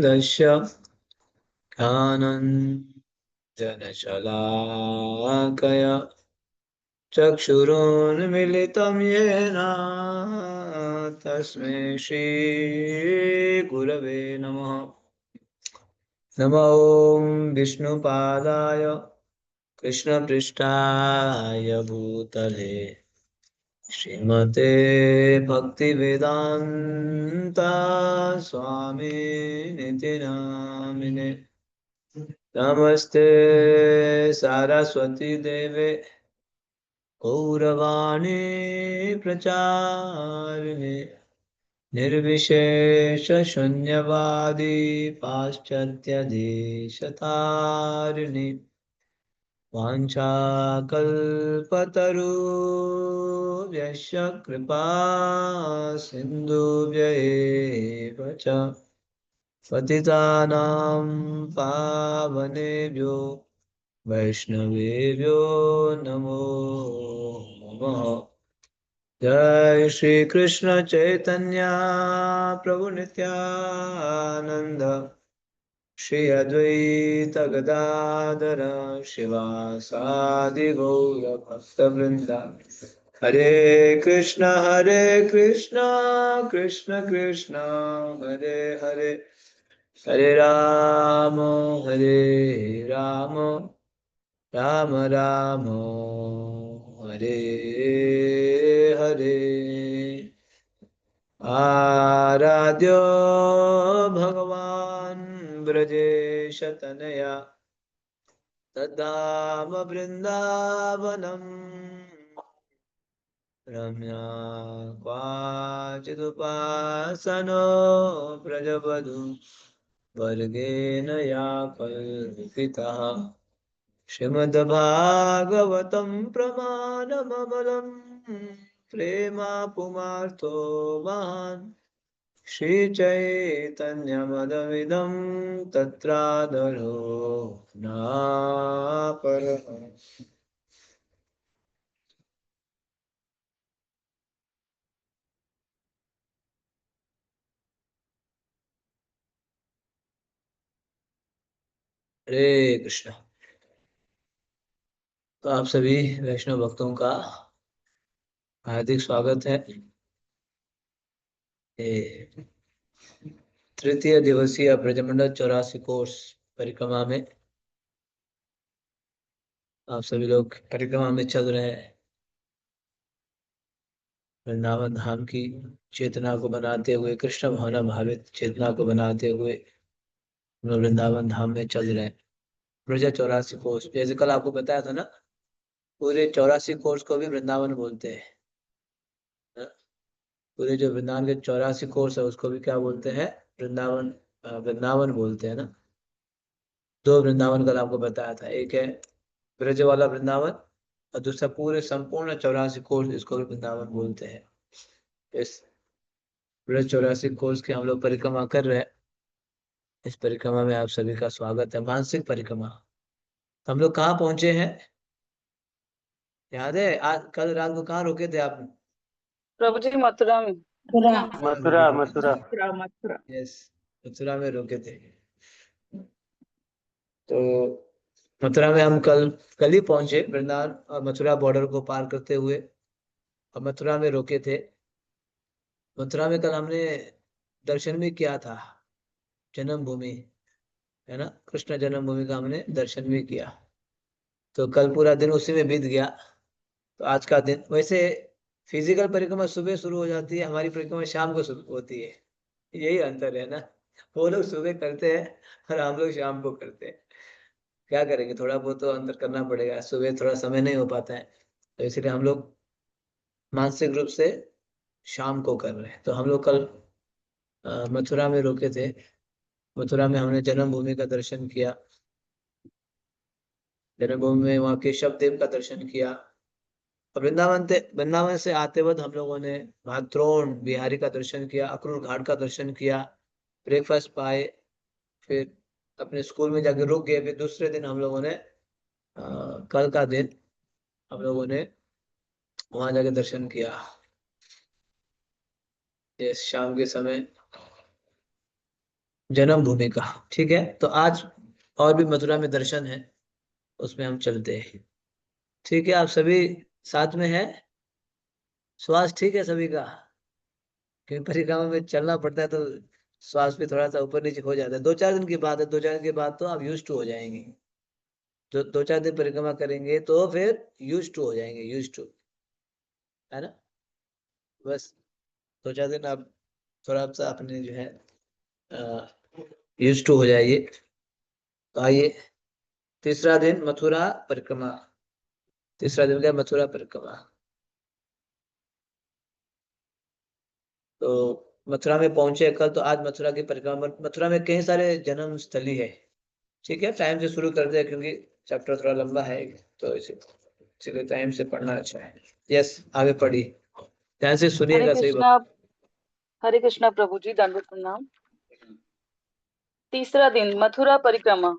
दस्य ज्ञानञ्जनशलाकया चक्षुरुन्मिलितं येन तस्मै श्रीगुरवे नमः। नमो विष्णुपादाय कृष्णपृष्ठाय भूतले श्रीमते भक्तिवेदान्ता स्वामिनिति नामिने। नमस्ते सारस्वती देवे गौरवाणी प्रचारिणे निर्विशेष शून्यवादी पाश्चात्य देशतारिणे वाञ्छाकल्पतरुभ्यश्च कृपा सिन्धुभ्य एव च पतितानां पावनेभ्यो वैष्णवेभ्यो नमो नमः। जय श्री कृष्ण चैतन्य प्रभु नित्यानंद श्री अद्वैत गदाधर शिवासादि गौर भक्तवृंद। हरे कृष्ण कृष्ण कृष्ण हरे हरे, हरे राम राम राम हरे हरे। आराध्यो भगवान् ब्रजेश तनया तद्धाम वृन्दावनम् रम्या क्वाचिदुपासनो ब्रजवधू वर्गेण या कल्पितः। श्रीमद्भागवतं प्रमाणममलं प्रेमापुमार्थो महान् श्रीचैतन्यमदविदं तत्रादरो नापरः। हरे कृष्ण। तो आप सभी वैष्णव भक्तों का हार्दिक स्वागत है। ये तृतीय दिवसीय ब्रजमंडल 84 कोर्स परिक्रमा में आप सभी लोग परिक्रमा में चल रहे हैं। वृंदावन धाम की चेतना को बनाते हुए, कृष्ण भावना भावित चेतना को बनाते हुए हम लोग वृंदावन धाम में चल रहे हैं। ब्रज 84 कोर्स, जैसे कल आपको बताया था ना, पूरे 84 कोर्स को भी वृंदावन बोलते हैं। पूरे जो वृंदावन के 84 कोर्स है उसको भी क्या बोलते हैं? वृंदावन। वृंदावन बोलते हैं ना। दो वृंदावन कल आपको बताया था, एक है ब्रज वाला वृंदावन और दूसरा पूरे संपूर्ण 84 कोर्स, इसको भी वृंदावन बोलते हैं। इस ब्रज 84 कोर्स की हम लोग परिक्रमा कर रहे हैं। इस परिक्रमा में आप सभी का स्वागत है, मानसिक परिक्रमा। हम लोग कहाँ पहुंचे हैं याद है? आज कल रात को कहाँ रुके थे आप? प्रभु जी मथुरा में। मथुरा मथुरा मथुरा। यस, मथुरा में रुके थे। तो मथुरा में हम कल ही पहुंचे, वृंदावन और मथुरा बॉर्डर को पार करते हुए और मथुरा में रुके थे। मथुरा में कल हमने दर्शन भी किया था, जन्मभूमि है ना, कृष्ण जन्मभूमि का हमने दर्शन भी किया। तो कल पूरा दिन उसी में बीत गया। तो आज का दिन, वैसे फिजिकल परिक्रमा सुबह शुरू हो जाती है, हमारी परिक्रमा शाम को शुरू होती है। यही अंतर है ना, वो लोग सुबह करते हैं और हम लोग शाम को करते हैं। क्या करेंगे, थोड़ा बहुत तो अंतर करना पड़ेगा, सुबह थोड़ा समय नहीं हो पाता है, तो इसलिए हम लोग मानसिक रूप से शाम को कर रहे हैं। तो हम लोग कल मथुरा में रुके थे। मथुरा में हमने जन्मभूमि का दर्शन किया। जन्मभूमि में वहाँ केशव देव का दर्शन किया। और वृंदावन से आते वक्त हम लोगों ने भाद्रोण बिहारी का दर्शन किया, अक्रूर घाट का दर्शन किया, ब्रेकफास्ट पाए, फिर अपने स्कूल में जाके रुक गए। फिर दूसरे दिन हम लोगों ने कल का दिन हम लोगों ने वहां जाके दर्शन किया। शाम के समय जन्मभूमि का। ठीक है, तो आज और भी मथुरा में दर्शन है, उसमें हम चलते हैं। ठीक है, आप सभी साथ में हैं? स्वास्थ्य ठीक है सभी का? क्योंकि परिक्रमा में चलना पड़ता है तो स्वास्थ्य भी थोड़ा सा ऊपर नीचे हो जाता है। 2-4 दिन की बात है, 2-4 दिन के बाद तो आप यूज टू हो जाएंगे। जो 2-4 दिन परिक्रमा करेंगे तो फिर यूज टू हो जाएंगे, यूज टू, है ना। बस 2-4 दिन आप थोड़ा सा अपने जो है यूज टू हो जाइए। तो आइए, तीसरा दिन मथुरा परिक्रमा। तीसरा दिन क्या, मथुरा परिक्रमा। तो मथुरा में पहुंचे कल, तो आज मथुरा की परिक्रमा। मथुरा में कई सारे जन्म स्थली है। ठीक है, टाइम से शुरू करते हैं क्योंकि चैप्टर थोड़ा लंबा है, तो इसीलिए टाइम से पढ़ना अच्छा है। यस, आगे पढ़ी, ध्यान से हरे सुनिएगा सही बात। कृष्णा। हरे कृष्णा प्रभु जी, दंडवत प्रणाम। तीसरा दिन मथुरा परिक्रमा।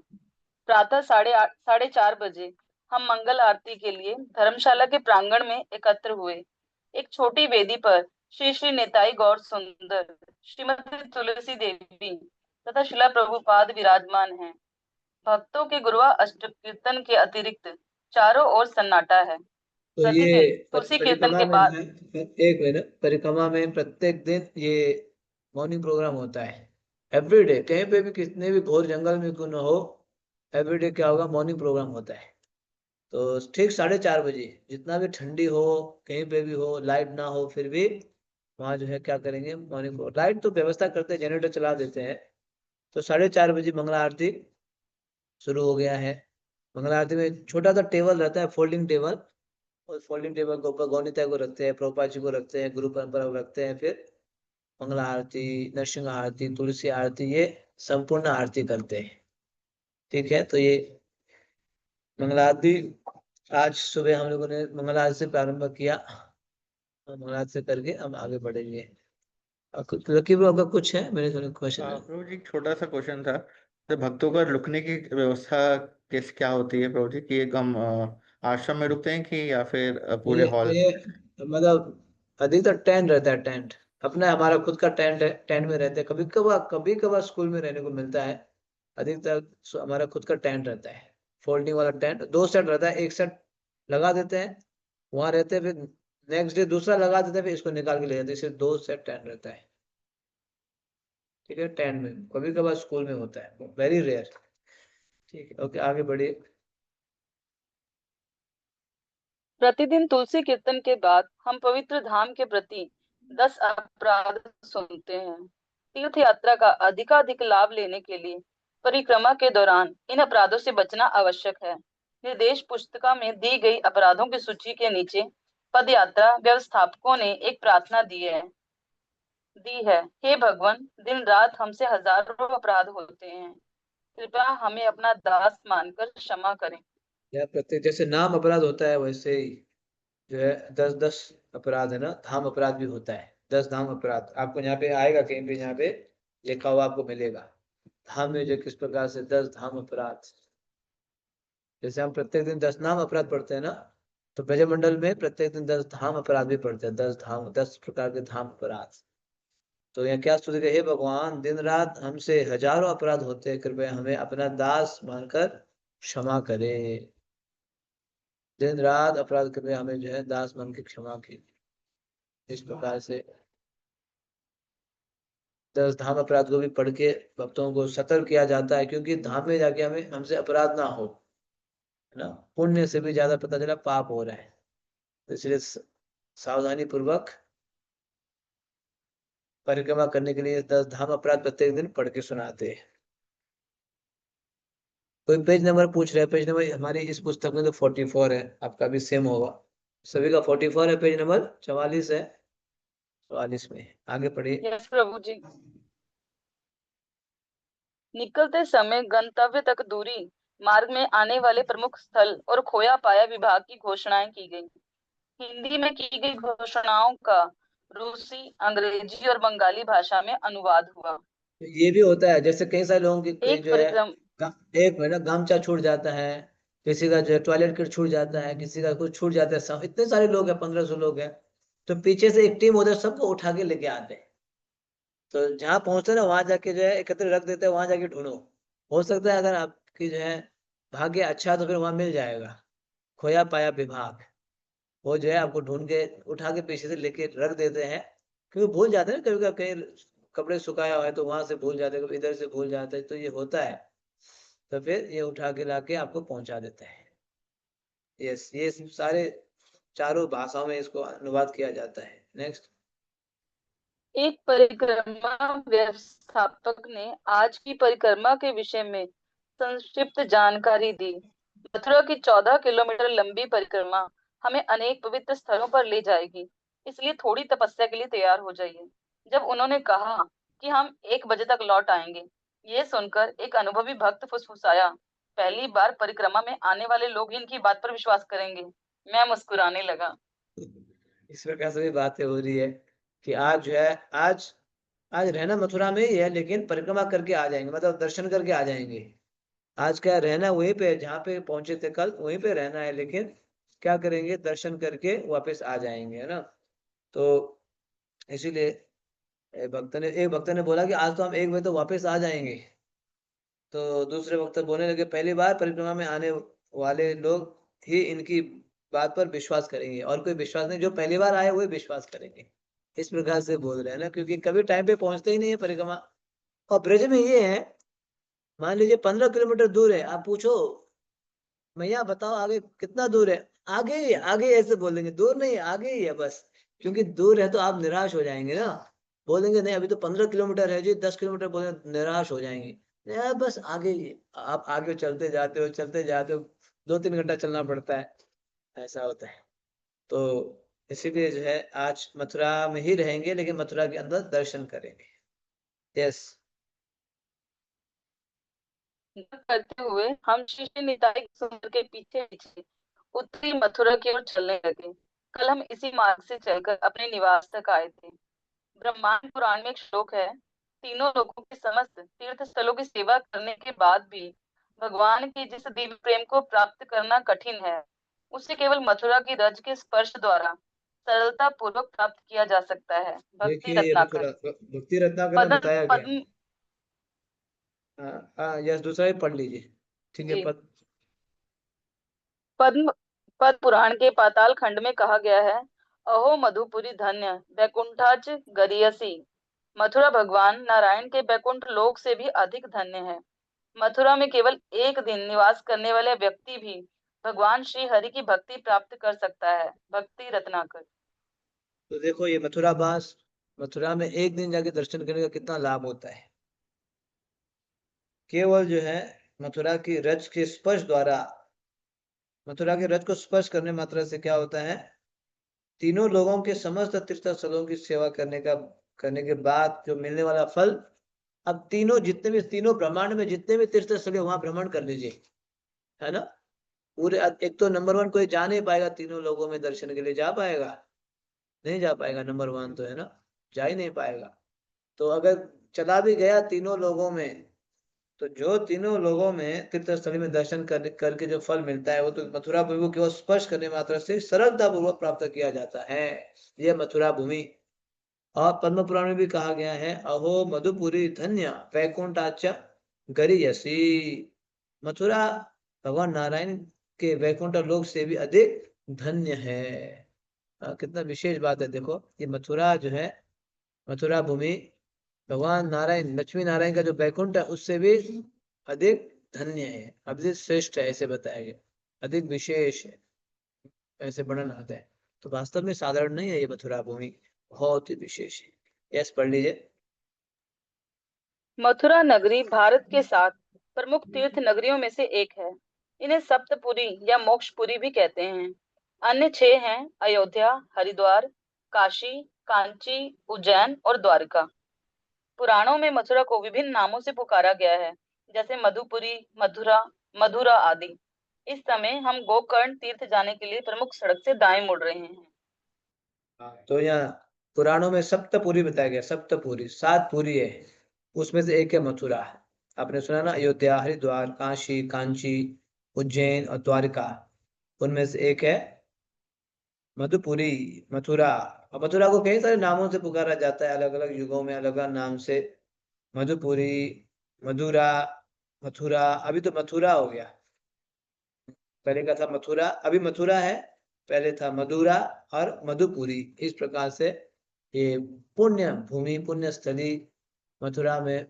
प्रातः 4:30 बजे हम मंगल आरती के लिए धर्मशाला के प्रांगण में एकत्र हुए। एक छोटी वेदी पर श्री श्री निताई गौर सुंदर, श्रीमती तुलसी देवी तथा शिला प्रभुपाद विराजमान हैं। भक्तों के गुरुआ अष्ट कीर्तन के अतिरिक्त चारों ओर सन्नाटा है। तो ये प्रतिदिन तुलसी कीर्तन परिक्रमा के में बाद जो है, एक मिनट, परिक्रमा में प्रत्येक दिन ये मॉर्निंग प्रोग्राम होता है। एवरीडे, कहीं पे भी, कितने भी घोर जंगल में क्यों ना हो, एवरीडे क्या होगा, मॉर्निंग प्रोग्राम होता है। तो ठीक 4:30 बजे, जितना भी ठंडी हो, कहीं पे भी हो, लाइट ना हो, फिर भी वहाँ जो है क्या करेंगे, मॉर्निंग प्रोग्राम। लाइट तो व्यवस्था करते हैं, जनरेटर चला देते हैं। तो 4:30 बजे मंगला आरती शुरू हो गया है। मंगला आरती में छोटा सा टेबल रहता है, फोल्डिंग टेबल। और फोल्डिंग टेबल के ऊपर गौनीता को रखते हैं, प्रभुपाद जी को रखते हैं, गुरु परंपरा को रखते हैं। फिर मंगला आरती, नरसिंह आरती, तुलसी आरती, ये संपूर्ण आरती करते हैं। ठीक है, तो ये मंगला आरती आज सुबह हम लोगों ने मंगला आरती से प्रारंभ किया। और मंगला आरती से करके हम आगे बढ़ेंगे। लकी ब्रो, आपका कुछ है? मेरे थोड़े क्वेश्चन है। प्रभु जी, एक छोटा सा क्वेश्चन था। तो भक्तों का रुकने की व्यवस्था क्या होती है प्रभु जी? कि एक हम आश्रम में रुकते हैं कि या फिर पूरे हॉल? ये मतलब अधिकतर टेंट रहता है, टेंट अपना हमारा खुद का टेंट है, टेंट में रहते हैं। कभी कभार स्कूल में रहने को मिलता है। अधिकतर हमारा खुद का टेंट रहता है, फोल्डिंग वाला टेंट। 2 सेट रहता है, एक सेट लगा देते हैं, वहां रहते हैं, फिर नेक्स्ट डे दूसरा लगा देते हैं, फिर इसको निकाल के ले जाते हैं। सिर्फ 2 सेट टेंट रहता है। ठीक है, टेंट में कभी कभार स्कूल में होता है, वेरी रेयर। ठीक है, ओके, आगे बढ़िए। प्रतिदिन तुलसी कीर्तन के बाद हम पवित्र धाम के प्रति 10 अपराध सुनते हैं। तीर्थ यात्रा का अधिकाधिक लाभ लेने के लिए परिक्रमा के दौरान इन अपराधों से बचना आवश्यक है। निर्देश पुस्तिका में दी गई अपराधों की सूची के नीचे पद यात्रा व्यवस्थापकों ने एक प्रार्थना दी है। हे भगवान, दिन रात हमसे हजारों अपराध होते हैं, कृपया हमें अपना दास मानकर क्षमा करें। या प्रत्येक जैसे नाम अपराध होता है, वैसे ही जो है 10-10 अपराध है ना, धाम अपराध भी होता है। 10 धाम अपराध आपको यहाँ पे आएगा, कहीं पे यहाँ पे लिखा हुआ आपको मिलेगा। धाम में जो किस प्रकार से 10 धाम अपराध, जैसे हम प्रत्येक दिन 10 नाम अपराध पढ़ते हैं ना, तो ब्रजमंडल में प्रत्येक दिन 10 धाम अपराध भी पढ़ते हैं। 10 धाम, 10 प्रकार के धाम अपराध। तो यहाँ क्या स्तुति है, हे भगवान, दिन रात हमसे हजारों अपराध होते हैं, कृपया हमें अपना दास मानकर क्षमा करे। दिन रात अपराध कृपया हमें जो है दास मान के क्षमा की। इस प्रकार से 10 धाम अपराध को भी पढ़ के भक्तों को सतर्क किया जाता है, क्योंकि धाम में जाके हमें हमसे अपराध ना हो, है ना। पुण्य से भी ज्यादा पता चला पाप हो रहा है, तो इसलिए सावधानी पूर्वक परिक्रमा करने के लिए 10 धाम अपराध प्रत्येक दिन पढ़ के सुनाते हैं। कोई पेज नंबर पूछ रहे हैं? पेज नंबर हमारी इस पुस्तक में तो 44 है, आपका भी सेम होगा। सभी का 44 है, पेज नंबर 44 है, 44 में आगे पढ़िए। यस प्रभु जी। निकलते समय गंतव्य तक दूरी, मार्ग में आने वाले प्रमुख स्थल और खोया पाया विभाग की घोषणाएं की गई। हिंदी में की गई घोषणाओं का रूसी, अंग्रेजी और बंगाली भाषा में अनुवाद हुआ। तो ये भी होता है, जैसे कई सारे लोगों की कहीं एक जो है परिक्रम एक महीना गामछा छूट जाता है, किसी का जो है टॉयलेट किट छूट जाता है, किसी का कुछ छूट जाता है। इतने सारे लोग हैं, 1500 लोग हैं, तो पीछे से एक टीम उधर सबको उठा के लेके आते हैं। तो जहाँ पहुंचते हैं ना वहां जाके जो है एकत्र रख देते हैं, वहां जाके ढूंढो। हो सकता है अगर आपकी जो है भाग्य अच्छा है तो फिर वहां मिल जाएगा। खोया पाया विभाग, वो जो है आपको ढूंढ के उठा के पीछे से लेके रख देते हैं, क्योंकि भूल जाते हैं ना कभी कभी, कहीं कपड़े सुखाया हुआ है तो वहां से भूल जाते हैं, कभी इधर से भूल जाते हैं, तो ये होता है। तो फिर ये उठा के लाके आपको पहुंचा देते हैं। यस, ये सारे चारों भाषाओं में इसको अनुवाद किया जाता है। नेक्स्ट। एक परिक्रमा व्यवस्थापक ने आज की परिक्रमा के विषय में संक्षिप्त जानकारी दी। मथुरा की 14 किलोमीटर लंबी परिक्रमा हमें अनेक पवित्र स्थलों पर ले जाएगी, इसलिए थोड़ी तपस्या के लिए तैयार हो जाइए। जब उन्होंने कहा कि हम 1 बजे तक लौट आएंगे, ये सुनकर एक अनुभवी भक्त फुसफुसाया, पहली बार परिक्रमा में आने वाले लोग इनकी बात पर विश्वास करेंगे। मैं मुस्कुराने लगा। इस प्रकार से भी बातें हो रही है कि आज जो है, आज आज रहना मथुरा में ही है, लेकिन परिक्रमा करके आ जाएंगे, मतलब दर्शन करके आ जाएंगे। आज क्या रहना वहीं पे, जहाँ पे पहुंचे थे कल वहीं पे रहना है, लेकिन क्या करेंगे, दर्शन करके वापस आ जाएंगे, है ना। तो इसीलिए एक भक्त ने बोला कि आज तो हम 1 बजे तो वापस आ जाएंगे। तो दूसरे वक्त बोलने लगे, पहली बार परिक्रमा में आने वाले लोग ही इनकी बात पर विश्वास करेंगे, और कोई विश्वास नहीं, जो पहली बार आए वही विश्वास करेंगे। इस प्रकार से बोल रहे हैं ना, क्योंकि कभी टाइम पे पहुंचते ही नहीं है परिक्रमा। और ब्रज में ये है, मान लीजिए 15 किलोमीटर दूर है, आप पूछो भैया बताओ आगे कितना दूर है, आगे ही है, आगे ऐसे बोलेंगे, दूर नहीं है, आगे ही है बस। क्योंकि दूर है तो आप निराश हो जाएंगे ना, बोलेंगे नहीं अभी तो 15 किलोमीटर है जी, 10 किलोमीटर बोले निराश हो जाएंगे। यार बस आगे ही है। आप आगे चलते जाते हो, चलते जाते हो, 2-3 घंटा चलना पड़ता है, ऐसा होता है। तो इसीलिए जो है आज मथुरा में ही रहेंगे, लेकिन मथुरा के अंदर दर्शन करेंगे। यस। करते हुए हम शिष्य निताई सुंदर के पीछे पीछे उत्तरी मथुरा की ओर चलने लगे। कल हम इसी मार्ग से चलकर अपने निवास तक आए थे। ब्रह्मांड पुराण में एक श्लोक है, तीनों लोगों के समस्त तीर्थ स्थलों की सेवा करने के बाद भी भगवान के जिस दिव्य प्रेम को प्राप्त करना कठिन है, उसे केवल मथुरा की रज के स्पर्श द्वारा सरलता पूर्वक प्राप्त किया जा सकता है। भक्ति देखिए ये रत्नाकर। भक्ति रत्नाकर ने पद्म बताया गया। पद्म हाँ हाँ, यस, दूसरा भी पढ़ लीजिए। ठीक है, जी, पद्म पद्म पुराण के पाताल खंड में कहा गया है, अहो मधुपुरी धन्य बैकुंठाच गरियसी। मथुरा भगवान नारायण के बैकुंठ लोक से भी अधिक धन्य है। मथुरा में केवल एक दिन निवास करने वाले व्यक्ति भी भगवान श्री हरि की भक्ति प्राप्त कर सकता है। भक्ति रत्नाकर। तो देखो ये मथुरा में एक दिन जाके दर्शन करने का कितना लाभ होता है। केवल जो है मथुरा की रज के स्पर्श द्वारा, मथुरा के रज को स्पर्श करने मात्रा से क्या होता है, तीनों लोगों के समस्त तीर्थ स्थलों की सेवा करने के बाद जो मिलने वाला फल, अब तीनों ब्रह्मांड में जितने भी तीर्थ स्थल है वहां भ्रमण कर लीजिए, है ना। पूरे एक तो नंबर 1 कोई जा नहीं पाएगा तीनों लोगों में दर्शन के लिए, जा पाएगा, नहीं जा पाएगा, नंबर 1 तो है ना, जा ही नहीं पाएगा। तो अगर चला भी गया तीनों लोगों में, तो जो तीनों लोगों में तीर्थ स्थली में दर्शन करके जो फल मिलता है, वो तो मथुरा भूमि को केवल स्पर्श करने मात्र से सरलता पूर्वक प्राप्त किया जाता है। यह मथुरा भूमि। और पद्म पुराण में भी कहा गया है, अहो मधुपुरी धन्य वैकुंठाच गरियसी। मथुरा भगवान नारायण के वैकुंठ लोक से भी अधिक धन्य है। कितना विशेष बात है, देखो ये मथुरा जो है, मथुरा भूमि भगवान नारायण लक्ष्मी नारायण का जो वैकुंठ है उससे भी अधिक धन्य है, अधिक श्रेष्ठ है, ऐसे बताया गया, अधिक विशेष है, ऐसे वर्णन आता है। तो वास्तव में साधारण नहीं है ये मथुरा भूमि, बहुत ही विशेष है। यस, पढ़ लीजिए। मथुरा नगरी भारत के 7 प्रमुख तीर्थ नगरियों में से एक है। इन्हें सप्तपुरी या मोक्षपुरी भी कहते हैं। अन्य 6 हैं, अयोध्या, हरिद्वार, काशी, कांची, उज्जैन और द्वारका। पुराणों में मथुरा को विभिन्न नामों से पुकारा गया है, जैसे मधुपुरी, मधुरा, मधुरा आदि। इस समय हम गोकर्ण तीर्थ जाने के लिए प्रमुख सड़क से दाएं मुड़ रहे हैं। तो यहाँ पुराणों में सप्तपुरी बताया गया, सप्तपुरी 7 पुरी है, उसमें से एक है मथुरा। आपने सुना ना, अयोध्या, हरिद्वार, काशी, कांची, उज्जैन और द्वारका, उनमें से एक है मधुपुरी, मथुरा। और मथुरा को कई सारे नामों से पुकारा जाता है, अलग अलग युगों में अलग अलग नाम से। मधुपुरी, मधुरा, मथुरा, अभी तो मथुरा हो गया। पहले का था मथुरा, अभी मथुरा है, पहले था मधुरा और मधुपुरी। इस प्रकार से ये पुण्य भूमि, पुण्य स्थली मथुरा में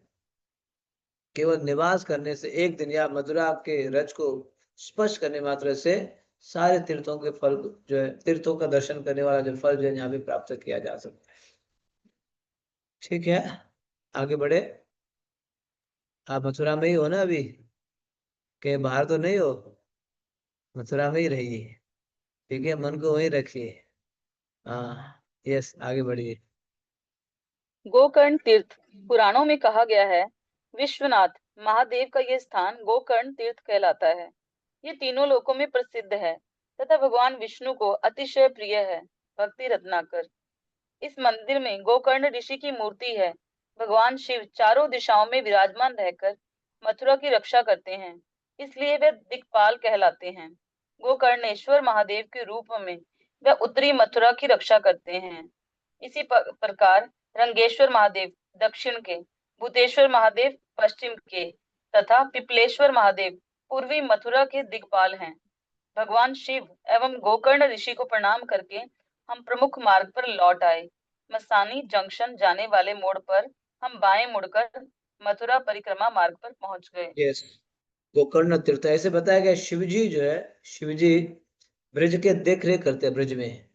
केवल निवास करने से, एक दिन या मथुरा के रज को स्पर्श करने मात्र से सारे तीर्थों के फल जो है, तीर्थों का दर्शन करने वाला जो फल जो है यहाँ पे प्राप्त किया जा सकता है। ठीक है, आगे बढ़े। आप मथुरा में ही हो ना अभी, के बाहर तो नहीं हो? मथुरा में ही रहिए, ठीक है, मन को वहीं रखिए। हाँ, यस, आगे बढ़िए। गोकर्ण तीर्थ पुराणों में कहा गया है, विश्वनाथ महादेव का यह स्थान गोकर्ण तीर्थ कहलाता है। ये तीनों लोकों में प्रसिद्ध है तथा भगवान विष्णु को अतिशय प्रिय है। भक्ति रत्नाकर। इस मंदिर में गोकर्ण ऋषि की मूर्ति है। भगवान शिव चारों दिशाओं में विराजमान रहकर मथुरा की रक्षा करते हैं, इसलिए वे दिक्पाल कहलाते हैं। गोकर्णेश्वर महादेव के रूप में वे उत्तरी मथुरा की रक्षा करते हैं। इसी प्रकार रंगेश्वर महादेव दक्षिण के, भूतेश्वर महादेव पश्चिम के तथा पिपलेश्वर महादेव पूर्वी मथुरा के दिक्पाल हैं। भगवान शिव एवं गोकर्ण ऋषि को प्रणाम करके हम प्रमुख मार्ग पर लौट आए। मसानी जंक्शन जाने वाले मोड़ पर हम बाएं मुड़कर मथुरा परिक्रमा मार्ग पर पहुंच गए। यस, गोकर्ण तीर्थ ऐसे बताया गया। शिव जी जो है, शिव जी ब्रज के देख रेख करते हैं। ब्रज में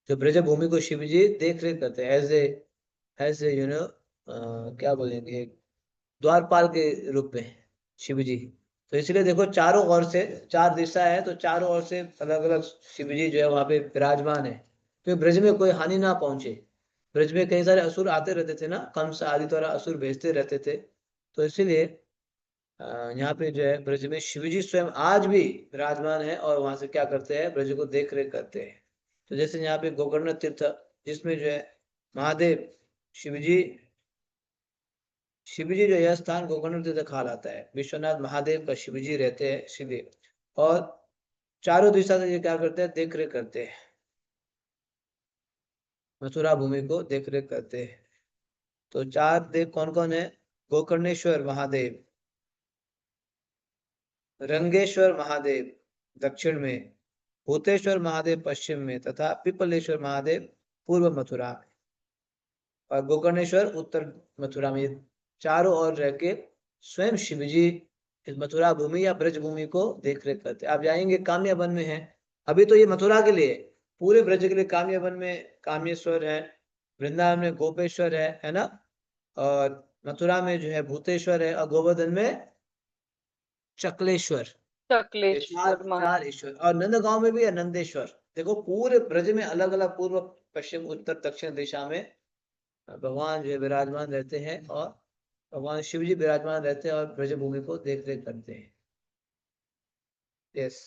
जो ब्रज भूमि को शिव जी देख रेख करते हैं, एज ए क्या बोलेंगे, द्वारपाल के रूप में शिव जी। तो इसलिए देखो, चारों ओर से, चार दिशा है तो चारों ओर से अलग अलग शिव जी जो है वहां पे विराजमान है, तो ब्रज में कोई हानि ना पहुंचे। ब्रज में कई सारे असुर आते रहते थे ना, कंस आदि द्वारा असुर भेजते रहते थे, तो इसीलिए यहाँ पे जो है ब्रज में शिव जी स्वयं आज भी विराजमान है और वहां से क्या करते हैं, ब्रज को देख रेख करते हैं। तो जैसे यहाँ पे गोकर्ण तीर्थ, जिसमें जो है महादेव शिव जी जो यह स्थान गोकर्ण तीर्थ कहलाता है। विश्वनाथ महादेव का शिव जी रहते हैं, शिव, और चारों दिशा से ये क्या करते हैं, देख रेख करते हैं, मथुरा भूमि को देख रेख करते हैं। तो चार देव कौन कौन है? गोकर्णेश्वर महादेव, रंगेश्वर महादेव दक्षिण में, भूतेश्वर महादेव पश्चिम में तथा पिपलेश्वर महादेव पूर्व मथुरा में, और गोकर्णेश्वर उत्तर मथुरा में। चारों ओर रह के स्वयं शिव जी इस मथुरा भूमि या ब्रज भूमि को देख रेख करते। आप जाएंगे, काम्य वन में है, अभी तो ये मथुरा के लिए, पूरे ब्रज के लिए काम्य वन में कामेश्वर है, वृंदावन में गोपेश्वर है ना, और मथुरा में जो है भूतेश्वर है, और गोवर्धन में चकलेश्वर। ये चार चकलेश्वर चार ईश्वर, और नंदगांव में भी है नंदेश्वर। देखो, पूरे ब्रज में अलग अलग पूर्व पश्चिम उत्तर दक्षिण दिशा में भगवान जो है विराजमान रहते हैं, और भगवान शिव जी विराजमान रहते हैं और ब्रज भूमि को देख रेख करते हैं। यस,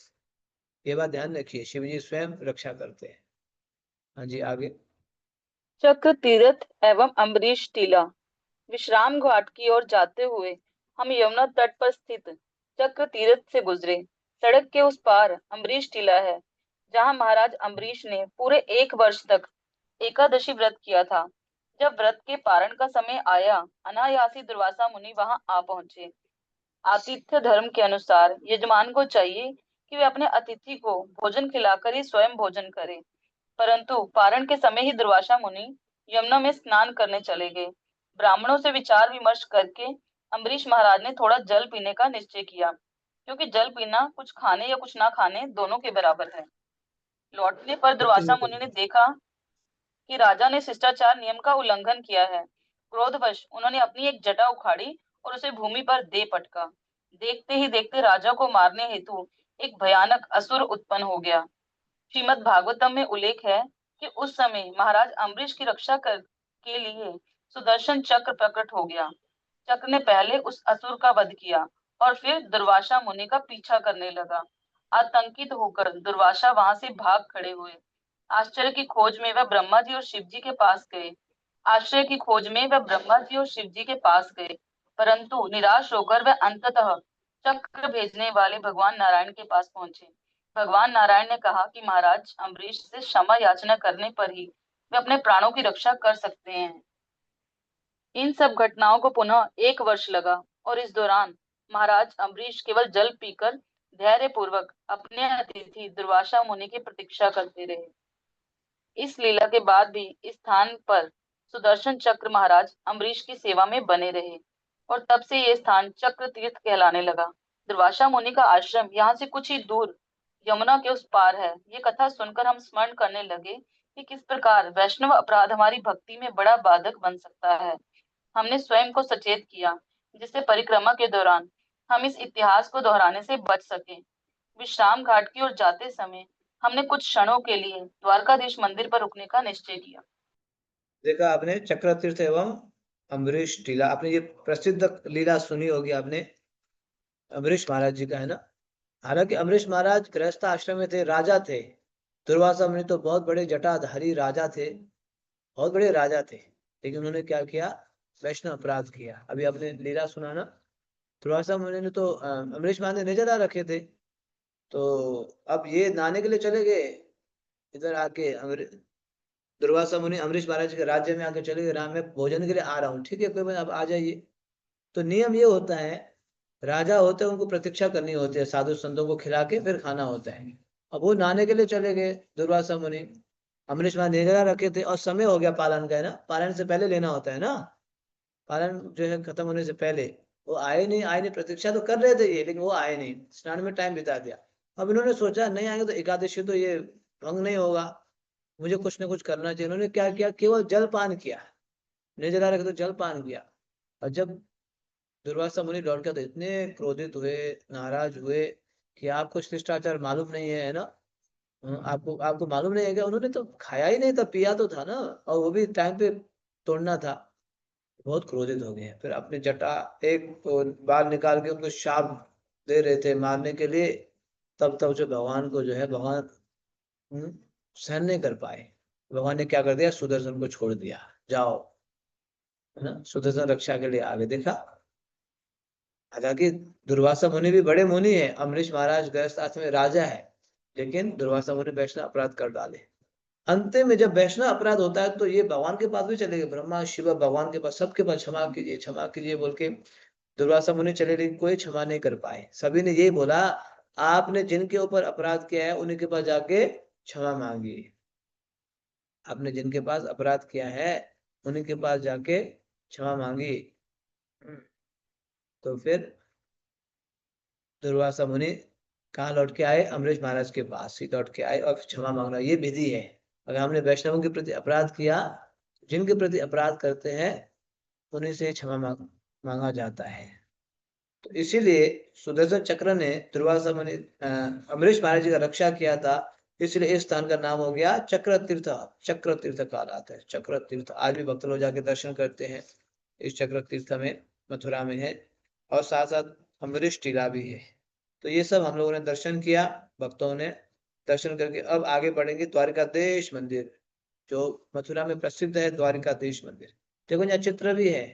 ये बात ध्यान रखिए, शिव जी स्वयं रक्षा करते हैं। हाँ जी, आगे। चक्र तीर्थ एवं अम्बरीश टीला। विश्राम घाट की ओर जाते हुए हम यमुना तट पर स्थित चक्र तीर्थ से गुजरे। सड़क के उस पार अम्बरीश टीला है, जहां महाराज अम्बरीश ने पूरे 1 वर्ष तक एकादशी व्रत किया था। जब व्रत के पारण का समय आया, अनायासी दुर्वासा मुनि वहां आ पहुंचे। आतिथ्य धर्म के अनुसार यजमान को चाहिए कि वे अपने अतिथि को भोजन खिलाकर ही स्वयं भोजन करें, परंतु पारण के समय ही दुर्वासा मुनि यमुना में स्नान करने चले गए। ब्राह्मणों से विचार विमर्श करके अम्बरीश महाराज ने थोड़ा जल पीने का निश्चय किया, क्योंकि जल पीना कुछ खाने या कुछ ना खाने दोनों के बराबर है। लौटने पर दुर्वासा मुनि ने देखा कि राजा ने शिष्टाचार नियम का उल्लंघन किया है। क्रोधवश उन्होंने अपनी एक जटा उखाड़ी और उसे भूमि पर दे पटका। देखते ही देखते राजा को मारने हेतु एक भयानक असुर उत्पन्न हो गया। श्रीमद् भागवतम में उल्लेख है कि उस समय महाराज अम्बरीश की रक्षा कर के लिए सुदर्शन चक्र प्रकट हो गया। चक्र ने पहले उस असुर का वध किया और फिर दुर्वासा मुनि का पीछा करने लगा। आतंकित होकर दुर्वासा वहां से भाग खड़े हुए। आश्चर्य की खोज में वह ब्रह्मा जी और शिव जी के पास गए। आश्चर्य की खोज में वह ब्रह्मा जी और शिव जी के पास गए, परंतु निराश होकर वह अंततः चक्र भेजने वाले भगवान नारायण के पास पहुंचे। भगवान नारायण ने कहा कि महाराज अम्बरीश से क्षमा याचना करने पर ही वे अपने प्राणों की रक्षा कर सकते हैं। इन सब घटनाओं को पुनः 1 वर्ष लगा और इस दौरान महाराज अम्बरीश केवल जल पीकर धैर्य पूर्वक अपने अतिथि दुर्वासा मुनि की प्रतीक्षा करते रहे। इस लीला के बाद भी इस स्थान पर सुदर्शन चक्र महाराज अम्बरीश की सेवा में बने रहे और तब से ये स्थान चक्र तीर्थ कहलाने लगा। दुर्वासा मुनि का आश्रम यहाँ से कुछ ही दूर यमुना के उस पार है। ये कथा सुनकर हम स्मरण करने लगे कि किस प्रकार वैष्णव अपराध हमारी भक्ति में बड़ा बाधक बन सकता है। हमने स्वयं को सचेत किया जिससे परिक्रमा के दौरान हम इस इतिहास को दोहराने से बच सकें। विश्राम घाट की ओर जाते समय हमने कुछ क्षणों के लिए द्वारकाधीश मंदिर पर रुकने का निश्चय किया। देखा आपने चक्र तीर्थ एवं अम्बरीश लीला, आपने ये प्रसिद्ध लीला सुनी होगी आपने, अम्बरीश महाराज जी का, है ना। हालांकि अम्बरीश महाराज गृहस्थ आश्रम में थे, राजा थे। दुर्वासा मुनि तो बहुत बड़े जटाधारी राजा थे, बहुत बड़े राजा थे, लेकिन उन्होंने क्या किया, वैष्णव अपराध किया। अभी आपने लीला सुना ना, दुर्वासा मुनि ने तो अम्बरीश महाराज ने नजर आ रखे थे, तो अब ये नहाने के लिए चले गए इधर आके, दुर्वासा मुनि अम्बरीश महाराज के राज्य में आके चले गए, राम मैं भोजन के लिए आ रहा हूँ, ठीक है कोई बात, आप आ जाइए। तो नियम ये होता है, राजा होते हैं उनको प्रतीक्षा करनी होती है, साधु संतों को खिला के फिर खाना होता है। अब वो नहाने के लिए चले गए दुर्वासा मुनि, अम्बरीश महाराज निगरा रखे थे और समय हो गया पालन का, है ना, पालन से पहले लेना होता है ना, पालन जो है खत्म होने से पहले। वो आए नहीं, प्रतीक्षा तो कर रहे थे ये, लेकिन वो आए नहीं, स्नान में टाइम बिता दिया। अब इन्होंने सोचा नहीं आएंगे तो एकादशी तो ये भंग नहीं होगा, मुझे कुछ ना कुछ करना चाहिए। उन्होंने क्या किया, केवल जल पान किया, निर्जला रखे तो जल पान किया। और जब दुर्वासा मुनि लौट गया तो इतने क्रोधित हुए, नाराज हुए कि आपको शिष्टाचार मालूम नहीं है ना, आपको आपको मालूम नहीं है क्या, उन्होंने तो खाया ही नहीं था, पिया तो था ना, और वो भी टाइम पे तोड़ना था। बहुत क्रोधित हो गए, फिर अपने जटा एक बाल निकाल के उनको शाप दे रहे थे मारने के लिए। तब तब जो भगवान को जो है, भगवान सहन नहीं कर पाए, भगवान ने क्या कर दिया, सुदर्शन को छोड़ दिया, जाओ, है ना, सुदर्शन रक्षा के लिए आगे। देखा, हालांकि दुर्वासा मुनि भी बड़े मुनि है, अम्बरीश महाराज गृहस्थ आश्रम में राजा है, लेकिन दुर्वासा मुनि वैष्णव अपराध कर डाले। अंत में जब वैष्णव अपराध होता है तो ये भगवान के पास भी चले गए, ब्रह्मा शिव भगवान के पास, सबके पास क्षमा कीजिए बोल के दुर्वासा मुनि चले, लेकिन कोई क्षमा नहीं कर पाए। सभी ने यही बोला, आपने जिनके ऊपर अपराध किया है उन्हीं के पास जाके क्षमा मांगिए, आपने जिनके पास अपराध किया है उन्हीं के पास जाके क्षमा मांगिए। तो फिर दुर्वासा मुनि कहाँ लौट के आए, अम्बरीश महाराज के पास ही लौट के आए और क्षमा मांगना, ये विधि है। अगर हमने वैष्णवों के प्रति अपराध किया, जिनके प्रति अपराध करते हैं उन्हीं से क्षमा मांगा जाता है। तो इसीलिए सुदर्शन चक्र ने दुर्वासा मुनि अम्बरीश महाराज जी का रक्षा किया था, इसलिए इस स्थान का नाम हो गया चक्र तीर्थ। चक्र तीर्थ कहलाता है, चक्र तीर्थ। आज भी भक्त लोग जाके दर्शन करते हैं इस चक्र तीर्थ में, मथुरा में है, और साथ साथ अम्बरीश टीला भी है। तो ये सब हम लोगों ने दर्शन किया, भक्तों ने दर्शन करके अब आगे बढ़ेंगे द्वारिकाधीश मंदिर, जो मथुरा में प्रसिद्ध है, द्वारिकाधीश मंदिर। देखो यहाँ चित्र भी है,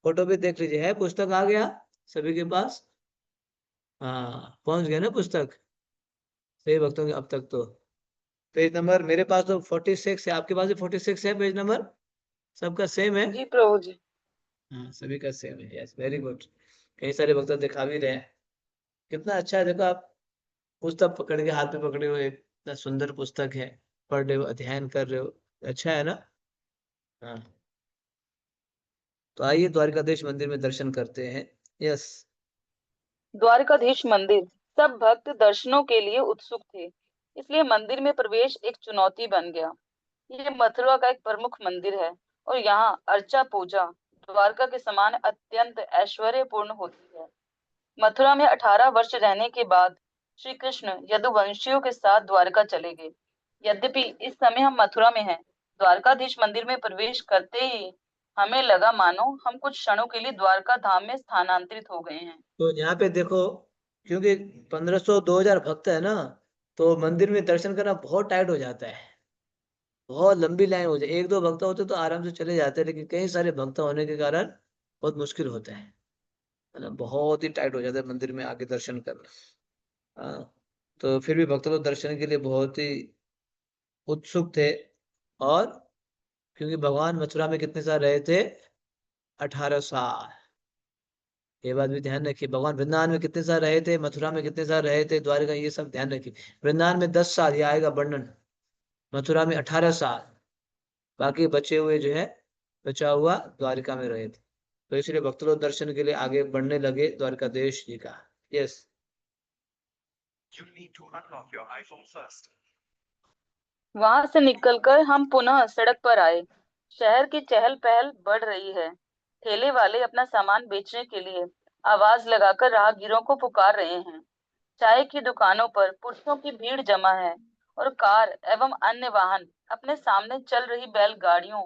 फोटो भी देख लीजिए, है पुस्तक आ गया सभी के पास, हाँ पहुंच गए ना पुस्तक सही भक्तों के अब तक। तो पेज नंबर मेरे पास तो 46 है, आपके पास भी 46 है पेज नंबर, सबका सेम है। जी प्रभु जी। हाँ सभी का सेम है, यस वेरी गुड। कई सारे भक्त दिखा भी रहे हैं, कितना अच्छा है। देखो आप पुस्तक पकड़ के हाथ में पकड़े हुए, इतना सुंदर पुस्तक है, पढ़ रहे हो, अध्ययन कर रहे हो, अच्छा है ना। हाँ, तो आइए द्वारिकाधीश मंदिर में दर्शन करते हैं। यस, द्वारकाधीश मंदिर, सब भक्त दर्शनों के लिए उत्सुक थे, इसलिए मंदिर में प्रवेश एक चुनौती बन गया। ये मथुरा का एक प्रमुख मंदिर है और यहाँ अर्चा पूजा द्वारका के समान अत्यंत ऐश्वर्यपूर्ण होती है। मथुरा में 18 वर्ष रहने के बाद श्री कृष्ण यदुवंशियों के साथ द्वारका चले गए। यद्यपि इस समय हम मथुरा में हैं, द्वारकाधीश मंदिर में प्रवेश करते ही हमें लगा मानो हम कुछ क्षणों के लिए द्वारका धाम में स्थानांतरित हो गए हैं। तो यहाँ पे देखो, क्योंकि 1500-2000 भक्त है ना, तो मंदिर में दर्शन करना बहुत टाइट हो जाता है, बहुत लंबी लाइन हो जाए। एक दो भक्त होते तो आराम से चले जाते, लेकिन कई सारे भक्त होने के कारण बहुत मुश्किल होता है ना, बहुत ही टाइट हो जाता है मंदिर में आके दर्शन करना। हाँ, तो फिर भी भक्त लोग दर्शन के लिए बहुत ही उत्सुक थे। और क्योंकि भगवान मथुरा में कितने साल रहे थे, 18 साल। ये बात भी ध्यान रखिए, भगवान वृंदावन में कितने साल रहे थे, मथुरा में कितने साल रहे थे, द्वारका, ये सब ध्यान रखिए। वृंदावन में 10 साल, ये आएगा वर्णन। मथुरा में 18 साल, बाकी बचे हुए जो है, बचा हुआ द्वारिका में रहे थे। तो इसलिए भक्त लोग दर्शन के लिए आगे बढ़ने लगे द्वारकाधीश जी का। यस। वहां से निकलकर हम पुनः सड़क पर आए। शहर की चहल पहल बढ़ रही है। ठेले वाले अपना सामान बेचने के लिए आवाज लगाकर राहगीरों को पुकार रहे हैं। चाय की दुकानों पर पुरुषों की भीड़ जमा है और कार एवं अन्य वाहन अपने सामने चल रही बैलगाड़ियों,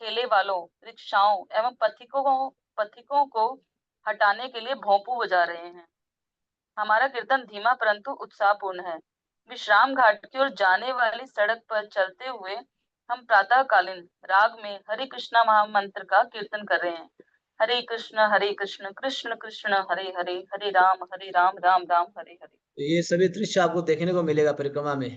ठेले वालों, रिक्शाओं एवं पथिकों को हटाने के लिए भोंपू बजा रहे हैं। हमारा कीर्तन धीमा परंतु उत्साहपूर्ण है। विश्राम घाट की ओर जाने वाली सड़क पर चलते हुए हम प्रातःकालीन राग में हरे कृष्णा महामंत्र का कीर्तन कर रहे हैं। हरे कृष्ण कृष्ण कृष्ण हरे हरे, हरे राम राम राम हरे हरे। तो ये सभी दृश्य आपको देखने को मिलेगा परिक्रमा में।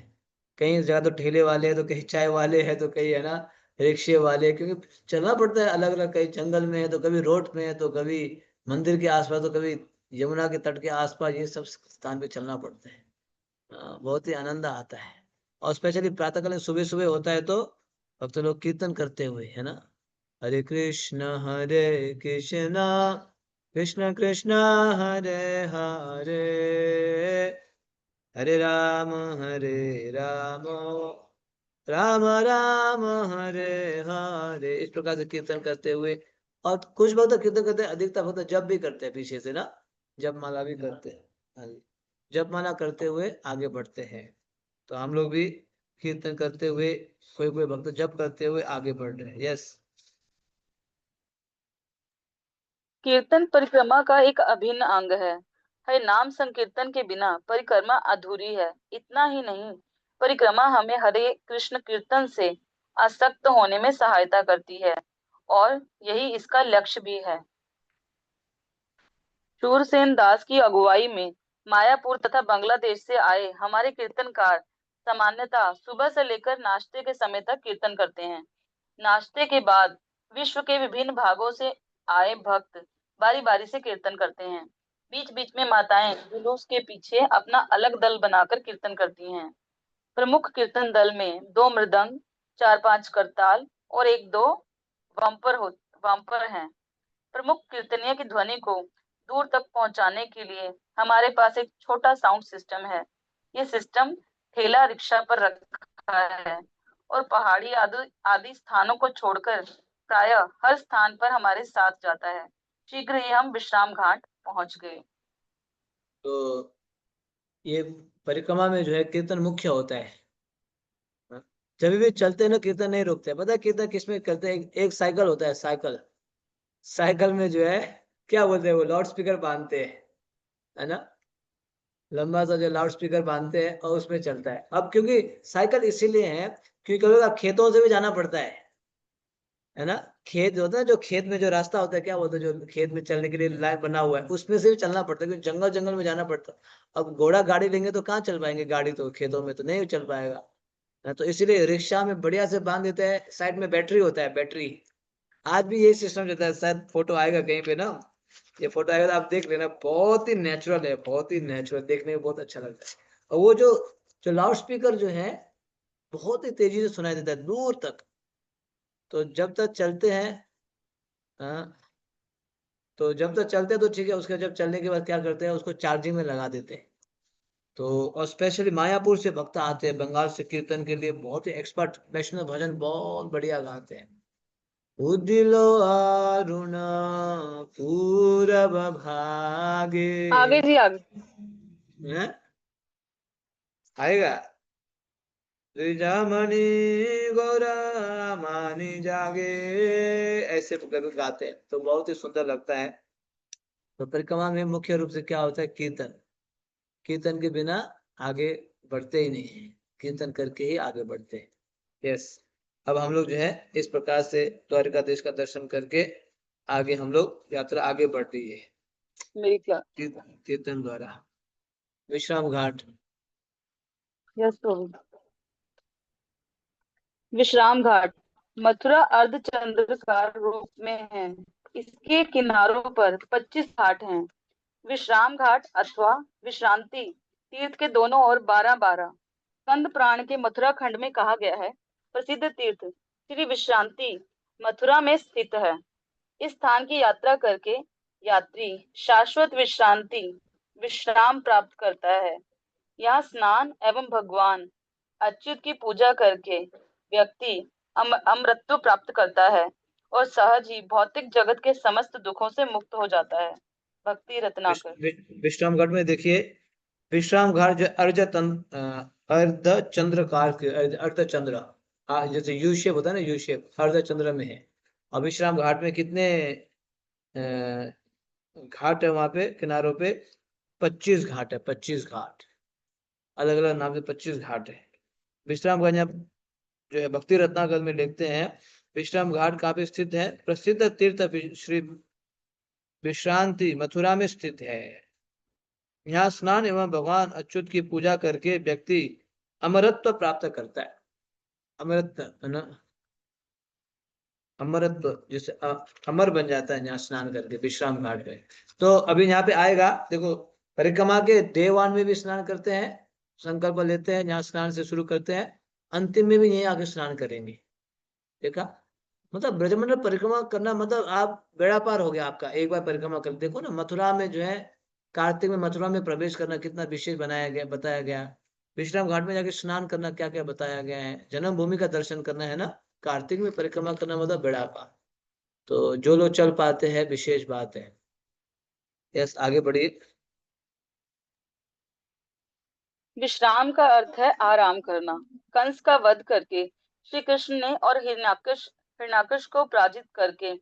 कहीं जगह तो ठेले वाले हैं, तो कहीं चाय वाले हैं, तो कहीं है ना रिक्शे वाले, क्योंकि चलना पड़ता है अलग अलग, कहीं जंगल में है तो कभी रोड में है तो कभी मंदिर के आसपास तो कभी यमुना के तट के आसपास, ये सब स्थान पे चलना पड़ता है। बहुत ही आनंद आता है। और स्पेशली प्रातःकालीन सुबह सुबह होता है तो भक्त लोग कीर्तन करते हुए, है ना, हरे कृष्ण कृष्ण कृष्ण हरे हरे, हरे राम राम राम हरे हरे, इस प्रकार से कीर्तन करते हुए। और कुछ भक्त कीर्तन करते हैं, अधिकतर भक्त जप भी करते हैं पीछे से ना, जप माला भी करते हैं। हाँ जी, जप माला करते हुए आगे बढ़ते हैं। तो हम लोग भी कीर्तन करते हुए, कोई कोई भक्त जप करते हुए आगे बढ़ रहे हैं। यस। कीर्तन परिक्रमा का एक अभिन्न अंग है। हरे नाम संकीर्तन के बिना परिक्रमा अधूरी है। इतना ही नहीं, परिक्रमा हमें हरे कृष्ण कीर्तन से आसक्त होने में सहायता करती है और यही इसका लक्ष्य भी है। शूरसेन दास की अगुवाई में मायापुर तथा बांग्लादेश से आए हमारे कीर्तनकार सामान्यतः सुबह से लेकर नाश्ते के समय तक कीर्तन करते हैं। नाश्ते के बाद विश्व के विभिन्न भागों से आए भक्त बारी बारी से कीर्तन करते हैं। बीच बीच में माताएं जुलूस के पीछे अपना अलग दल बनाकर कीर्तन करती हैं। प्रमुख कीर्तन दल में 2 मृदंग, 4-5 करताल और 1-2 वाम्पर हैं। प्रमुख कीर्तनिया की ध्वनि को दूर तक पहुंचाने के लिए हमारे पास एक छोटा साउंड सिस्टम है। ये सिस्टम ठेला रिक्शा पर रखा है और पहाड़ी आदि स्थानों को छोड़कर प्रायः हर स्थान पर हमारे साथ जाता है। शीघ्र ही हम विश्राम घाट पहुंच गए। तो ये परिक्रमा में जो है कीर्तन मुख्य होता है। जब भी चलते हैं ना, कीर्तन नहीं रुकते। पता है कीर्तन किसमें करते हैं? एक साइकिल होता है, साइकिल। साइकिल में जो है, क्या बोलते हैं वो, लाउड स्पीकर बांधते हैं, है ना, लंबा सा जो लाउड स्पीकर बांधते हैं और उसमें चलता है। अब क्योंकि साइकिल इसीलिए है क्योंकि कभी कभी खेतों से भी जाना पड़ता है ना। खेत होता है, जो खेत में जो रास्ता होता है, क्या बोलते हैं, जो खेत में चलने के लिए लाइन बना हुआ है, उसमें से भी चलना पड़ता है, क्योंकि जंगल जंगल में जाना पड़ता है। अब घोड़ा गाड़ी लेंगे तो कहाँ चल पाएंगे, गाड़ी तो खेतों में तो नहीं चल पाएगा ना। तो इसीलिए रिक्शा में बढ़िया से बांध देते हैं। साइड में बैटरी होता है, बैटरी। आज भी ये सिस्टम रहता है, शायद फोटो आएगा कहीं पे ना, ये फोटो आएगा तो आप देख लेना। बहुत ही नेचुरल है, बहुत ही नेचुरल, देखने में बहुत अच्छा लगता है। और वो जो जो लाउड स्पीकर जो है, बहुत ही तेजी से सुनाई देता है दूर तक। तो जब तक चलते हैं, हाँ, तो जब तक चलते हैं तो ठीक है, उसके जब चलने के बाद क्या करते हैं, उसको चार्जिंग में लगा देते हैं। तो और स्पेशली मायापुर से भक्त आते हैं, बंगाल से कीर्तन के लिए, बहुत ही एक्सपर्ट, वैष्णव भजन बहुत बढ़िया गाते हैं। उदिलो अरुण पूरब भागे, आगे जी आगे। हैं? आएगा, रिजामणि गौरा मानी जागे, ऐसे कभी गाते हैं तो बहुत ही सुंदर लगता है। तो परिक्रमा में मुख्य रूप से क्या होता है, कीर्तन। कीर्तन के बिना आगे बढ़ते ही नहीं है, कीर्तन करके ही आगे बढ़ते हैं। यस। अब हम लोग जो है इस प्रकार से द्वारकाधीश का दर्शन करके आगे हम लोग यात्रा आगे बढ़ रही है मेरी क्लास। कीर्तन द्वारा। विश्राम घाट। यस प्रभु। विश्राम घाट मथुरा अर्धचंद्राकार रूप में है। इसके किनारों पर 25 घाट हैं। विश्राम घाट अथवा विश्रांति तीर्थ के दोनों ओर 12-12 स्कंद पुराण के मथुरा खंड में कहा गया है। प्रसिद्ध तीर्थ श्री विश्रांति मथुरा में स्थित है। इस स्थान की यात्रा करके यात्री शाश्वत विश्राम प्राप्त करता है। यहाँ स्नान एवं भगवान अच्युत की पूजा करके व्यक्ति अमृतत्व प्राप्त करता है और सहज ही भौतिक जगत के समस्त दुखों से मुक्त हो जाता है। भक्ति रत्नाकर। विश्राम घाट में देखिए, विश्राम घाट जो अर्धचंद्रकार के अर्धचंद्र जैसे यू शेप होता है ना, यू शेप अर्धचंद्र में है। और विश्राम घाट में कितने घाट है? वहां पे किनारों पे 25 घाट है। 25 घाट, अलग अलग नाम से 25 घाट है। विश्राम घाट जो है भक्ति रत्नाकर में लिखते हैं, विश्राम घाट कहाँ पे स्थित है? प्रसिद्ध तीर्थ श्री विश्रांति मथुरा में स्थित है। यहाँ स्नान एवं भगवान अच्युत की पूजा करके व्यक्ति अमरत्व प्राप्त करता है। अमरत्व है ना, अमरत्व जैसे अमर बन जाता है यहाँ स्नान करके विश्राम घाट पे। तो अभी यहाँ पे आएगा, देखो परिक्रमा के देवान में भी स्नान करते हैं, संकल्प लेते हैं, यहाँ स्नान से शुरू करते हैं, अंतिम में भी यहीं आके स्नान करेंगे। देखा, मतलब ब्रजमंडल परिक्रमा करना मतलब आप बेड़ा पार हो गया आपका। एक बार परिक्रमा कर देखो ना, मथुरा में जो है कार्तिक में मथुरा में प्रवेश करना कितना विशेष बताया गया। विश्राम घाट में जाके स्नान करना क्या क्या बताया गया है। जन्मभूमि का दर्शन करना है ना, कार्तिक में परिक्रमा करना मतलब बेड़ा पार। तो जो लोग चल पाते हैं विशेष बात है। यस, आगे बढ़िए। विश्राम का अर्थ है आराम करना। कंस का वध करके श्री कृष्ण ने और हिरण्याकश को पराजित करके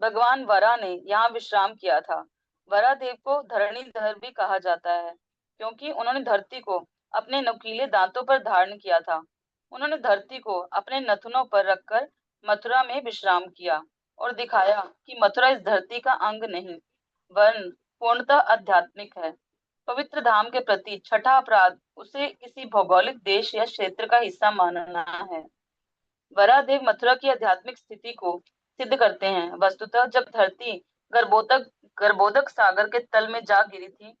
भगवान वरा ने यहाँ विश्राम किया था। वरा देव को धरणीधर भी कहा जाता है क्योंकि उन्होंने धरती को अपने नुकीले दांतों पर धारण किया था। उन्होंने धरती को अपने नथुनों पर रखकर मथुरा में विश्राम किया और दिखाया कि मथुरा इस धरती का अंग नहीं वरन पूर्णतः आध्यात्मिक है। पवित्र धाम के प्रति छठा अपराध उसे किसी भौगोलिक देश या क्षेत्र का हिस्सा मानना है। वरादेव मथुरा की आध्यात्मिक स्थिति को सिद्ध करते हैं। वस्तुतः जब धरती गर्भोदक सागर के तल में जा गिरी थी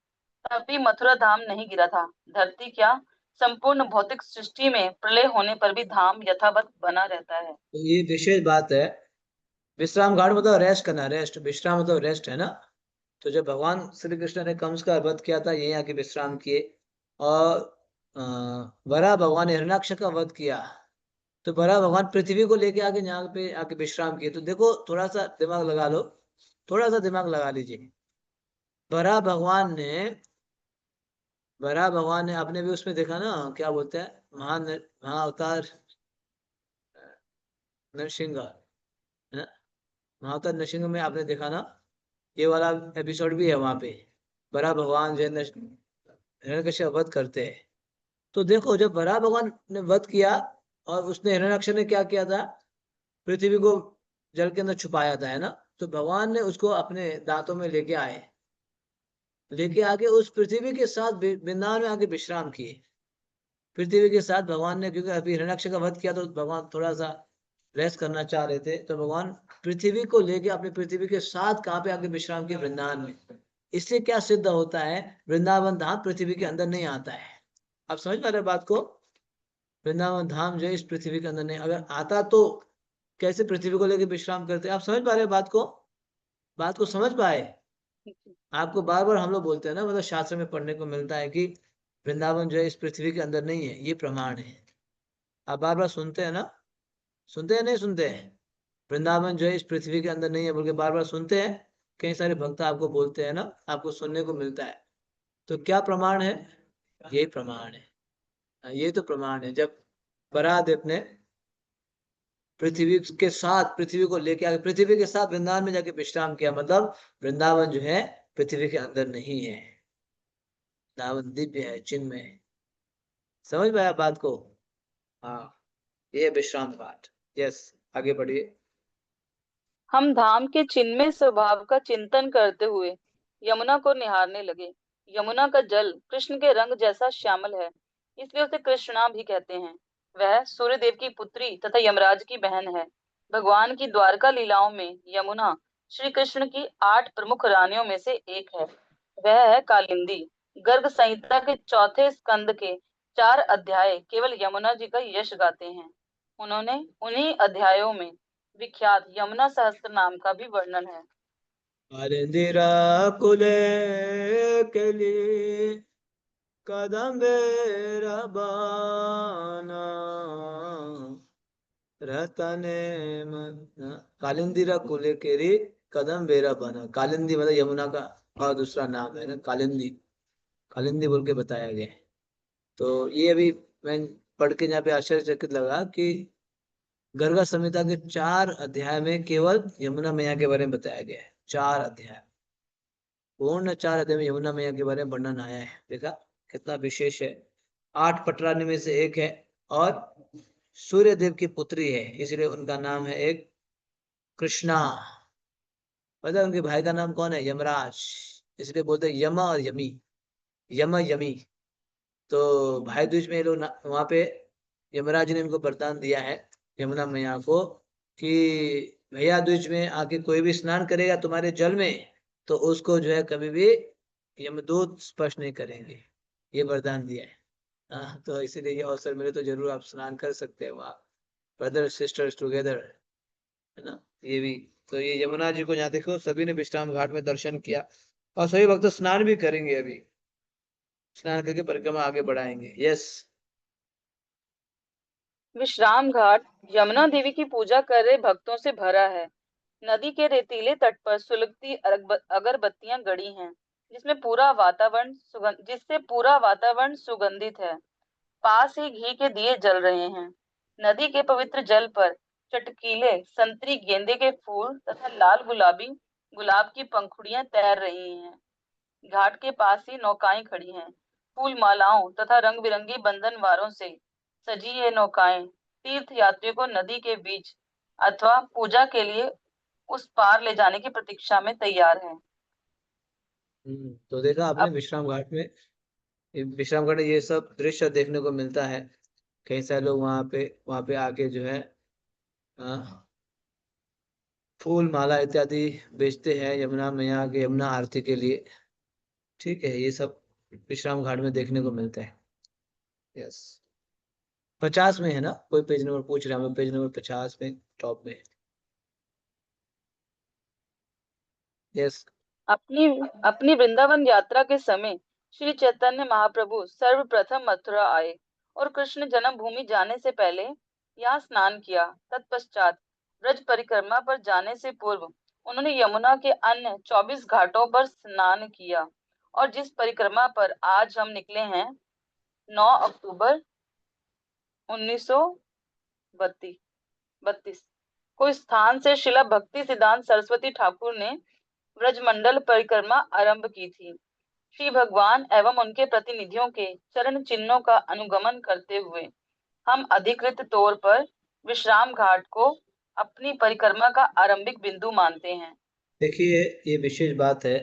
तब भी मथुरा धाम नहीं गिरा था। धरती क्या, संपूर्ण भौतिक सृष्टि में प्रलय होने पर भी धाम यथावत बना रहता है। तो ये विशेष बात है। विश्राम घाट मतलब रेस्ट करना, रेस्ट, विश्राम मतलब रेस्ट है ना। तो जब भगवान श्री कृष्ण ने कंस का वध किया था यहीं आके विश्राम किए, और वरा भगवान ने हिरण्याक्ष का वध किया तो वरा भगवान पृथ्वी को लेके आके यहाँ पे आके विश्राम किए। तो देखो, थोड़ा सा दिमाग लगा लो, थोड़ा सा दिमाग लगा लीजिए। वरा भगवान ने आपने भी उसमें देखा ना, क्या बोलते हैं, महाअवतार नरसिंह है ना। महाअवतार नरसिंह में आपने देखा ना, ये वाला एपिसोड भी है। वहां पे बड़ा भगवान जो है हिरण्यकश्यप वध करते हैं। तो देखो, जब बड़ा भगवान ने वध किया और उसने हिरण्याक्ष ने क्या किया था, पृथ्वी को जल के अंदर छुपाया था, है ना। तो भगवान ने उसको अपने दांतों में लेके आके उस पृथ्वी के साथ वृंदावन में आके विश्राम किए। पृथ्वी के साथ भगवान ने, क्योंकि अभी हिरण्याक्ष का वध किया तो भगवान थोड़ा सा रेस्ट करना चाह रहे थे, तो भगवान पृथ्वी को लेके अपनी पृथ्वी के साथ कहाँ पे आके विश्राम किए, वृंदावन में। इससे क्या सिद्ध होता है, वृंदावन धाम पृथ्वी के अंदर नहीं आता है। आप समझ पा रहे बात को? वृंदावन धाम जो है इस पृथ्वी के अंदर नहीं, अगर आता तो कैसे पृथ्वी को लेके विश्राम करते? आप समझ पा रहे बात को? बात को समझ पाए? आपको बार बार हम लोग बोलते हैं ना, मतलब शास्त्र में पढ़ने को मिलता है कि वृंदावन जो है इस पृथ्वी के अंदर नहीं है, ये प्रमाण है। आप बार बार सुनते हैं ना, सुनते हैं नहीं सुनते हैं? वृंदावन जो है इस पृथ्वी के अंदर नहीं है बोल के बार बार सुनते हैं। कई सारे भक्त आपको बोलते हैं ना, आपको सुनने को मिलता है। तो क्या प्रमाण है? यही प्रमाण है। ये तो प्रमाण है। जब बरादेव ने पृथ्वी के साथ, पृथ्वी को लेके आके पृथ्वी के साथ वृंदावन में जाके विश्राम किया, मतलब वृंदावन जो है पृथ्वी के अंदर नहीं है, वृंदावन दिव्य है, चिन्मय है। समझ पाया बात को? हाँ, ये विश्राम घाट। यस, आगे बढ़िए। हम धाम के चिन्मय स्वभाव का चिंतन करते हुए यमुना को निहारने लगे। यमुना का जल कृष्ण के रंग जैसा श्यामल है। इसलिए उसे कृष्णा भी कहते हैं। वह सूर्य देव की पुत्री तथा यमराज की बहन है। भगवान की द्वारका लीलाओं में यमुना श्री कृष्ण की 8 प्रमुख रानियों में से एक है। वह है कालिंदी। गर्ग संहिता के चौथे स्कंद के 4 अध्याय केवल यमुना जी का यश गाते हैं। उन्होंने उन्हीं अध्यायों में विख्यात यमुना सहस्त्र नाम का भी वर्णन है। कालिंदिरा कुले केली कदम्बेरा बाना रतने कालिंदिरा कुले केरी कदम्बेरा बना। कालिंदी मतलब यमुना का और दूसरा नाम है ना, कालिंदी। कालिंदी बोल के बताया गया है। तो ये अभी मैं पढ़ के यहाँ पे आश्चर्यचकित लगा कि गर्गा संहिता के 4 अध्याय में केवल यमुना मैया के बारे में बताया गया है। 4 अध्याय, पूर्ण 4 अध्याय में यमुना मैया के बारे में वर्णन आया है। देखा कितना विशेष है। 8 पटरानी में से एक है और सूर्य देव की पुत्री है, इसलिए उनका नाम है एक कृष्णा। पता है उनके भाई का नाम कौन है? यमराज। इसलिए बोलते हैं यमा और यमी, यम यमी। तो भाई दूज में ये लोग वहां पे यमराज ने इनको वरदान दिया है यमुना मैया को कि भैया दूज में आके कोई भी स्नान करेगा तुम्हारे जल में तो उसको जो है कभी भी यमदूत स्पर्श नहीं करेंगे। ये वरदान दिया है। तो इसीलिए ये अवसर मिले तो जरूर आप स्नान कर सकते हैं वहाँ, ब्रदर सिस्टर्स टुगेदर, है ना। ये भी तो ये यमुना जी को यहाँ देखो सभी ने विश्राम घाट में दर्शन किया और सभी भक्त स्नान भी करेंगे। अभी स्नान करके परिक्रमा आगे बढ़ाएंगे। यस। विश्राम घाट यमुना देवी की पूजा कर रहे भक्तों से भरा है। नदी के रेतीले तट पर सुलगती अगरबत्तियां गड़ी हैं, जिससे पूरा वातावरण सुगंधित है। पास ही घी के दिए जल रहे हैं। नदी के पवित्र जल पर चटकीले संतरी गेंदे के फूल तथा लाल गुलाबी गुलाब की पंखुड़ियां तैर रही हैं। घाट के पास ही नौकाएं खड़ी हैं। फूल मालाओं तथा रंग बिरंगी बंधनवारों से सजी ये नौकाएं तीर्थ यात्रियों को नदी के बीच अथवा पूजा के लिए उस पार ले जाने की प्रतीक्षा में तैयार हैं। तो देखा आपने अब विश्राम घाट में ये सब दृश्य देखने को मिलता है। कई सारे लोग वहां पे आके जो है अ, फूल माला इत्यादि बेचते हैं यमुना मैया के यमुना आरती के लिए। ठीक है, ये सब विश्राम घाट में देखने को मिलता है। यस। 50 में है ना, कोई पेज नंबर पूछ रहा है, मैं पेज नंबर 50 में टॉप में। यस। अपनी अपनी वृंदावन यात्रा के समय श्री चैतन्य महाप्रभु सर्वप्रथम मथुरा आए और कृष्ण जन्मभूमि जाने से पहले यहाँ स्नान किया। तत्पश्चात ब्रज परिक्रमा पर जाने से पूर्व उन्होंने यमुना के अन्य 24 घाटों पर स्नान किया और जिस परिक्रमा पर आज हम निकले हैं 9 अक्टूबर 1932 को स्थान से शिला भक्ति सिद्धांत सरस्वती ठाकुर ने ब्रजमंडल परिक्रमा आरंभ की थी। श्री भगवान एवं उनके प्रतिनिधियों के चरण चिन्हों का अनुगमन करते हुए हम अधिकृत तौर पर विश्राम घाट को अपनी परिक्रमा का आरंभिक बिंदु मानते हैं। देखिए ये विशेष बात है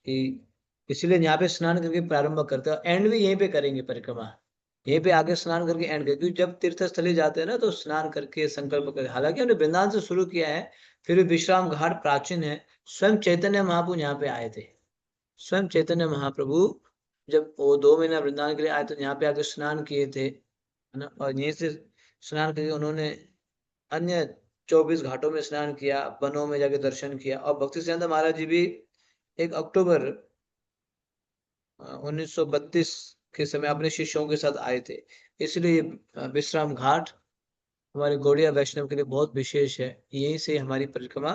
कि इसलिए यहाँ पे स्नान करके प्रारंभ करते हैं, एंड भी यहीं पे करेंगे परिक्रमा। यहीं पे आके स्नान करके एंड करेंगे, क्योंकि जब तीर्थ स्थली जाते हैं ना तो स्नान करके संकल्प करके, हालांकि हमने वृंदावन से शुरू किया है फिर भी विश्राम घाट प्राचीन है। स्वयं चैतन्य महाप्रभु यहाँ पे आए थे। स्वयं चैतन्य महाप्रभु जब वो 2 महीना वृंदावन के लिए आए तो यहाँ पे आके स्नान किए थे, है ना। और यहीं से स्नान करके उन्होंने अन्य 24 घाटों में स्नान किया, वनों में जाके दर्शन किया। और भक्ति सिद्धांत महाराज जी भी 1 अक्टूबर 1932 के समय अपने शिष्यों के साथ आए थे। इसलिए विश्राम घाट हमारे गौड़िया वैष्णव के लिए बहुत विशेष है। यहीं से हमारी परिक्रमा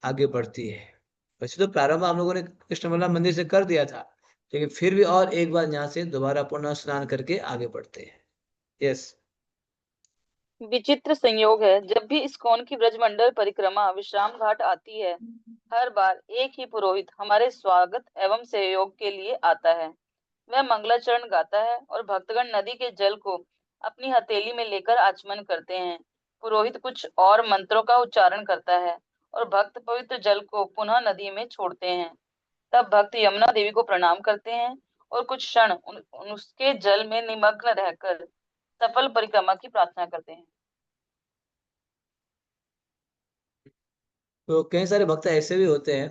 आगे बढ़ती है। वैसे तो प्रारंभ हम लोगों ने कृष्ण बल्लभ मंदिर से कर दिया था, लेकिन फिर भी और एक बार यहाँ से दोबारा पुनः स्नान करके आगे बढ़ते हैं। यस। विचित्र संयोग है, जब भी इस्कॉन की ब्रजमंडल परिक्रमा विश्राम घाट आती है हर बार एक ही पुरोहित हमारे स्वागत एवं सहयोग के लिए आता है। वह मंगलाचरण गाता है और भक्तगण नदी के जल को अपनी हथेली में लेकर आचमन करते हैं। पुरोहित कुछ और मंत्रों का उच्चारण करता है और भक्त पवित्र जल को पुनः नदी में छोड़ते हैं। तब भक्त यमुना देवी को प्रणाम करते हैं और कुछ क्षण उसके जल में निमग्न रहकर सफल परिक्रमा की प्रार्थना करते हैं। तो कई सारे भक्त ऐसे भी होते हैं,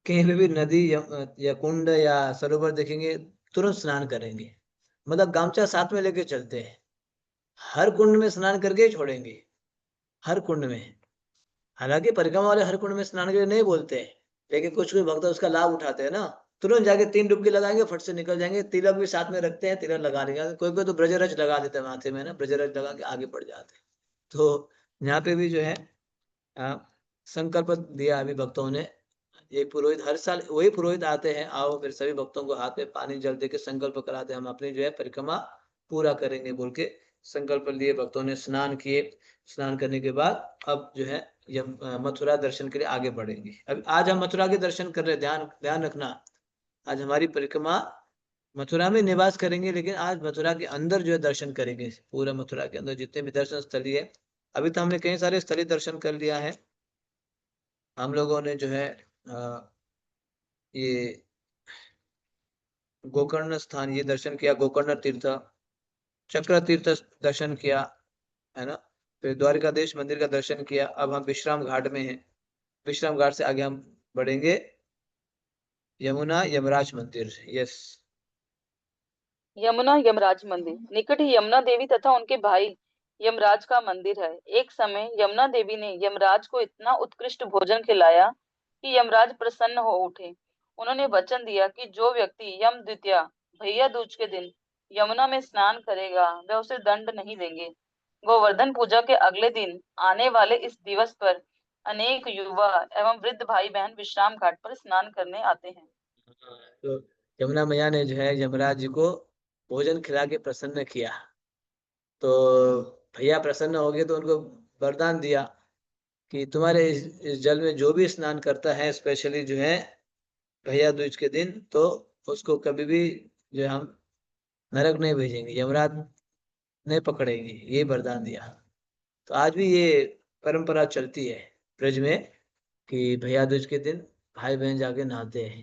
कहीं पे भी नदी या कुंड या सरोवर देखेंगे तुरंत स्नान करेंगे, मतलब गामछा साथ में लेके चलते हैं, हर कुंड में स्नान करके ही छोड़ेंगे, हर कुंड में। हालांकि परिक्रमा वाले हर कुंड में स्नान के लिए नहीं बोलते हैं, लेकिन कुछ कुछ भक्त उसका लाभ उठाते हैं ना, तुरंत जाके 3 डुबकी लगाएंगे, फट से निकल जाएंगे। तिलक भी साथ में रखते हैं, तिलक लगा लेंगे, कोई कोई तो ब्रजरज लगा देते हैं माथे में ना, ब्रजरज लगा के आगे बढ़ जाते हैं। तो यहाँ पे भी जो है संकल्प दिया अभी भक्तों ने। एक पुरोहित हर साल वही पुरोहित आते हैं, आओ फिर सभी भक्तों को हाथ में पानी जल दे के संकल्प कराते हैं, हम अपनी जो है परिक्रमा पूरा करेंगे बोल के संकल्प लिए भक्तों ने, स्नान किए। स्नान करने के बाद अब जो है मथुरा दर्शन के लिए आगे बढ़ेंगे। अब आज हम मथुरा के दर्शन कर रहे हैं, ध्यान ध्यान रखना, आज हमारी परिक्रमा मथुरा में निवास करेंगे, लेकिन आज मथुरा के अंदर जो है दर्शन करेंगे, पूरा मथुरा के अंदर जितने भी दर्शन स्थली है। अभी तो हमने कई सारे स्थलीय दर्शन कर लिया है। हम लोगों ने जो है ये गोकर्ण स्थान ये दर्शन किया, गोकर्ण तीर्थ, चक्र तीर्थ दर्शन किया, है ना। फिर द्वारिकाधीश मंदिर का दर्शन किया। अब हम विश्राम घाट में हैं, विश्राम घाट से आगे हम बढ़ेंगे यमुना यमराज मंदिर। यस। यमुना यमराज मंदिर निकट ही यमुना देवी तथा उनके भाई यमराज का मंदिर है। एक समय यमुना देवी ने यमराज को इतना उत्कृष्ट भोजन खिलाया कि यमराज प्रसन्न हो उठे। उन्होंने वचन दिया कि जो व्यक्ति यम द्वितीया भैया दूज के दिन यमुना में स्नान करेगा वह उसे दंड नहीं देंगे। गोवर्धन पूजा के अगले दिन आने वाले इस दिवस पर अनेक युवा एवं वृद्ध भाई बहन विश्राम घाट पर स्नान करने आते हैं। तो यमुना मैया ने जो है यमराज जी को भोजन खिला के प्रसन्न किया, तो भैया प्रसन्न हो गए, तो उनको वरदान दिया कि तुम्हारे इस जल में जो भी स्नान करता है, स्पेशली जो है भैया दूज के दिन, तो उसको कभी भी जो है हम नरक नहीं भेजेंगे, यमराज नहीं पकड़ेंगे, ये वरदान दिया। तो आज भी ये परंपरा चलती है ब्रज में कि भैया दूज के दिन भाई बहन जाके नहाते हैं।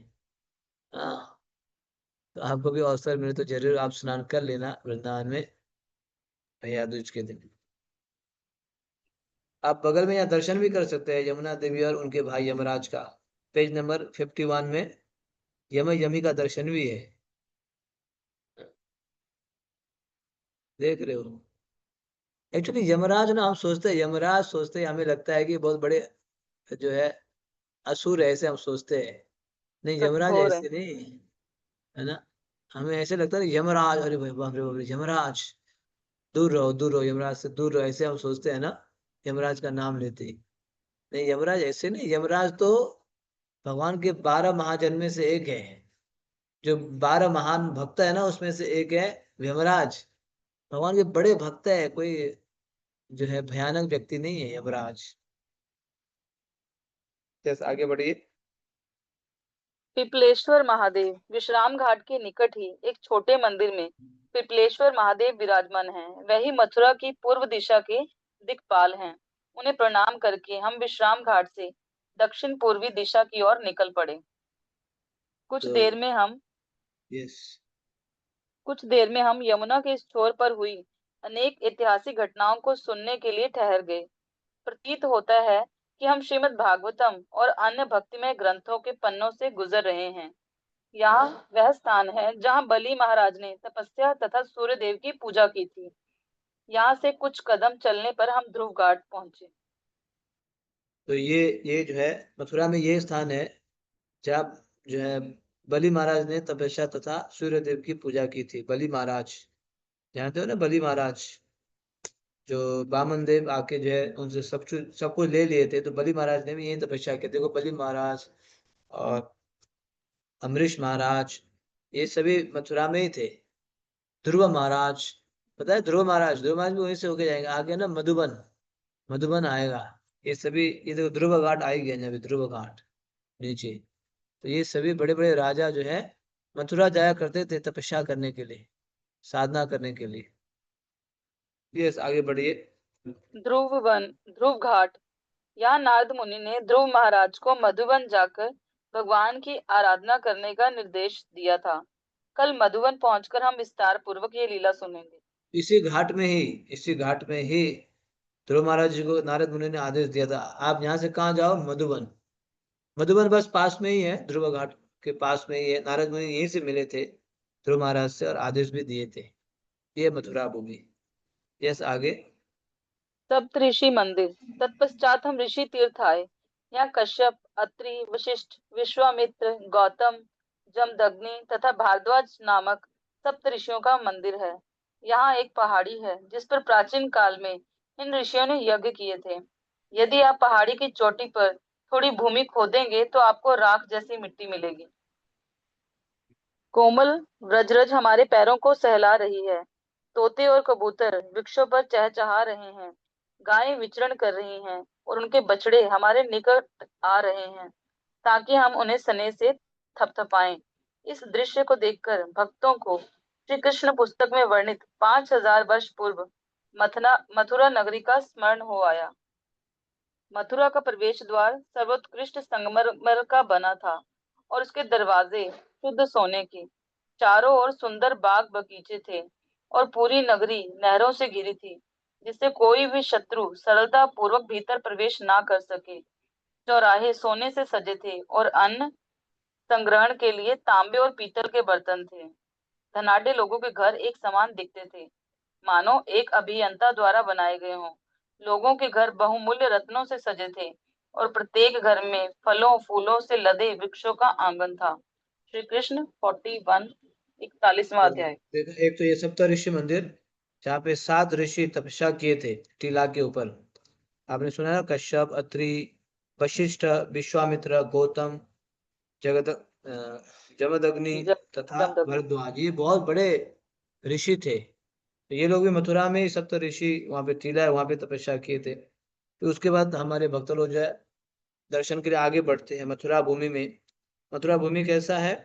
हाँ, तो आपको भी अवसर मिले तो जरूर आप स्नान कर लेना वृंदावन में भैया दूज के दिन। आप बगल में यहाँ दर्शन भी कर सकते हैं यमुना देवी और उनके भाई यमराज का। पेज नंबर 51 में यम यमी का दर्शन भी है, देख रहे हो। एक्चुअली यमराज ना, हम सोचते हैं यमराज, सोचते हैं हमें लगता है कि बहुत बड़े जो है असुर है, ऐसे हम सोचते हैं। नहीं, यमराज कठोर है। ऐसे नहीं है ना। हमें ऐसे लगता है यमराज, अरे भाई बाप रे बाप रे, यमराज, दूर रहो दूर रहो, यमराज से दूर रहो, ऐसे हम सोचते हैं ना यमराज का नाम लेते ही। नहीं, यमराज ऐसे नहीं, यमराज तो भगवान के 12 महाजन में से एक है, जो 12 महान भक्त है ना उसमें से एक है यमराज। भगवान के बड़े भक्त है, कोई जो है भयानक व्यक्ति नहीं है यमराज। जैसे आगे बढ़िए। पिपलेश्वर महादेव विश्राम घाट के निकट ही एक छोटे मंदिर में पिपलेश्वर महादेव विराजमान हैं। वही मथुरा की पूर्व दिशा के दिक्पाल हैं। उन्हें प्रणाम करके हम विश्राम घाट से दक्षिण पूर्वी दिशा की ओर निकल पड़े। कुछ तो देर में हम यस, कुछ देर में हम यमुना के इस छोर पर हुई अनेक ऐतिहासिक घटनाओं को सुनने के लिए ठहर गए। प्रतीत होता है कि हम श्रीमद् भागवतम और अन्य भक्तिमय ग्रंथों के पन्नों से गुजर रहे हैं। यहाँ वह स्थान है जहाँ बलि महाराज ने तपस्या तथा सूर्य देव की पूजा की थी। यहाँ से कुछ कदम चलने पर हम ध्रुव घाट पहुंचे। तो ये जो है मथुरा में ये स्थान है जहाँ जो है बलि महाराज ने तपस्या तथा सूर्य देव की पूजा की थी। बलि महाराज जानते हो ना, बलि महाराज जो बामन देव आके जो है उनसे सब कुछ ले लिए थे, तो बलि महाराज ने भी यही तपस्या की। देखो बलि महाराज और अमरीश महाराज, ये सभी मथुरा में ही थे। ध्रुव महाराज, पता है ध्रुव महाराज भी वहीं से होके जाएंगे आगे ना, मधुबन, मधुबन आएगा। ये सभी, ये देखो ध्रुव घाट आ ही गया ना अभी, ध्रुव घाट नीचे। तो ये सभी बड़े बड़े राजा जो है मथुरा जाया करते थे तपस्या करने के लिए, साधना करने के लिए। यस, आगे बढ़िए। ध्रुव घाट। यहाँ नारद मुनि ने ध्रुव महाराज को मधुबन जाकर भगवान की आराधना करने का निर्देश दिया था। कल मधुवन पहुंचकर हम विस्तार पूर्वक ये लीला सुनेंगे। इसी घाट में ही ध्रुव महाराज जी को नारद मुनि ने आदेश दिया था, आप यहाँ से कहाँ जाओ, मधुबन। मधुबन बस पास में ही है, ध्रुव घाट के पास में ही है। नारद मुनि यहीं से मिले थे ध्रुव महाराज से और आदेश भी दिए थे। ये मथुरा भूमि। यस, आगे। सप्त ऋषि मंदिर। तत्पश्चात हम ऋषि तीर्थ आए। यहाँ कश्यप, अत्रि, वशिष्ठ, विश्वामित्र, गौतम, जमदग्नि तथा भारद्वाज नामक सप्त ऋषियों का मंदिर है। यहाँ एक पहाड़ी है जिस पर प्राचीन काल में इन ऋषियों ने यज्ञ किए थे। यदि आप पहाड़ी की चोटी पर थोड़ी भूमि खोदेंगे तो आपको राख जैसी मिट्टी मिलेगी। कोमल व्रजरज हमारे पैरों को सहला रही है। तोते और कबूतर वृक्षों पर चहचहा रहे हैं। गायें विचरण कर रही हैं और उनके बछड़े हमारे निकट आ रहे हैं ताकि हम उन्हें स्नेह से थपथपाएं। इस दृश्य को देखकर भक्तों को श्री कृष्ण पुस्तक में वर्णित 5000 वर्ष पूर्व मथुरा नगरी का स्मरण हो आया। मथुरा का प्रवेश द्वार सर्वोत्कृष्ट संगमरमर का बना था और उसके दरवाजे शुद्ध सोने के। चारों ओर सुंदर बाग बगीचे थे और पूरी नगरी नहरों से घिरी थी जिससे कोई भी शत्रु सरलता पूर्वक भीतर प्रवेश ना कर सके। चौराहे सोने से सजे थे और अन्न संग्रहण के लिए तांबे और पीतल के बर्तन थे। धनाढ्य लोगों के घर एक समान दिखते थे, मानो एक अभियंता द्वारा बनाए गए हों। लोगों के घर बहुमूल्य रत्नों से सजे थे और प्रत्येक घर में फलों फूलों से लदे वृक्षों का आंगन था। श्री कृष्ण 41 41वां अध्याय। देखो, एक तो ये सप्तऋषि मंदिर जहाँ पे 7 ऋषि तपस्या किए थे टीला के ऊपर। आपने सुना ना, कश्यप, अत्रि, वशिष्ठ, विश्वामित्र, गौतम, जगद जमदग्नि तथा जमदग्नि। भरद्वाज, ये बहुत बड़े ऋषि थे। तो ये लोग भी मथुरा में ही, सप्त ऋषि वहां पे टीला है, वहां पे तपस्या किए थे। फिर उसके बाद हमारे भक्त लोग जो है दर्शन के लिए आगे बढ़ते हैं मथुरा भूमि में। मथुरा भूमि कैसा है,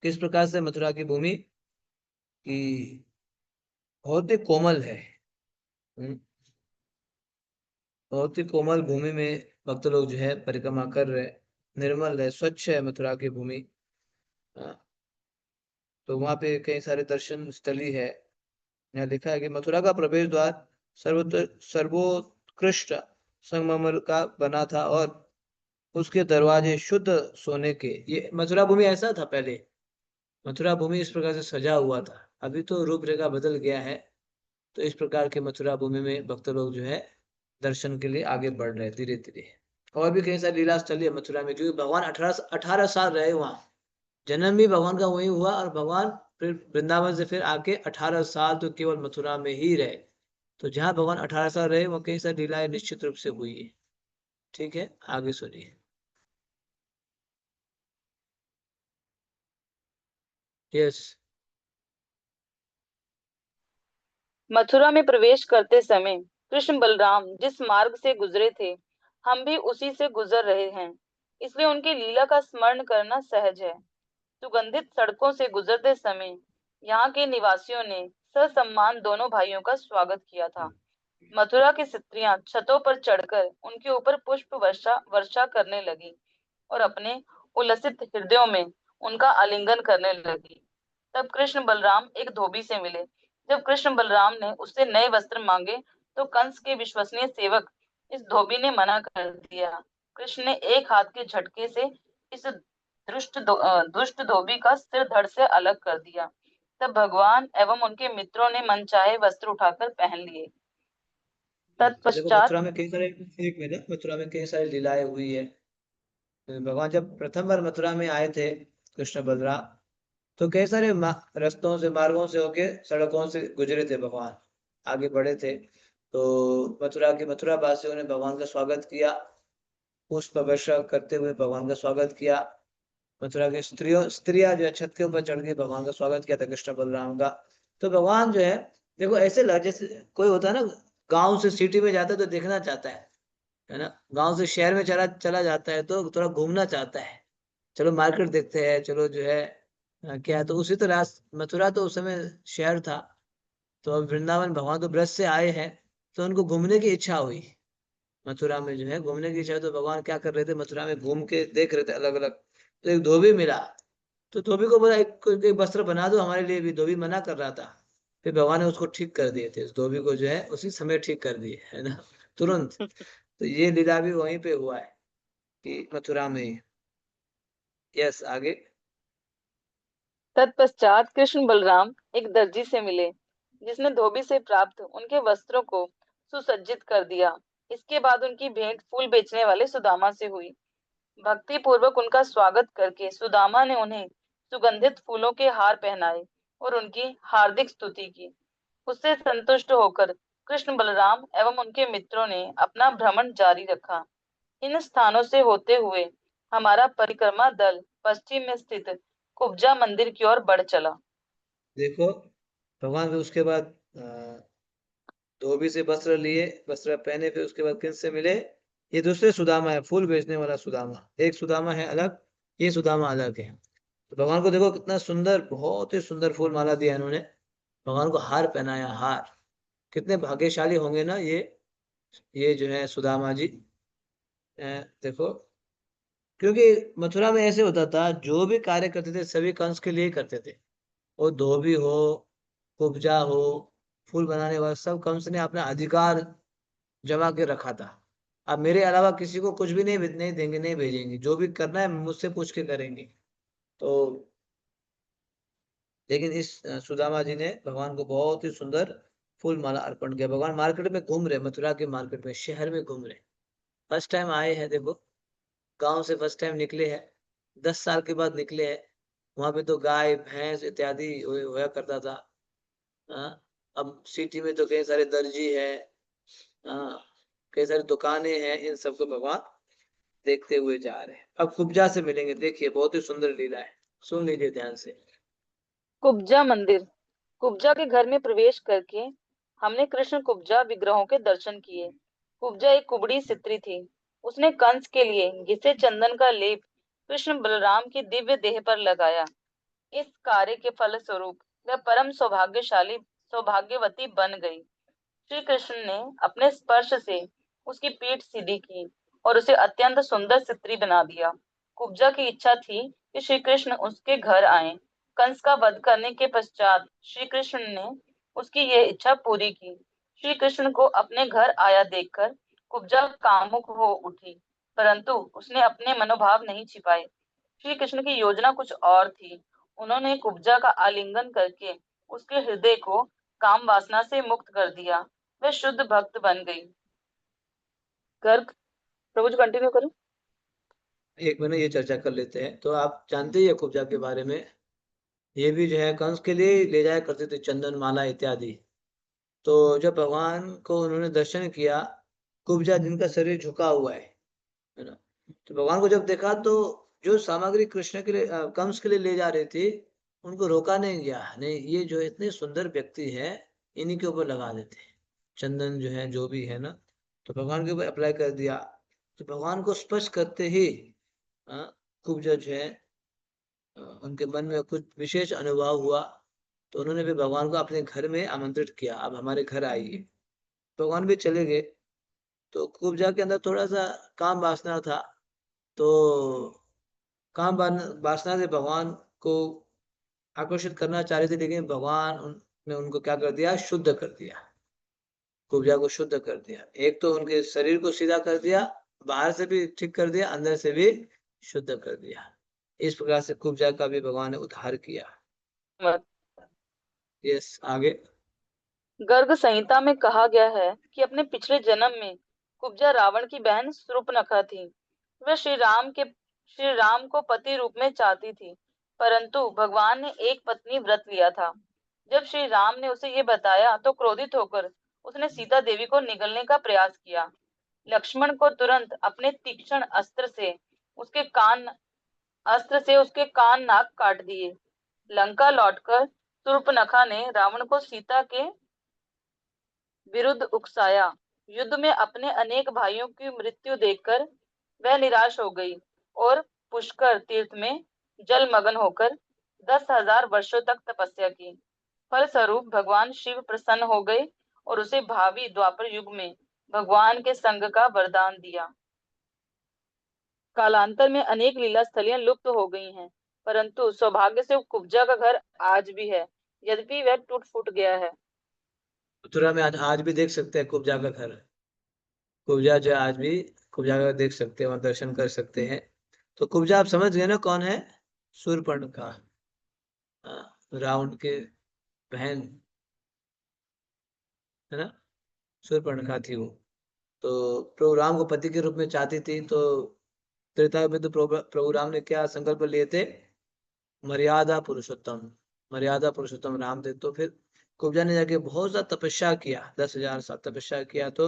किस प्रकार से मथुरा की भूमि की बहुत ही कोमल है। बहुत ही कोमल भूमि में भक्त लोग जो है परिक्रमा कर रहे हैं। निर्मल है, स्वच्छ है मथुरा की भूमि। तो वहां पे कई सारे दर्शन स्थली है। यहाँ लिखा है कि मथुरा का प्रवेश द्वार सर्वोत्कृष्ट संगमरमर का बना था और उसके दरवाजे शुद्ध सोने के। ये मथुरा भूमि ऐसा था पहले। मथुरा भूमि इस प्रकार से सजा हुआ था। अभी तो रूपरेखा बदल गया है। तो इस प्रकार के मथुरा भूमि में भक्त लोग जो है दर्शन के लिए आगे बढ़ रहे हैं धीरे धीरे। और भी कई सारी लीला स्थली है मथुरा में, क्योंकि भगवान 18 साल रहे वहाँ। जन्म भी भगवान का वहीं हुआ और भगवान फिर वृंदावन से फिर आके 18 साल तो केवल मथुरा में ही रहे। तो जहाँ भगवान 18 साल रहे वहाँ कई सारी लीलाएं निश्चित रूप से हुई है। ठीक है, आगे सुनिए। यस। मथुरा में प्रवेश करते समय कृष्ण बलराम जिस मार्ग से गुजरे थे हम भी उसी से गुजर रहे हैं, इसलिए उनकी लीला का स्मरण करना सहज है। सुगंधित सड़कों से गुजरते समय यहाँ के निवासियों ने ससम्मान दोनों भाइयों का स्वागत किया था। मथुरा की स्त्रियां छतों पर चढ़कर उनके ऊपर पुष्प वर्षा वर्षा करने लगी और अपने उल्लसित हृदयों में उनका आलिंगन करने लगी। तब कृष्ण बलराम एक धोबी से मिले। जब कृष्ण बलराम ने उससे नए वस्त्र मांगे तो कंस के विश्वसनीय सेवक इस धोबी ने मना कर दिया। कृष्ण ने एक हाथ के झटके से इस दुष्ट धोबी का सिर धड़ से अलग कर दिया। तब भगवान एवं उनके मित्रों ने मनचाहे वस्त्र उठाकर पहन लिए। तो देखो, तत्पश्चात मथुरा में कई सारे, एक मिनट, मथुरा में कई सारी लीलाएं हुई है। तो भगवान जब प्रथम बार मथुरा में आए थे कृष्ण बलराम, तो कई सारे रास्तों से, मार्गों से होके, सड़कों से गुजरे थे भगवान, आगे बढ़े थे। तो मथुरा वासियों ने भगवान का स्वागत किया, पुष्प वर्षा करते हुए भगवान का स्वागत किया। मथुरा की स्त्रियां जो है छत के ऊपर चढ़ के भगवान का स्वागत किया था कृष्ण बलराम का। तो भगवान जो है, देखो ऐसे लग जैसे कोई होता है ना, गांव से सिटी में जाता है तो देखना चाहता है ना। गांव से शहर में चला चला जाता है तो थोड़ा घूमना चाहता है, चलो मार्केट देखते हैं, चलो जो है क्या है। तो उसी तरह मथुरा तो उस समय शहर था। तो अब वृंदावन भगवान तो ब्रज से आए हैं, तो उनको घूमने की इच्छा हुई। मथुरा में जो है घूमने की इच्छा, तो भगवान क्या कर रहे थे, मथुरा में घूम के देख रहे थे अलग अलग। तो एक धोबी मिला, तो धोबी को बोला एक वस्त्र बना दो हमारे लिए भी। धोबी मना कर रहा था, फिर भगवान ने उसको ठीक कर दिए थे, उस धोबी को जो है उसी समय ठीक कर दिए, है ना, तुरंत। तो ये लीला भी वहीं पे हुआ है कि मथुरा में ही। यस, आगे। तत्पश्चात कृष्ण बलराम एक दर्जी से मिले, जिसने धोबी से प्राप्त उनके वस्त्रों को सुसज्जित कर दिया। इसके बाद उनकी भेंट फूल बेचने वाले सुदामा से हुई। भक्ति पूर्वक उनका स्वागत करके सुदामा ने उन्हें सुगंधित फूलों के हार पहनाए और उनकी हार्दिक स्तुति की। उससे संतुष्ट होकर कृष्ण बलराम एवं उनके मित्रों ने अपना भ्रमण जारी रखा। इन स्थानों से होते हुए हमारा परिक्रमा दल पश्चिम में स्थित कुब्जा मंदिर की ओर बढ़ चला। देखो, भगवान फिर उसके बाद धोबी से वस्त्र लिए, वस्त्र पहने, फिर उसके बाद किन से मिले? ये दूसरे सुदामा है, फूल बेचने वाला सुदामा। एक सुदामा है अलग, ये सुदामा अलग है। तो भगवान को देखो कितना सुंदर, बहुत ही सुंदर फूल माला दिया इन्होंने, भगवान को हार पहनाया, हार। कितने भाग्यशाली होंगे ना ये जो है सुदामा जी। देखो, क्योंकि मथुरा में ऐसे होता था, जो भी कार्य करते थे सभी कंस के लिए ही करते थे। वो धोबी हो, कुब्जा हो, फूल बनाने वाला, सब कंस ने अपना अधिकार जमा के रखा था। अब मेरे अलावा किसी को कुछ भी नहीं देंगे, नहीं भेजेंगे, जो भी करना है मुझसे पूछ के करेंगे। तो लेकिन इस सुदामा जी ने भगवान को बहुत ही सुंदर फूल माला अर्पण किया। भगवान मार्केट में घूम रहे, मथुरा के मार्केट में, शहर में घूम रहे, फर्स्ट टाइम आए हैं। देखो, गांव से फर्स्ट टाइम निकले हैं, 10 साल के बाद निकले हैं। वहां पे तो गाय भैंस इत्यादि होया करता था। हाँ, अब सिटी में तो कई सारे दर्जी है, हाँ, कई सारी दुकानें हैं, इन सबको भगवान देखते हुए जा रहे हैं। अब कुब्जा से मिलेंगे, देखिए बहुत ही सुंदर लीला है, सुन लीजिए ध्यान से। कुब्जा मंदिर। कुब्जा के घर में प्रवेश करके हमने कृष्ण कुब्जा विग्रहों के दर्शन किए। कुब्जा एक कुबड़ी स्त्री थी। उसने कंस के लिए घिसे चंदन का लेप कृष्ण बलराम की दिव्य देह पर लगाया। इस कार्य के फलस्वरूप वह परम सौभाग्यवती बन गई। श्री कृष्ण ने अपने स्पर्श से उसकी पीठ सीधी की और उसे अत्यंत सुंदर स्त्री बना दिया। कुब्जा की इच्छा थी कि श्री कृष्ण उसके घर आए। कंस का वध करने के पश्चात श्री कृष्ण ने उसकी यह इच्छा पूरी की। श्री कृष्ण को अपने घर आया देखकर कुब्जा कामुक हो उठी, परंतु उसने अपने मनोभाव नहीं छिपाए। श्री कृष्ण की योजना कुछ और थी। उन्होंने कुब्जा का आलिंगन करके उसके हृदय को काम वासना से मुक्त कर दिया। वह शुद्ध भक्त बन गई। गर्ग, प्रभु जी कंटिन्यू करो। एक महीने ये चर्चा कर लेते हैं। तो आप जानते ही है कुब्जा के बारे में, ये भी जो है कंस के लिए ले जाया करते थे चंदन माला इत्यादि। तो जब भगवान को उन्होंने दर्शन किया, कुब्जा जिनका शरीर झुका हुआ है ना, तो भगवान को जब देखा तो जो सामग्री कृष्ण के लिए कंस के लिए ले जा रही थी, उनको रोका नहीं गया। नहीं, ये जो इतने सुंदर व्यक्ति है, इन्हीं के ऊपर लगा देते हैं चंदन, जो है जो भी है ना। तो भगवान के ऊपर अप्लाई कर दिया। तो भगवान को स्पर्श करते ही कुब्जा जो है, उनके मन में कुछ विशेष अनुभव हुआ। तो उन्होंने भी भगवान को अपने घर में आमंत्रित किया, अब हमारे घर आइए। भगवान भी चले गए। तो कुब्जा के अंदर थोड़ा सा काम वासना था। तो वासना से भगवान को आकर्षित करना चाह रहे थे, लेकिन भगवान ने उनको क्या कर दिया? शुद्ध कर दिया, कुब्जा को शुद्ध कर दिया। एक तो उनके शरीर को सीधा कर दिया, बाहर से भी ठीक कर दिया, अंदर से भी शुद्ध कर दिया। इस प्रकार से कुब्जा का भी भगवान ने उद्धार किया। यस, आगे। गर्ग संहिता में कहा गया है कि अपने पिछले जन्म में कुब्जा रावण की बहन शूर्पणखा थी। वह श्री राम को पति रूप में चाहती थी, परंतु भगवान ने एक पत्नी व्रत लिया था। जब श्री राम ने उसे ये बताया तो क्रोधित होकर उसने सीता देवी को निगलने का प्रयास किया। लक्ष्मण को तुरंत अपने तीक्ष्ण अस्त्र से उसके कान नाक काट दिए। लंका लौटकर शूर्पणखा ने रावण को सीता के विरुद्ध उकसाया। युद्ध में अपने अनेक भाइयों की मृत्यु देखकर वह निराश हो गई और पुष्कर तीर्थ में जलमग्न होकर 10,000 वर्षों तक तपस्या की। फलस्वरूप भगवान शिव प्रसन्न हो गए और उसे भावी द्वापर युग में भगवान के संग का वरदान दिया। कालांतर में अनेक लीला स्थलियां लुप्त हो गई हैं, परंतु सौभाग्य से कुब्जा का घर आज भी है, यद्यपि वह टूट फूट गया है। मथुरा में आज भी देख सकते हैं कुब्जा का घर। कुब्जा जो है आज भी कुब्जा का देख सकते हैं, वहां दर्शन कर सकते हैं। तो कुब्जा आप समझ गए ना कौन है? शूर्पणखा, रावण के बहन है ना, शूर्पणखा थी वो। तो प्रभु राम को पति के रूप में चाहती थी, तो त्रेता युग में तो प्रभु राम ने क्या संकल्प लिए थे? मर्यादा पुरुषोत्तम, मर्यादा पुरुषोत्तम राम थे। तो फिर कुब्जा ने जाके बहुत सा तपस्या किया, 10,000 साल तपस्या किया, तो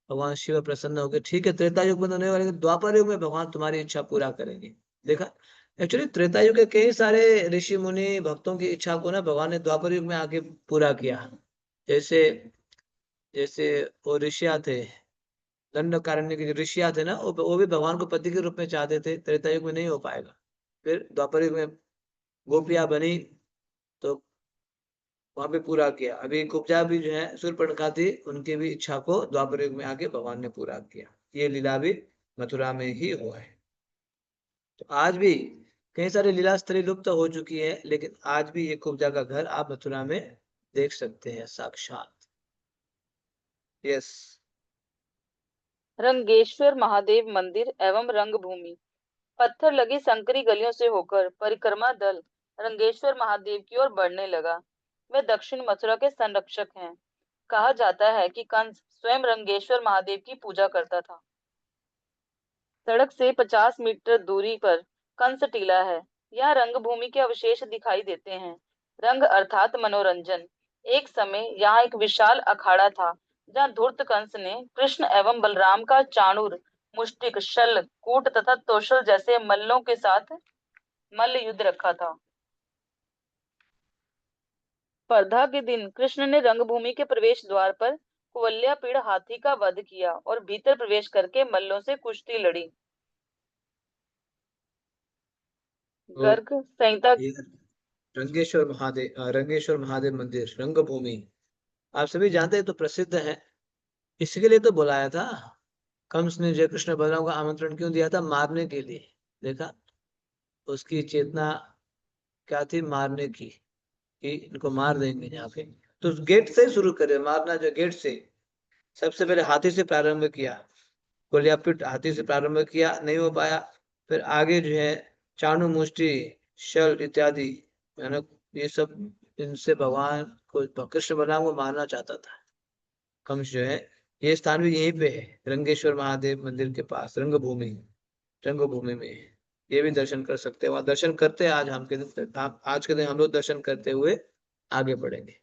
भगवान शिव प्रसन्न हो गए। ठीक है, त्रेता युग में तो नहीं, वाले द्वापर युग में भगवान तुम्हारी इच्छा पूरा करेंगे। देखा, एक्चुअली त्रेता युग के कई सारे ऋषि मुनि भक्तों की इच्छा को ना भगवान ने द्वापर युग में आके पूरा किया। जैसे जैसे वो ऋषिया थे, दंडकारण्य के ऋषिया थे ना, वो भी भगवान को पति के रूप में चाहते थे। त्रेता युग में नहीं हो पाएगा। फिर द्वापर युग में गोपियां बनी, तो वहां पे पूरा किया। अभी कुब्जा भी जो है शूर्पणखा थी, उनकी भी इच्छा को द्वापर युग में आके भगवान ने पूरा किया। ये लीला भी मथुरा में ही हुआ है। तो आज भी कई सारी लीला स्थली लुप्त हो चुकी है, लेकिन आज भी ये कुब्जा का घर आप मथुरा में देख सकते हैं साक्षात। यस। रंगेश्वर महादेव मंदिर एवं रंगभूमि। पत्थर लगी संकरी गलियों से होकर परिक्रमा दल रंगेश्वर महादेव की ओर बढ़ने लगा। वे दक्षिण मथुरा के संरक्षक हैं। कहा जाता है कि कंस स्वयं रंगेश्वर महादेव की पूजा करता था। सड़क से 50 मीटर दूरी पर कंस टीला है। यहाँ रंगभूमि के अवशेष दिखाई देते हैं। रंग अर्थात मनोरंजन। एक समय यहाँ एक विशाल अखाड़ा था, जहाँ धूर्त कंस ने कृष्ण एवं बलराम का चाणूर, मुष्टिक, शल्य, कूट तथा तोशल जैसे मल्लों के साथ मल्ल युद्ध रखा था। स्पर्धा के दिन कृष्ण ने रंगभूमि के प्रवेश द्वार पर कुवलयापीड़ हाथी का वध किया और भीतर प्रवेश करके मल्लों से कुश्ती लड़ी। तो गर्ग संहिता। ये रंगेश्वर महादेव मंदिर रंगभूमि आप सभी जानते हैं, तो प्रसिद्ध है। इसके लिए तो बुलाया था कंस ने जय कृष्ण बलराम को आमंत्रण क्यों दिया था? मारने के लिए। देखा, उसकी चेतना क्या थी? मारने की, कि इनको मार देंगे यहाँ पे। तो गेट से शुरू करे मारना, जो गेट से सबसे पहले हाथी से प्रारंभ किया। गोलियापीट हाथी से प्रारंभ किया, नहीं हो पाया। फिर आगे जो है चाणू, मुष्टि, शल इत्यादि, मैंने ये सब, इनसे भगवान को, कृष्ण बलराम को मारना चाहता था कंस जो है। ये स्थान भी यहीं पे है, रंगेश्वर महादेव मंदिर के पास, रंगभूमि, रंगभूमि में है। ये भी दर्शन कर सकते हैं, वहां दर्शन करते हैं। आज हम के दिन, आज के दिन हम लोग दर्शन करते हुए आगे बढ़ेंगे।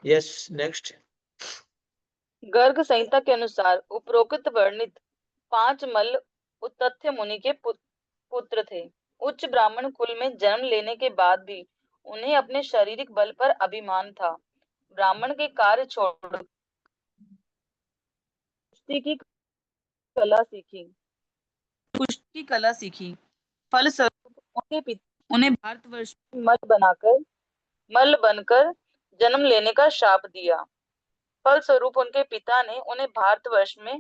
Yes, next. गर्ग संहिता के अनुसार उपरोक्त वर्णित 5 मल्ल उत्तथ्य मुनि के पुत्र थे। उच्च ब्राह्मण कुल में जन्म लेने के बाद भी उन्हें अपने शारीरिक बल पर अभिमान था। ब्राह्मण के कार्य छोड़ कुश्ती की कला सीखी कुश्ती कला सीखी। फलस्वरूप उनके पिता उन्हें भारतवर्ष में मल्ल बनकर जन्म लेने का शाप दिया। फलस्वरूप उनके पिता ने उन्हें भारतवर्ष में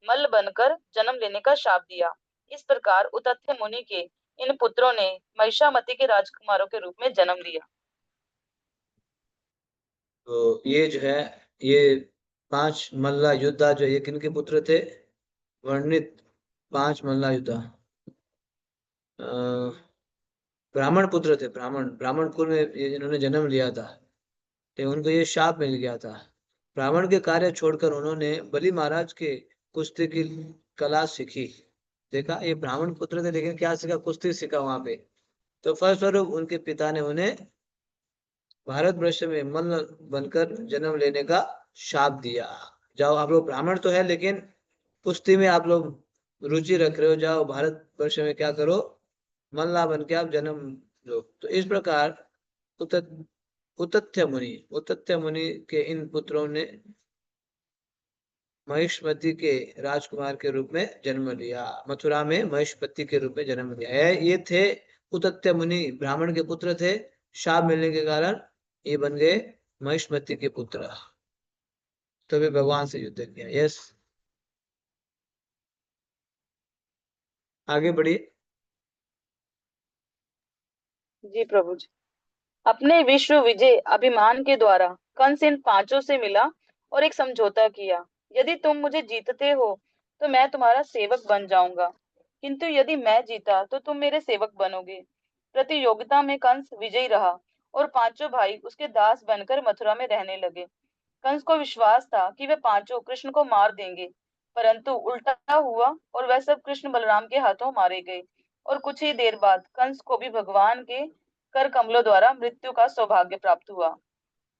मल्ल बनकर जन्म लेने का शाप दिया। इस प्रकार उतथ्य मुनि के इन पुत्रों ने महिषामती के राजकुमारों के रूप में जन्म लिया। तो ये जो है, ये 5 मल्ला योद्धा जो, ये किनके पुत्र थे? वर्णित 5 मल्ला योद्धा ब्राह्मण पुत्र थे। ब्राह्मण ब्राह्मण कुल में ये जिन्होंने जन्म लिया था, तो उनको ये शाप मिल गया था। ब्राह्मण के कार्य छोड़कर उन्होंने बलि महाराज के कुश्ती की कला सीखी। देखा, ये ब्राह्मण पुत्र थे, लेकिन क्या सीखा? कुश्ती सीखा वहां पे। तो फलस्वरूप उनके पिता ने उन्हें भारतवर्ष में मल्ल बनकर जन्म लेने का शाप दिया। जाओ, आप लोग ब्राह्मण तो है, लेकिन कुश्ती में आप लोग रुचि रख रहे हो, जाओ भारतवर्ष में क्या करो? मल्ला बन के आप जन्म लो। तो इस प्रकार उतथ्य मुनि के इन पुत्रों ने महिष्मति के राजकुमार के रूप में जन्म लिया। मथुरा में महिष्मति के रूप में जन्म लिया है। ये थे उतथ्य मुनि, ब्राह्मण के पुत्र थे। शाप मिलने के कारण ये बन गए महिष्मति के पुत्र। तो वे भगवान से युद्ध किया। यस, आगे बढ़िए। जी प्रभु जी। अपने विश्व विजय अभिमान के द्वारा कंस इन पांचों से मिला और एक समझौता किया। यदि तुम मुझे जीतते हो तो मैं तुम्हारा सेवक बन जाऊंगा, किंतु यदि मैं जीता तो तुम मेरे सेवक बनोगे। प्रतियोगिता में कंस विजयी रहा और पांचों भाई उसके दास बनकर मथुरा में रहने लगे। कंस को विश्वास था कि वे पांचों कृष्ण को मार देंगे, परंतु उल्टा हुआ और वह सब कृष्ण बलराम के हाथों मारे गए। और कुछ ही देर बाद कंस को भी भगवान के कर कमलों द्वारा मृत्यु का सौभाग्य प्राप्त हुआ।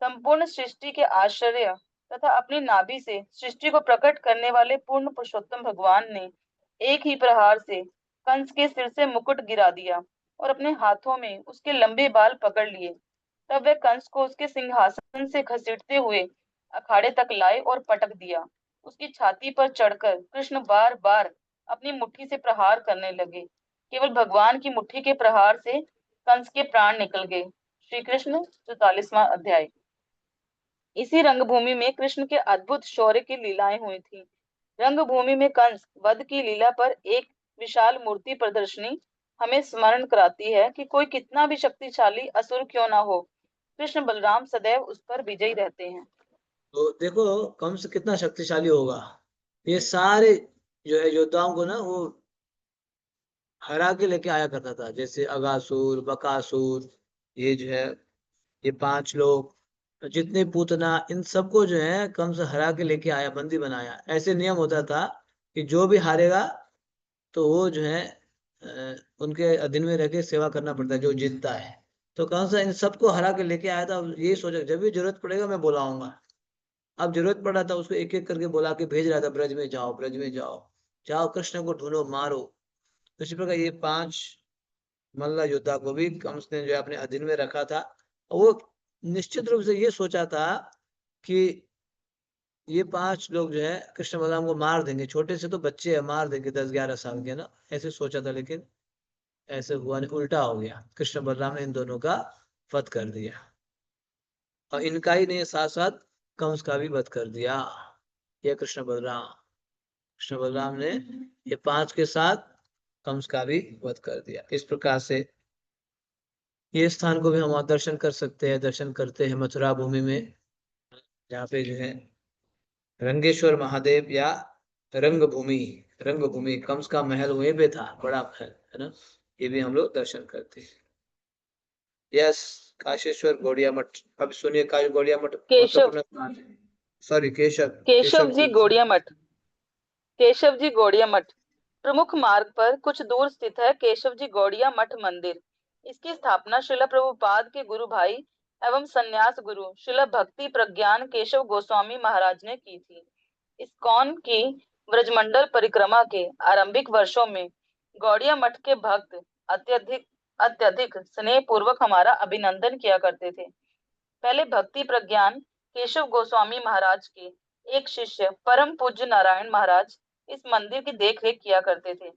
संपूर्ण सृष्टि के आश्चर्य तथा अपनी नाभि से सृष्टि को प्रकट करने वाले पूर्ण पुरुषोत्तम भगवान ने एक ही प्रहार से कंस के सिर से मुकुट गिरा दिया और अपने हाथों में उसके लंबे बाल पकड़ लिए। तब वे कंस को उसके सिंहासन से घसीटते हुए अखाड़े तक लाए और पटक दिया। उसकी छाती पर चढ़कर कृष्ण बार बार अपनी मुट्ठी से प्रहार करने लगे। केवल भगवान की मुट्ठी के प्रहार से कंस के प्राण निकल गए। श्री कृष्ण 44वां अध्याय। इसी रंगभूमि में कृष्ण के अद्भुत शौर्य की लीलाएं हुई थी। रंगभूमि में कंस वध की लीला पर एक विशाल मूर्ति प्रदर्शनी हमें स्मरण कराती है कि कोई कितना भी शक्तिशाली असुर क्यों ना हो, कृष्ण बलराम सदैव उस पर विजयी रहते हैं। तो देखो कंस कितना शक्तिशाली होगा। ये सारे जो है योद्धाओं को ना वो हरा के लेके आया करता था, जैसे अगासुर, बकासुर, ये जो है ये पांच लोग, जितने पूतना, इन सबको जो है कंस हरा के लेके आया, बंदी बनाया। ऐसे नियम होता था कि जो भी हारेगा तो वो जो है उनके अधीन में रह के सेवा करना पड़ता है, जो जीतता है। तो कंस इन सबको हरा के लेके आया था। ये सोचा जब भी जरूरत पड़ेगा मैं बुलाऊंगा। अब जरूरत पड़ा था उसको एक एक करके बुला के भेज रहा था, ब्रज में जाओ, ब्रज में जाओ, जाओ कृष्ण को ढूंढो, मारो। इसी प्रकार ये पांच मल्ल योद्धा को भी कंस ने जो है अपने अधीन में रखा था। और वो निश्चित रूप से ये सोचा था कि ये पांच लोग जो है कृष्ण बलराम को मार देंगे, छोटे से तो बच्चे हैं, मार देंगे 10-11 साल के ना, ऐसे सोचा था। लेकिन ऐसे हुआ नहीं, उल्टा हो गया। कृष्ण बलराम ने इन दोनों का वध कर दिया, और इनका ही नहीं, साथ साथ कंस का भी वध कर दिया। ये कृष्ण बलराम ने ये पांच के साथ कंस का भी वध कर दिया। इस प्रकार से ये स्थान को भी हम वहाँ दर्शन कर सकते हैं, दर्शन करते हैं मथुरा भूमि में, जहाँ पे जो है रंगेश्वर महादेव या रंगभूमि, रंगभूमि कंस का महल वहीं पे था, बड़ा महल है ना। ये भी हम लोग दर्शन करते हैं। यस, काशेश्वर गौड़िया मठ। अब सुनिए, काश गौड़िया मठ केशव महत्वपूर्ण स्थान है। सॉरी, केशव, केशव केशव जी गौड़िया मठ। केशव जी गौड़िया मठ प्रमुख मार्ग पर कुछ दूर स्थित है। केशव जी गौड़िया मठ मंदिर। इसकी स्थापना श्रील प्रभुपाद के गुरु भाई एवं संन्यास गुरु श्रील भक्ति प्रज्ञान केशव गोस्वामी महाराज ने की थी। इस्कॉन की ब्रजमंडल परिक्रमा के आरंभिक वर्षों में गौड़िया मठ के भक्त अत्यधिक अत्यधिक स्नेह पूर्वक हमारा अभिनंदन किया करते थे। पहले भक्ति प्रज्ञान केशव गोस्वामी महाराज के एक शिष्य परम पूज्य नारायण महाराज इस मंदिर की देखरेख किया करते थे।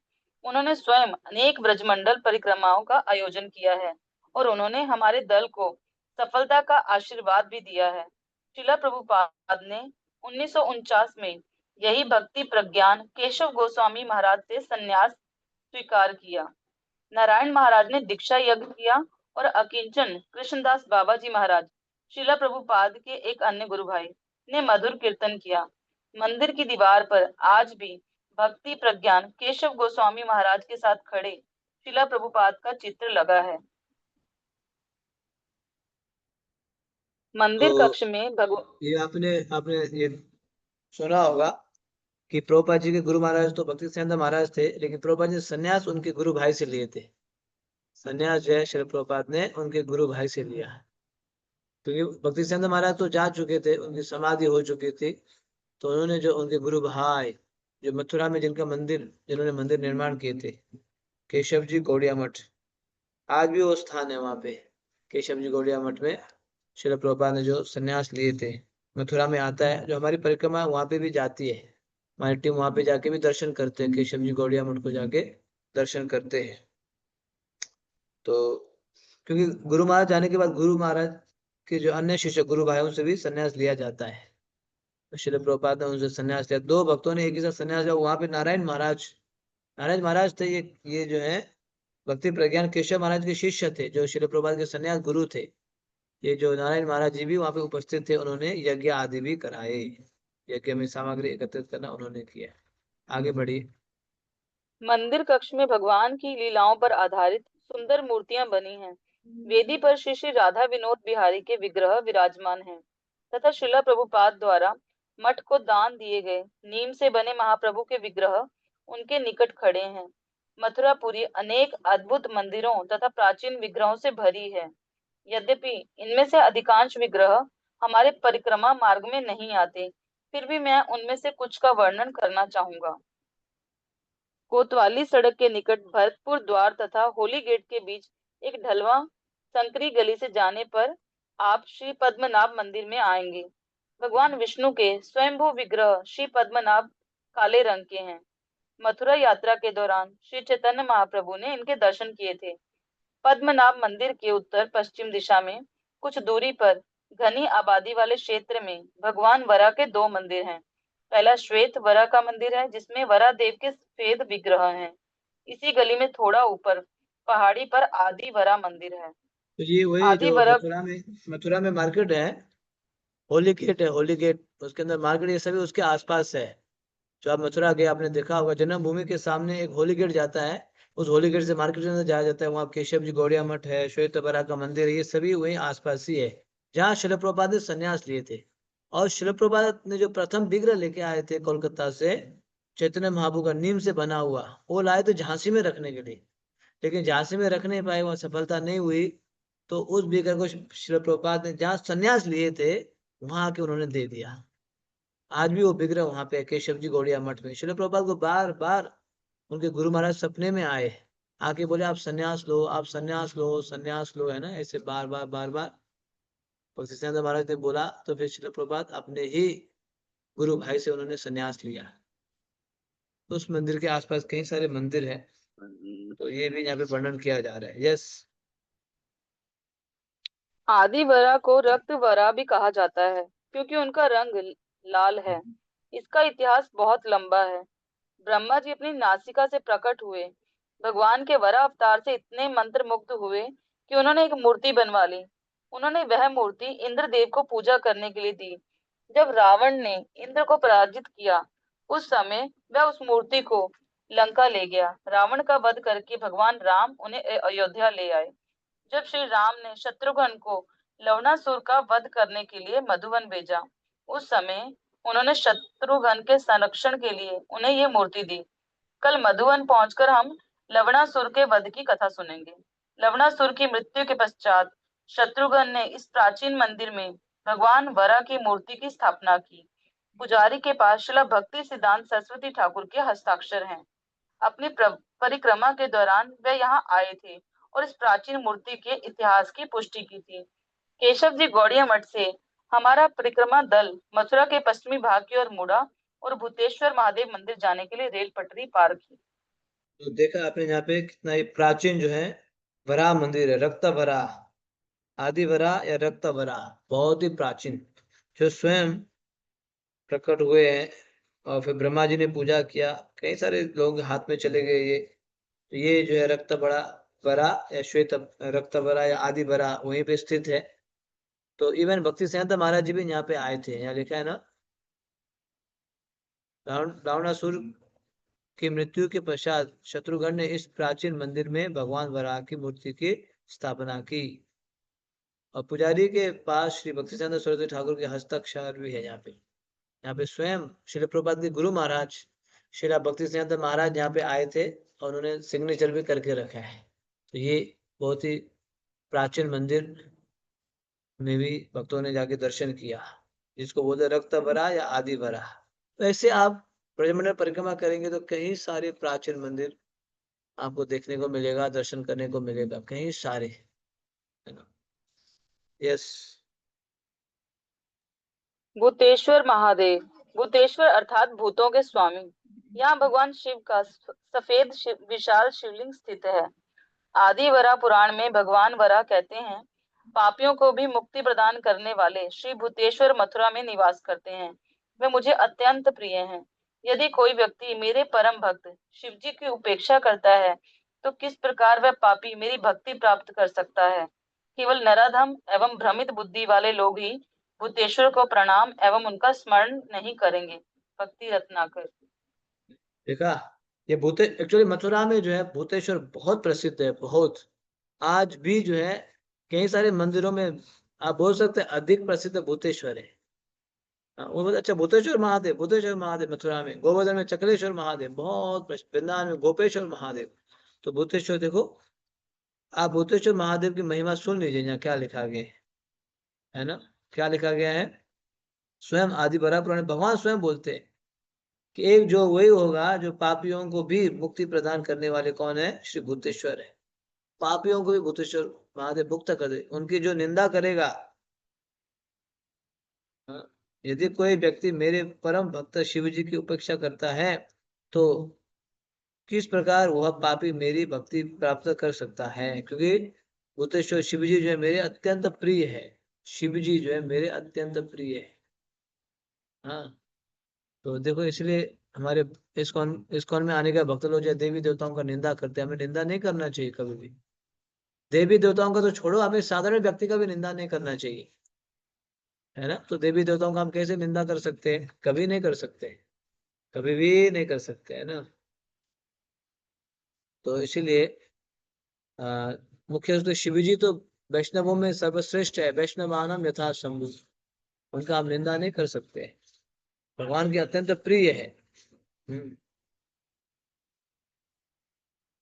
उन्होंने स्वयं अनेक ब्रजमंडल परिक्रमाओं का आयोजन किया है और उन्होंने हमारे दल को सफलता का आशीर्वाद भी दिया है। श्रील प्रभुपाद ने 1949 में यही भक्ति प्रज्ञान केशव गोस्वामी महाराज से संन्यास स्वीकार किया। नारायण महाराज ने दीक्षा यज्ञ किया और अकिंचन कृष्णदास बाबा जी महाराज श्रील प्रभुपाद के एक अन्य गुरु भाई ने मधुर कीर्तन किया। मंदिर की दीवार पर आज भी भक्ति प्रज्ञान केशव गोस्वामी महाराज के साथ खड़े श्रील प्रभुपाद का चित्र लगा है। मंदिर तो कक्ष में भगवान ये आपने आपने ये सुना होगा कि प्रभुपाद जी के गुरु महाराज तो भक्ति सिद्धांत महाराज थे, लेकिन प्रभुपाद जी ने संन्यास उनके गुरु भाई से लिए थे। संन्यास जो है श्री प्रभुपाद ने उनके गुरु भाई से लिया है। क्योंकि भक्ति सिद्धांत महाराज तो जा चुके थे, उनकी समाधि हो चुकी थी। तो उन्होंने जो उनके गुरु भाई, जो मथुरा में जिनका मंदिर, जिन्होंने मंदिर निर्माण किए थे, केशव जी गौड़िया मठ, आज भी वो स्थान है वहाँ पे। केशव जी गौड़िया मठ में श्रील प्रभुपाद ने जो संन्यास लिए थे, मथुरा में आता है। जो हमारी परिक्रमा वहाँ पे भी जाती है, हमारी टीम वहाँ पे जाके भी दर्शन करते हैं, केशव जी गौड़िया मठ को जाके दर्शन करते हैं। तो क्योंकि गुरु महाराज जाने के बाद गुरु महाराज के जो अन्य शिष्य गुरु भाइयों से भी संन्यास लिया जाता है। तो श्रील प्रभुपाद ने उनसे संन्यास लिया। दो भक्तों ने एक ही साथ संन्यास लिया। वहाँ पे नारायण महाराज थे। ये जो है भक्ति प्रज्ञान केशव महाराज के शिष्य थे, जो शिल प्रभुपाद के सन्यास गुरु थे। ये जो नारायण महाराज जी भी वहां पे उपस्थित थे, उन्होंने यज्ञ आदि भी कराए। यज्ञ में सामग्री एकत्रित करना उन्होंने किया। आगे बढ़िए। मंदिर कक्ष में भगवान की लीलाओं पर आधारित सुंदर मूर्तियां बनी हैं। वेदी पर श्री श्री राधा विनोद बिहारी के विग्रह विराजमान हैं तथा श्रीला प्रभुपाद द्वारा मठ को दान दिए गए नीम से बने महाप्रभु के विग्रह उनके निकट खड़े हैं। मथुरापुरी अनेक अद्भुत मंदिरों तथा प्राचीन विग्रहों से भरी है। यद्यपि इनमें से अधिकांश विग्रह हमारे परिक्रमा मार्ग में नहीं आते, फिर भी मैं उनमें से कुछ का वर्णन करना चाहूंगा। कोतवाली सड़क के निकट भरतपुर द्वार तथा होली गेट के बीच एक ढलवा संकरी गली से जाने पर आप श्री पद्मनाभ मंदिर में आएंगे। भगवान विष्णु के स्वयंभू विग्रह श्री पद्मनाभ काले रंग के हैं। मथुरा यात्रा के दौरान श्री चैतन्य महाप्रभु ने इनके दर्शन किए थे। पद्मनाभ मंदिर के उत्तर पश्चिम दिशा में कुछ दूरी पर घनी आबादी वाले क्षेत्र में भगवान वरा के दो मंदिर हैं। पहला श्वेत वरा का मंदिर है, जिसमें वरा देव के सफेद विग्रह हैं। इसी गली में थोड़ा ऊपर पहाड़ी पर आदि वरा मंदिर है। तो ये वही आदि जो वरा मथुरा में मार्केट है, होली गेट है, होली गेट, उसके अंदर मार्केट, ये सभी उसके आसपास है। जो आप मथुरा गए, आपने देखा होगा जन्मभूमि के सामने एक होली गेट जाता है, उस होली गेट से मार्केट के अंदर जाया जाता है। वहाँ केशव जी गौड़िया मठ है, श्वेत बरा का मंदिर है, ये सभी वहीं आसपास ही है जहाँ शिल प्रभुपाद ने संन्यास लिए थे। और शिल प्रभुपाद ने जो प्रथम विग्रह लेके आए थे कोलकाता से, चैतन्य महाप्रभु का नीम से बना हुआ, वो लाए थे झांसी में रखने के लिए, लेकिन झांसी में रख नहीं पाए, वहां सफलता नहीं हुई। तो उस विग्रह को शिल प्रभुपाद ने जहाँ संन्यास लिए थे वहां आके उन्होंने दे दिया। आज भी वो विग्रह वहां पे है, केशव जी गौड़िया मठ में। शिल प्रभुपाद को बार बार उनके गुरु महाराज सपने में आए, आके बोले आप सन्यास लो, आप सन्यास लो, सन्यास लो, है ना, ऐसे बार बार बार बार भक्ति सिद्धांत महाराज ने बोला। तो फिर शिल प्रभुपाद अपने ही गुरु भाई से उन्होंने सन्यास लिया। तो उस मंदिर के आसपास कई सारे मंदिर है, तो ये भी यहाँ पे वर्णन किया जा रहा है। यस। आदि वरा को रक्त वरा भी कहा जाता है, क्योंकि उनका रंग लाल है। इसका इतिहास बहुत लंबा है। ब्रह्मा जी अपनी नासिका से प्रकट हुए। भगवान के वरा अवतार से इतने मंत्र मुग्ध हुए कि उन्होंने एक मूर्ति बनवा ली। उन्होंने वह मूर्ति इंद्रदेव को पूजा करने के लिए दी। जब रावण ने इंद्र को पराजित किया, उस समय वह उस मूर्ति को लंका ले गया। रावण का वध करके भगवान राम उन्हें अयोध्या ले आए। जब श्री राम ने शत्रुघ्न को लवणासुर का वध करने के लिए मधुवन भेजा, उस समय उन्होंने शत्रुघ्न के संरक्षण के लिए उन्हें ये मूर्ति दी। कल मधुवन पहुंचकर हम लवणासुर के वध की कथा सुनेंगे। लवणासुर की मृत्यु के पश्चात शत्रुघ्न ने इस प्राचीन मंदिर में भगवान वरा की मूर्ति की स्थापना की। पुजारी के पास श्रील भक्ति सिद्धांत सरस्वती ठाकुर के हस्ताक्षर हैं। अपनी परिक्रमा के दौरान वे यहाँ आए थे और इस प्राचीन मूर्ति के इतिहास की पुष्टि की थी। केशव जी गौड़िया मठ से हमारा परिक्रमा दल मथुरा के पश्चिमी भाग की ओर मुड़ा और भूतेश्वर महादेव मंदिर जाने के लिए रेल पटरी पार की। तो देखा आपने यहाँ पे कितना ये प्राचीन जो है वरा मंदिर है, रक्त वरा, आदि वरा या रक्त वरा, बहुत ही प्राचीन, जो स्वयं प्रकट हुए हैं। और फिर ब्रह्मा जी ने पूजा किया, कई सारे लोग हाथ में चले गए ये। तो ये जो है रक्त बड़ा वरा या श्वेत रक्त वरा या आदि वरा वहीं पे स्थित है। तो इवन भक्ति सिद्धांत महाराज जी भी यहाँ पे आए थे। यहाँ लिखा है ना, रावणासुर की मृत्यु के पश्चात शत्रुघ्न ने इस प्राचीन मंदिर में भगवान वराह की मूर्ति की स्थापना की। और पुजारी के पास श्री भक्ति सिद्धांत सरस्वती ठाकुर के हस्ताक्षर भी है यहाँ पे। यहाँ पे स्वयं श्रील प्रभुपाद के गुरु महाराज श्री भक्ति सिद्धांत महाराज यहाँ पे आए थे और उन्होंने सिग्नेचर भी करके रखा है। तो ये बहुत ही प्राचीन मंदिर में भी भक्तों ने जाके दर्शन किया, जिसको बोलते रक्त वरा या आदि वरा। तो ऐसे आप ब्रजमंडल परिक्रमा करेंगे तो कई सारे प्राचीन मंदिर आपको देखने को मिलेगा, दर्शन करने को मिलेगा, कई सारे, है ना। यस। भूतेश्वर महादेव, भूतेश्वर अर्थात भूतों के स्वामी। यहाँ भगवान शिव का सफेद विशाल शिवलिंग स्थित है। आदि वरा पुराण में भगवान वरा कहते हैं, पापियों को भी मुक्ति प्रदान करने वाले श्री भूतेश्वर मथुरा में निवास करते हैं। वे मुझे अत्यंत प्रिय हैं। यदि कोई व्यक्ति मेरे परम भक्त शिव जी की उपेक्षा करता है तो किस प्रकार वह पापी मेरी भक्ति प्राप्त कर सकता है? केवल नराधम एवं भ्रमित बुद्धि वाले लोग ही भूतेश्वर को प्रणाम एवं उनका स्मरण नहीं करेंगे। भक्ति रत्नाकर। देखा, ये भूते एक्चुअली मथुरा में जो है भूतेश्वर बहुत प्रसिद्ध है, बहुत। आज भी जो है कई सारे मंदिरों में आप बोल सकते हैं अधिक प्रसिद्ध भूतेश्वर है। वो बोलते अच्छा भूतेश्वर महादेव मथुरा में, गोवर्धन में चक्रेश्वर महादेव बहुत प्रसिद्ध, वृंदावन में गोपेश्वर महादेव। तो भूतेश्वर देखो, आप भूतेश्वर महादेव की महिमा सुन लीजिए, यहाँ क्या लिखा गया है ना, क्या लिखा गया है। स्वयं आदि बराह पुराण भगवान स्वयं बोलते हैं कि एक जो वही होगा जो पापियों को भी मुक्ति प्रदान करने वाले कौन है, श्री भूतेश्वर है। पापियों को भी भूतेश्वर महादेव मुक्त कर दे, उनकी जो निंदा करेगा। हाँ, यदि कोई व्यक्ति मेरे परम भक्त शिव जी की उपेक्षा करता है तो किस प्रकार वह पापी मेरी भक्ति प्राप्त कर सकता है, क्योंकि भूतेश्वर शिव जी जो है मेरे अत्यंत प्रिय है। शिव जी जो है मेरे अत्यंत प्रिय है। हाँ, तो देखो इसलिए हमारे इस्कॉन में आने का भक्त लोग जो है देवी देवताओं का निंदा करते हैं, हमें निंदा नहीं करना चाहिए कभी भी। देवी देवताओं का तो छोड़ो, हमें साधारण व्यक्ति का भी निंदा नहीं करना चाहिए, है ना। तो देवी देवताओं का हम कैसे निंदा कर सकते हैं, कभी नहीं कर सकते, कभी भी नहीं कर सकते, है ना। तो इसीलिए मुख्य रूप से शिव जी तो वैष्णवों में सर्वश्रेष्ठ है, वैष्णवानम यथा शंभु, उनका हम निंदा नहीं कर सकते, भगवान के अत्यंत प्रिय है।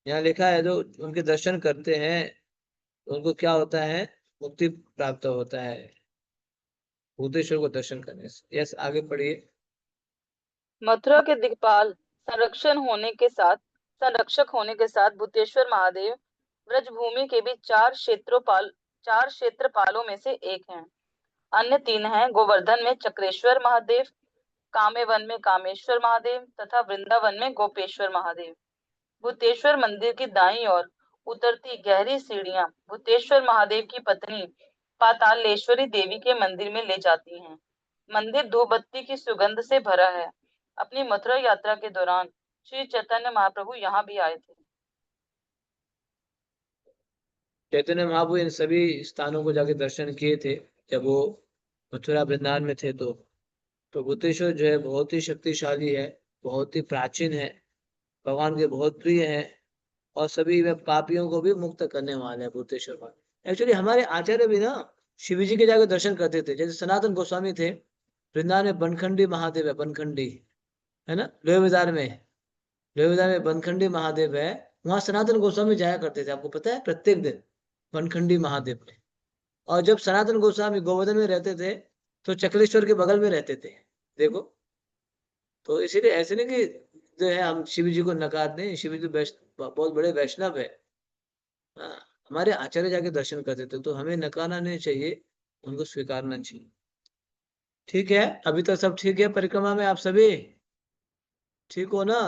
यहाँ लिखा है जो उनके दर्शन करते हैं उनको क्या होता है, मुक्ति प्राप्त होता है भूतेश्वर को दर्शन करने से। यस, आगे पढ़िए। मथुरा के दिक्पाल संरक्षक होने के साथ भूतेश्वर महादेव ब्रजभूमि के भी चार क्षेत्रपालों में से एक हैं। अन्य तीन हैं गोवर्धन में चक्रेश्वर महादेव, कामेवन में कामेश्वर महादेव तथा वृंदावन में गोपेश्वर महादेव। भूतेश्वर मंदिर की दाईं ओर उतरती गहरी सीढ़ियां भूतेश्वर महादेव की पत्नी पातालेश्वरी देवी के मंदिर में ले जाती हैं। मंदिर धूपबत्ती की सुगंध से भरा है। अपनी मथुरा यात्रा के दौरान श्री चैतन्य महाप्रभु यहाँ भी आए थे। चैतन्य महाप्रभु इन सभी स्थानों को जाके दर्शन किए थे जब वो मथुरा वृंदावन में थे। तो भूतेश्वर जो है बहुत ही शक्तिशाली है, बहुत ही प्राचीन है, भगवान के बहुत प्रिय है और सभी में पापियों को भी मुक्त करने वाले हैं भूतेश्वर भगवान। एक्चुअली हमारे आचार्य भी ना शिव जी के जाकर दर्शन करते थे। जैसे सनातन गोस्वामी थे, वृंदावन में बनखंडी महादेव है, बनखंडी है ना, लोहे में बनखंडी महादेव है। वहां सनातन गोस्वामी जाया करते थे, आपको पता है, प्रत्येक दिन बनखंडी महादेव में। और जब सनातन गोस्वामी गोवर्धन में रहते थे तो चक्रेश्वर के बगल में रहते थे, देखो। तो इसीलिए ऐसे नहीं कि जो है हम शिव जी को नकार दें, शिव जी बहुत बड़े वैष्णव है। हाँ, हमारे आचार्य जाके दर्शन करते थे, तो हमें नकारना नहीं चाहिए, उनको स्वीकारना चाहिए। ठीक है, अभी तक सब ठीक है परिक्रमा में, आप सभी ठीक हो ना?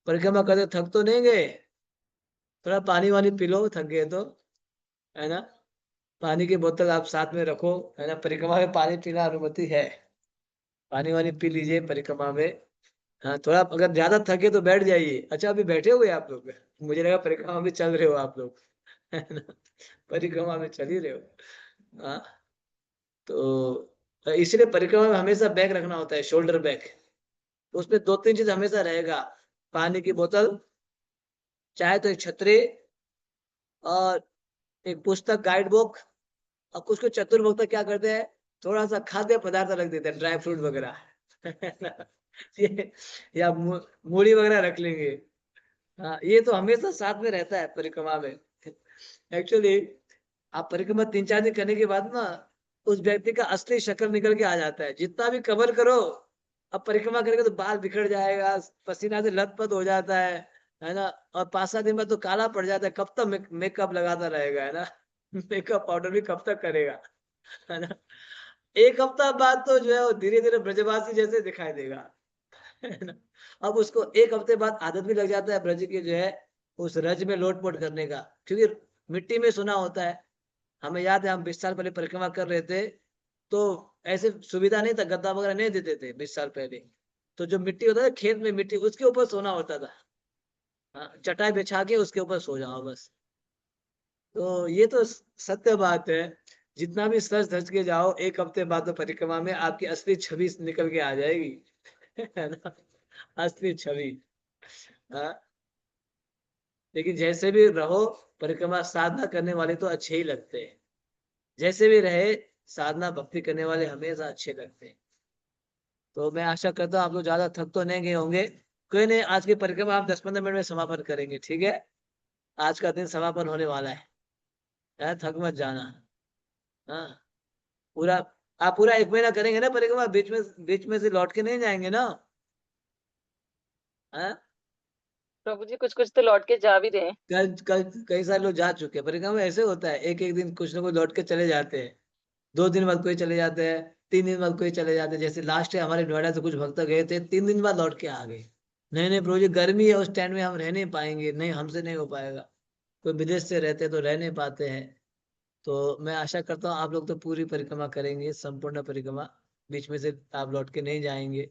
परिक्रमा करते थक तो नहीं गए? थोड़ा पानी वानी पी लो, थक गए तो, है ना। पानी की बोतल आप साथ में रखो, है ना, परिक्रमा में पानी पीना अनुमति है, पानी वानी पी लीजिए परिक्रमा में। हाँ, थोड़ा अगर ज्यादा थके तो बैठ जाइए। अच्छा, अभी बैठे हुए आप लोग? मुझे लगा परिक्रमा में चल रहे हो आप लोग, है ना, परिक्रमा में चल ही रहे हो। हाँ, तो इसलिए परिक्रमा में हमेशा बैग रखना होता है, शोल्डर बैग। तो उसमें दो तीन चीज हमेशा रहेगा, पानी की बोतल, चाहे तो एक छतरी, और एक पुस्तक, गाइड बुक। और कुछ कुछ चतुर भक्त क्या करते हैं, थोड़ा सा खाद्य पदार्थ रख देते हैं, ड्राई फ्रूट वगैरह, है ना? ये या मूढ़ी वगैरह रख लेंगे। हाँ, ये तो हमेशा साथ में रहता है परिक्रमा में। एक्चुअली आप परिक्रमा 3-4 दिन करने के बाद ना उस व्यक्ति का असली शक्ल निकल के आ जाता है। जितना भी कवर करो, अब परिक्रमा करेंगे तो बाल बिखर जाएगा, पसीना से लथपथ हो जाता है ना। और 5-7 दिन बाद तो काला पड़ जाता है, कब तक मेकअप लगाता रहेगा, है ना। मेकअप पाउडर भी कब तक करेगा, है ना। एक हफ्ता बाद तो जो है वो धीरे धीरे ब्रजवासी जैसे दिखाई देगा, है ना। अब उसको एक हफ्ते बाद आदत भी लग जाता है ब्रज की जो है उस रज में लोटपोट करने का, क्योंकि मिट्टी में सुना होता है। हमें याद है हम 20 साल पहले परिक्रमा कर रहे थे, तो ऐसे सुविधा नहीं था, गद्दा वगैरह नहीं देते थे 20 साल पहले। तो जो मिट्टी होता था खेत में, मिट्टी उसके ऊपर सोना होता था। हाँ, चटाई बिछा के उसके ऊपर सो जाओ बस। तो ये तो सत्य बात है। जितना भी सच धज के जाओ, एक हफ्ते बाद तो परिक्रमा में आपकी असली छवि निकल के आ जाएगी। है ना, असली छवि। हाँ, लेकिन जैसे भी रहो, परिक्रमा साधना करने वाले तो अच्छे ही लगते हैं। जैसे भी रहे, साधना भक्ति करने वाले हमेशा अच्छे लगते हैं। तो मैं आशा करता हूँ आप लोग ज्यादा थक तो नहीं गए होंगे। कोई नहीं, आज की परिक्रमा आप 10-15 मिनट में समापन करेंगे, ठीक है। आज का दिन समापन होने वाला है। थक मत जाना। हाँ, पूरा, आप पूरा 1 महीना करेंगे ना परिक्रमा, बीच में से लौट के नहीं जाएंगे ना। हाँ, प्रभु जी कुछ कुछ तो लौट के जा भी रहे हैं। कल कल कई सारे लोग जा चुके हैं। परिक्रमा में ऐसे होता है, एक एक दिन कुछ ना कुछ लौट के चले जाते हैं। 2 दिन बाद कोई चले जाते हैं, 3 दिन बाद कोई चले जाते हैं। जैसे लास्ट है, हमारे नोएडा से कुछ भक्त गए थे, 3 दिन बाद लौट के आ गए। नहीं नहीं प्रभु जी, गर्मी है, उस टाइम में हम रह नहीं पाएंगे, नहीं हमसे नहीं हो पाएगा। कोई विदेश से रहते तो रह नहीं पाते हैं। तो मैं आशा करता हूँ आप लोग तो पूरी परिक्रमा करेंगे, संपूर्ण परिक्रमा। बीच में से आप लौट के नहीं जाएंगे,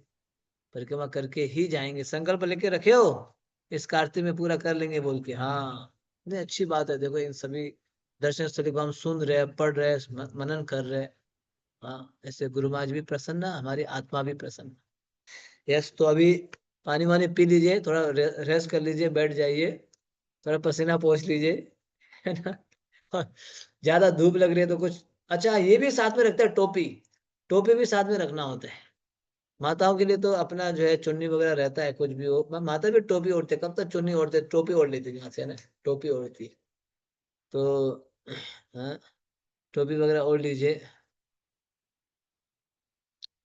परिक्रमा करके ही जाएंगे। संकल्प लेके रखे हो, इस कार्तिक में पूरा कर लेंगे बोल के। हाँ, नहीं अच्छी बात है। देखो, इन सभी दर्शन स्थली को हम सुन रहे हैं, पढ़ रहे हैं, मनन कर रहे हैं। हाँ, ऐसे गुरु महाराज भी प्रसन्न, हमारी आत्मा भी प्रसन्न। यस, तो अभी पानी वानी पी लीजिए, थोड़ा रेस्ट कर लीजिए, बैठ जाइए, थोड़ा पसीना पोंछ लीजिए। है ना। और ज्यादा धूप लग रही है तो कुछ, अच्छा ये भी साथ में रखते हैं, टोपी। टोपी भी साथ में रखना होता है। माताओं के लिए तो अपना जो है चुन्नी वगैरह रहता है, कुछ भी हो। माता भी टोपी ओढ़ते, कब तक चुन्नी ओढ़ते, टोपी ओढ़ लेती है यहाँ से, है ना। टोपी ओढ़ती है। तो हाँ, टोपी वगैरह ओढ़ लीजिए।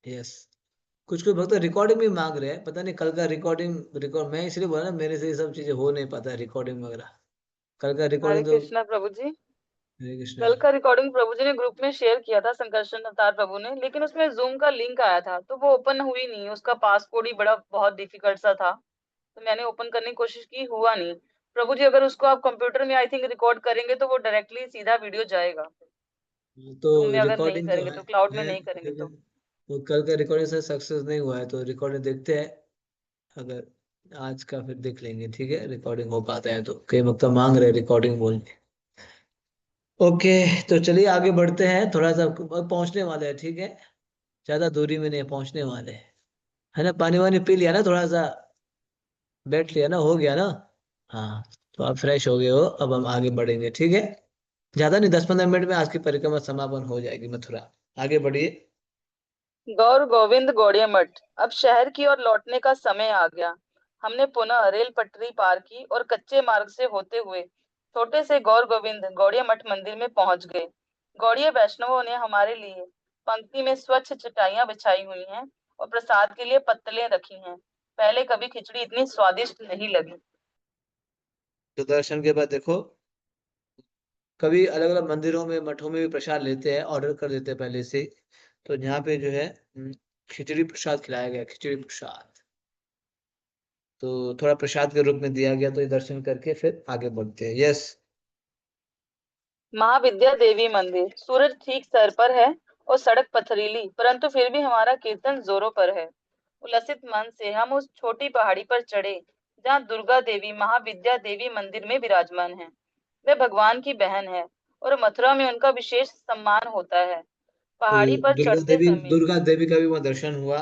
यस, कुछ कुछ भक्त रिकॉर्डिंग भी मांग रहे हैं, पता नहीं कल का रिकॉर्ड मैं इसलिए बोला ना, मेरे से ये सब चीजें हो नहीं पाता, रिकॉर्डिंग वगैरह। कल का हरे रिकॉर्डिंग तो, कृष्णा प्रभु जी। हरे कृष्णा। कल का रिकॉर्डिंग प्रभु जी ने ग्रुप में शेयर किया था, संकर्षण अवतार प्रभु ने, लेकिन उसमें जूम का लिंक आया था तो वो ओपन हुई नहीं। उसका पासकोड ही बड़ा बहुत डिफिकल्ट सा था, तो मैंने ओपन करने की कोशिश की, हुआ नहीं। प्रभु जी अगर उसको आप कंप्यूटर में आई थिंक रिकॉर्ड करेंगे तो वो डायरेक्टली सीधा वीडियो जाएगा। तो जूम में अगर नहीं रिकॉर्डिंग तो करेंगे तो, क्लाउड में है नहीं करेंगे तो। लेकिन वो कल का रिकॉर्डिंग से सक्सेस नहीं हुआ है, तो रिकॉर्डिंग देखते हैं। अगर आज का फिर देख लेंगे, ठीक है, रिकॉर्डिंग हो पाता है तो। कई वक्त मांग रहे रिकॉर्डिंग बोल के। ओके, तो चलिए आगे बढ़ते हैं, थोड़ा सा पहुंचने वाले हैं, ठीक है। ज्यादा दूरी में नहीं, पहुंचने वाले हैं। है ना, पानी वानी पी लिया ना थोड़ा सा, बैठ लिया ना, हो गया ना। हाँ, तो आप फ्रेश हो गए हो, अब हम आगे बढ़ेंगे, ठीक है। ज्यादा नहीं, 10-15 मिनट में आज की परिक्रमा समापन हो जाएगी, मथुरा। आगे बढ़िए। गौर गोविंद गौड़िया मठ। अब शहर की ओर लौटने का समय आ गया। हमने पुनः रेल पटरी पार की और कच्चे मार्ग से होते हुए छोटे से गौर गोविंद गौड़िया मठ मंदिर में पहुंच गए। गौड़िया वैष्णवों ने हमारे लिए पंक्ति में स्वच्छ चटाइयां बिछाई हुई हैं और प्रसाद के लिए पत्तलें रखी हैं। पहले कभी खिचड़ी इतनी स्वादिष्ट नहीं लगी। तो दर्शन के बाद देखो, कभी अलग अलग मंदिरों में, मठों में भी प्रसाद लेते हैं, ऑर्डर कर देते हैं पहले से। तो यहाँ पे जो है खिचड़ी प्रसाद खिलाया गया, खिचड़ी प्रसाद। तो थोड़ा प्रसाद के रूप में दिया गया, तो ये दर्शन करके फिर आगे बढ़ते हैं। यस। महाविद्या देवी मंदिर। सूरज ठीक सर पर है और सड़क पथरीली, परंतु फिर भी हमारा कीर्तन जोरों पर है। उल्लसित मन से हम उस छोटी पहाड़ी पर चढ़े जहाँ दुर्गा देवी महाविद्या देवी मंदिर में विराजमान है। वे भगवान की बहन है और मथुरा में उनका विशेष सम्मान होता है। तो पहाड़ी पर चढ़ते समय दुर्गा देवी का भी वहाँ दर्शन हुआ,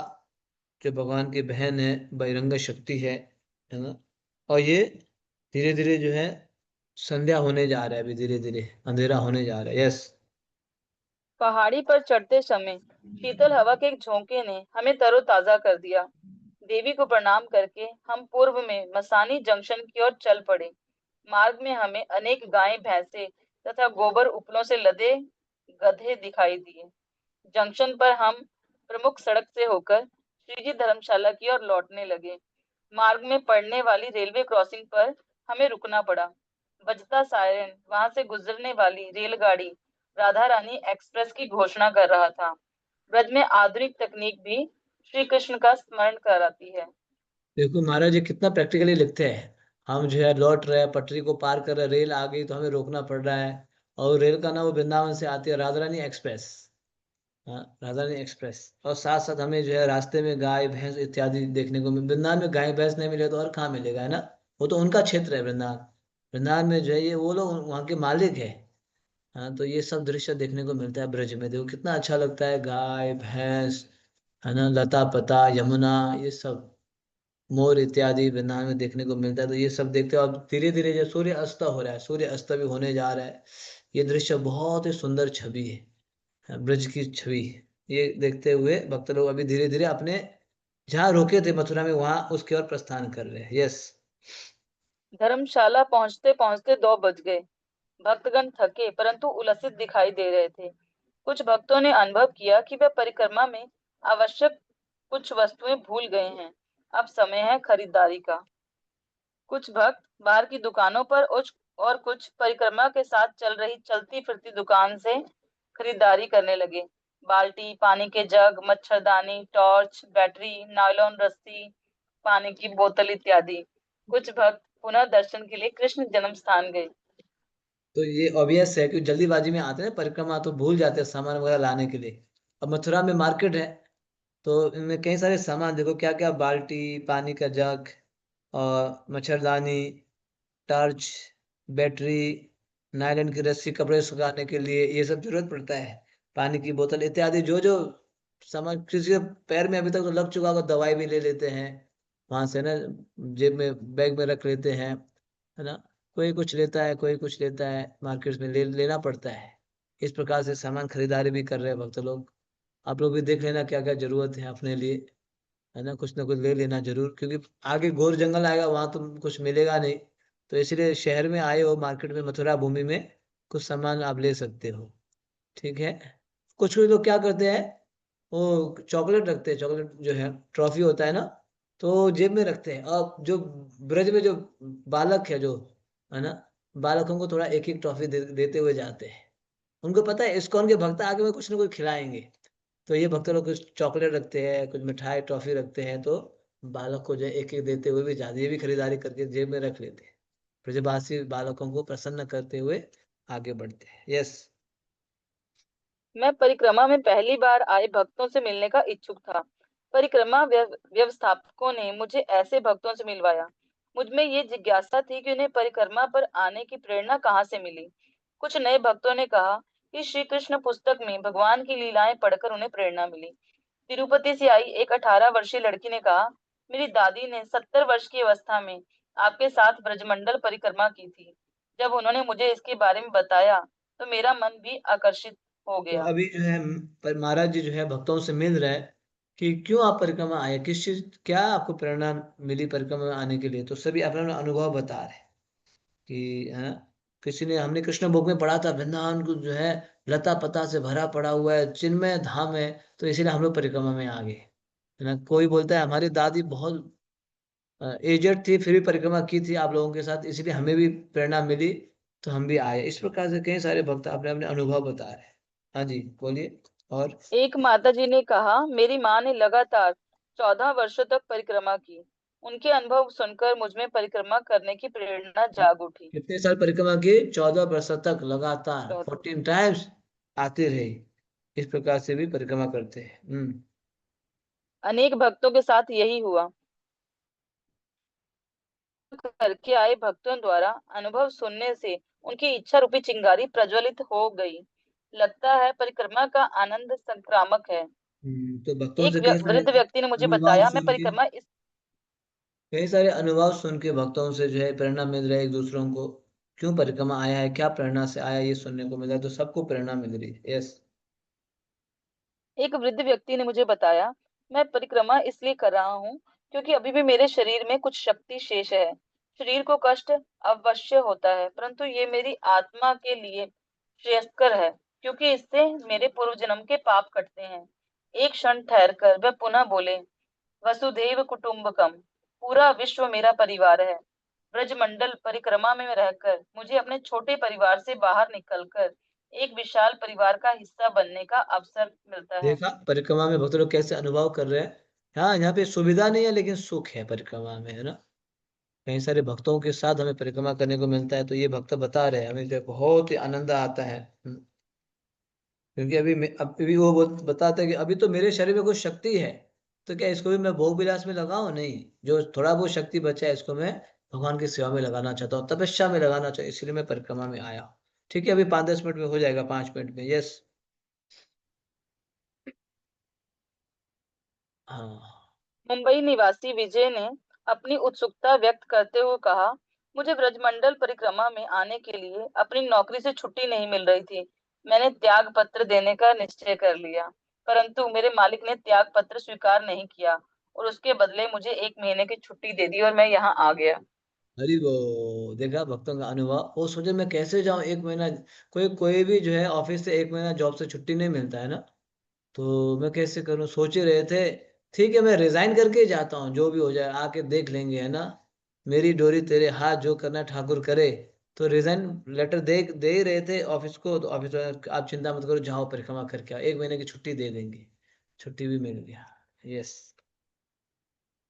जो भगवान की बहन है, बहिरंग शक्ति है ना। और ये धीरे धीरे जो है संध्या होने जा रहा है, अभी धीरे धीरे अंधेरा होने जा रहा है। यस। पहाड़ी पर चढ़ते समय शीतल हवा के एक झोंके ने हमें तरोताजा कर दिया। देवी को प्रणाम करके हम पूर्व में मसानी जंक्शन की ओर चल पड़े। मार्ग में हमें अनेक गायें भैंसे तथा गोबर उपलों से लदे गधे दिखाई दिए। जंक्शन पर हम प्रमुख सड़क से होकर श्रीजी धर्मशाला की ओर लौटने लगे। मार्ग में पड़ने वाली रेलवे क्रॉसिंग पर हमें रुकना पड़ा। बजता सायरन वहां से गुजरने वाली रेलगाड़ी राधा रानी एक्सप्रेस की घोषणा कर रहा था। ब्रज में आधुनिक तकनीक भी श्री कृष्ण का स्मरण कराती है। देखो महाराज जी कितना प्रैक्टिकली लिखते हैं। हम जो है लौट रहे हैं, पटरी को पार कर रहे हैं, रेल आ गई तो हमें रोकना पड़ रहा है। और रेल का नाम वो वृंदावन से आती है, राधा रानी एक्सप्रेस। हाँ, राधा रानी एक्सप्रेस। और साथ साथ हमें जो है रास्ते में गाय भैंस इत्यादि देखने को वृंदावन में गाय भैंस नहीं मिले तो और कहाँ मिलेगा, है ना। वो तो उनका क्षेत्र है वृंदावन। वृंदावन में जो है ये वो लोग वहाँ के मालिक है। हाँ, तो ये सब दृश्य देखने को मिलता है ब्रज में। देखो कितना अच्छा लगता है, गाय भैंस, है ना, लता पता, यमुना, ये सब मोर इत्यादि वृंदावन में देखने को मिलता है। तो ये सब देखते हो। अब धीरे धीरे जो सूर्य अस्त हो रहा है, सूर्य अस्त भी होने जा रहा है। ये दृश्य बहुत ही सुंदर छवि है, ब्रज की छवि। ये देखते हुए भक्त लोग अभी धीरे धीरे अपने जहाँ रोके थे मथुरा में, वहां उसकी ओर प्रस्थान कर रहे हैं। यस। धर्मशाला पहुंचते पहुंचते 2 बज गए। भक्तगण थके परंतु उलसित दिखाई दे रहे थे। कुछ भक्तों ने अनुभव किया कि वे परिक्रमा में आवश्यक कुछ वस्तुएं भूल गए हैं। अब समय है खरीदारी का। कुछ भक्त बाहर की दुकानों पर और कुछ परिक्रमा के साथ चल रही चलती फिरती दुकान से खरीदारी करने लगे। बाल्टी, पानी के जग, मच्छरदानी, टॉर्च, बैटरी, नायलॉन रस्सी, पानी की बोतल इत्यादि। कुछ भक्त पुनः दर्शन के लिए कृष्ण जन्म स्थान गए। तो ये ऑब्वियस है कि जल्दीबाजी में आते हैं परिक्रमा, तो भूल जाते हैं सामान वगैरह लाने के लिए। अब मथुरा में मार्केट है, तो इनमें कई सारे सामान देखो क्या क्या, बाल्टी, पानी का जग, और मच्छरदानी, टॉर्च, बैटरी, नायलॉन की रस्सी कपड़े सुखाने के लिए, ये सब जरूरत पड़ता है। पानी की बोतल इत्यादि जो जो सामान, किसी के पैर में अभी तक तो लग चुका होगा, दवाई भी ले लेते हैं वहां से ना, जेब में बैग में रख लेते हैं, है ना। कोई कुछ लेता है, कोई कुछ लेता है, मार्केट में लेना पड़ता है। इस प्रकार से सामान खरीदारी भी कर रहे हैं भक्त लोग। आप लोग भी देख लेना क्या क्या जरूरत है अपने लिए, है ना कुछ ले लेना जरूर, क्योंकि आगे घोर जंगल आएगा, वहां तो कुछ मिलेगा नहीं। तो इसलिए शहर में आए हो, मार्केट में, मथुरा भूमि में कुछ सामान आप ले सकते हो। ठीक है। कुछ कुछ लोग क्या करते हैं, वो चॉकलेट रखते हैं, चॉकलेट जो है ट्रॉफी होता है ना, तो जेब में रखते हैं। और जो ब्रज में जो बालक है, जो है ना, बालकों को थोड़ा एक एक ट्रॉफी देते हुए जाते हैं। उनको पता है इस्कॉन के भक्त आगे में कुछ ना कुछ खिलाएंगे। तो ये भक्त लोग कुछ चॉकलेट रखते हैं, कुछ मिठाई टॉफी रखते हैं, तो बालक को जो है एक एक देते हुए भी जाते, ये भी खरीदारी करके जेब में रख लेते हैं। ब्रजवासी बालकों को प्रसन्न करते हुए आगे बढ़ते हैं। यस। मैं परिक्रमा में पहली बार आए भक्तों से मिलने का इच्छुक था। परिक्रमा व्यवस्थापकों ने मुझे ऐसे भक्तों से मिलवाया। मुझ में ये जिज्ञासा थी कि उन्हें परिक्रमा पर आने की प्रेरणा कहाँ से मिली। कुछ नए भक्तों ने कहा कि श्री कृष्ण पुस्तक में भगवान की लीलाएं पढ़कर उन्हें प्रेरणा मिली। तिरुपति से आई एक 18 वर्षीय लड़की ने कहा, मेरी दादी ने 70 वर्ष की अवस्था में आपके साथ ब्रजमंडल परिक्रमा की थी। जब उन्होंने मुझे इसके बारे में बताया तो मेरा मन भी आकर्षित हो तो गया। अभी जो है महाराज जी जो है भक्तों से मिल रहे हैं कि क्यों आप परिक्रमा आए, किस चीज, क्या आपको प्रेरणा मिली परिक्रमा में आने के लिए। तो सभी अपना अपना अनुभव बता रहे हैं कि, है ना, किसी ने, हमने कृष्ण भोग में पढ़ा था वृंदावन को जो है लता पता से भरा पड़ा हुआ है, चिन्मय धाम है, तो इसीलिए हम लोग परिक्रमा में आ गए, है ना। कोई बोलता है हमारी दादी बहुत एजेड थी, फिर भी परिक्रमा की थी आप लोगों के साथ, इसलिए हमें भी प्रेरणा मिली, तो हम भी आए। इस प्रकार से कई सारे भक्त अपने अपने अनुभव बता रहे हैं। हाँ जी, बोलिए। और एक माता जी ने कहा, मेरी माँ ने लगातार 14 वर्षों तक परिक्रमा की। उनके अनुभव सुनकर मुझ में परिक्रमा करने की प्रेरणा जाग उठी। कितने साल परिक्रमा की? 14 वर्ष तक लगातार 14। 14 टाइम्स आते रहे। इस प्रकार से भी परिक्रमा करते हैं। अनेक भक्तों के साथ यही हुआ। करके आए भक्तों द्वारा अनुभव सुनने से उनकी इच्छा रूपी चिंगारी प्रज्वलित हो गई। लगता है परिक्रमा का आनंद संक्रामक है। तो भक्तों एक से कई सारे वृद्ध व्यक्ति ने मुझे अनुवाद बताया, मैं सुन के, परिक्रमा इस कई सारे अनुवाद सुन के भक्तों से जो है प्रेरणा मिल रहा है एक दूसरों को, क्यों परिक्रमा आया है, क्या प्रेरणा से आया है, ये सुनने को मिल रहा है, तो सबको प्रेरणा मिल रही है। यस। एक वृद्ध व्यक्ति ने मुझे बताया, मैं परिक्रमा इसलिए कर रहा हूँ क्योंकि अभी भी मेरे शरीर में कुछ शक्ति शेष है। शरीर को कष्ट अवश्य होता है परंतु ये मेरी आत्मा के लिए श्रेयस्कर है, क्योंकि इससे मेरे पूर्व जन्म के पाप कटते हैं। एक क्षण ठहर कर वह पुनः बोले, वसुधैव कुटुंबकम, पूरा विश्व मेरा परिवार है। ब्रजमंडल परिक्रमा में रहकर मुझे अपने छोटे परिवार से बाहर निकलकर एक विशाल परिवार का हिस्सा बनने का अवसर मिलता है। देखा परिक्रमा में भक्त लोग कैसे अनुभव कर रहे हैं। हाँ, यहाँ पे सुविधा नहीं है लेकिन सुख है परिक्रमा में, है ना। कई सारे भक्तों के साथ हमें परिक्रमा करने को मिलता है, तो ये भक्त बता रहे हैं हमें, जो बहुत ही आनंद आता है। क्योंकि अभी वो बताता है कि अभी तो मेरे शरीर में कुछ शक्ति है, तो क्या इसको भी मैं भोग विलास में लगाऊं? नहीं, जो थोड़ा बहुत शक्ति बचा है इसको मैं भगवान की सेवा में लगाना चाहता हूँ, तपस्या में लगाना चाहता हूँ, इसलिए मैं परिक्रमा में आया हूँ। ठीक है, अभी 5-10 मिनट में हो जाएगा, 5 मिनट में। यस। हाँ। मुंबई निवासी विजय ने अपनी उत्सुकता व्यक्त करते हुए कहा, मुझे ब्रजमंडल परिक्रमा में आने के लिए अपनी नौकरी से छुट्टी नहीं मिल रही थी। मैंने त्याग पत्र देने का निश्चय कर लिया, परंतु मेरे मालिक ने त्याग पत्र स्वीकार नहीं किया और उसके बदले मुझे 1 महीने की छुट्टी दे दी और मैं यहाँ आ गया। अरे वो देखा भक्तों का अनुभव। वो सोचे मैं कैसे जाऊं 1 महीना, कोई कोई भी जो है ऑफिस से 1 महीना जॉब से छुट्टी नहीं मिलता है ना, तो मैं कैसे करूं, सोच ही रहे थे। ठीक है, मैं रिजाइन करके ही जाता हूँ, जो भी हो जाए आके देख लेंगे, है ना। मेरी डोरी तेरे हाथ, जो करना ठाकुर करे। तो रिजाइन लेटर दे ही रहे थे ऑफिस को, तो ऑफिस वाले, आप चिंता मत करो, जाओ परिक्रमा करके आओ, 1 महीने की छुट्टी दे देंगे। छुट्टी भी मिल गया। यस।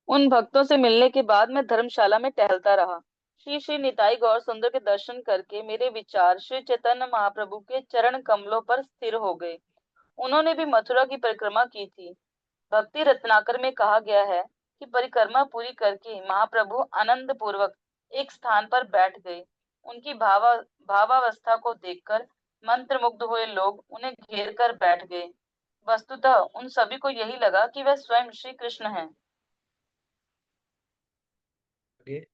उन भक्तों से मिलने के बाद मैं धर्मशाला में टहलता रहा। श्री श्री निताई गौर सुंदर के दर्शन करके मेरे विचार श्री चैतन्य महाप्रभु के चरण कमलों पर स्थिर हो गए। उन्होंने भी मथुरा की परिक्रमा की थी। भक्ति रत्नाकर में कहा गया है कि परिक्रमा पूरी करके महाप्रभु आनंद पूर्वक एक स्थान पर बैठ गए। उनकी भावावस्था को देखकर मंत्रमुग्ध हुए लोग उन्हें घेर कर बैठ गए। वस्तुतः उन सभी को यही लगा कि वह स्वयं श्री कृष्ण हैं। आगे।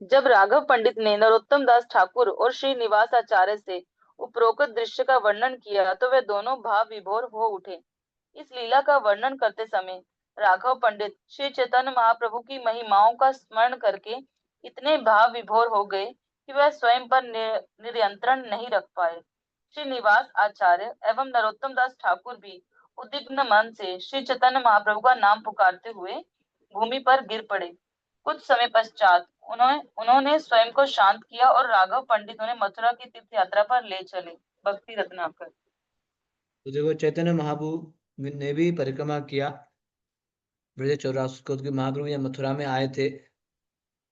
जब राघव पंडित ने नरोत्तम दास ठाकुर और श्रीनिवास आचार्य से उपरोक्त दृश्य का वर्णन किया तो वे दोनों भाव विभोर हो उठे। इस लीला का वर्णन करते समय राघव पंडित श्री चैतन्य महाप्रभु की महिमाओं का स्मरण करके इतने भाव विभोर हो गए कि वह स्वयं पर नियंत्रण नहीं रख पाए। श्रीनिवास आचार्य एवं नरोत्तम दास ठाकुर भी उद्विग्न मन से श्री चैतन्य महाप्रभु का नाम पुकारते हुए भूमि पर गिर पड़े। कुछ समय पश्चात उन्होंने उन्होंने स्वयं को शांत किया और राघव पंडित उन्हें मथुरा की तीर्थ यात्रा पर ले चले। भक्ति रत्नाकर। तो देखो, चैतन्य महाप्रभु ने भी परिक्रमा किया। ब्रज 84 को, महाप्रभु यहाँ मथुरा में आए थे।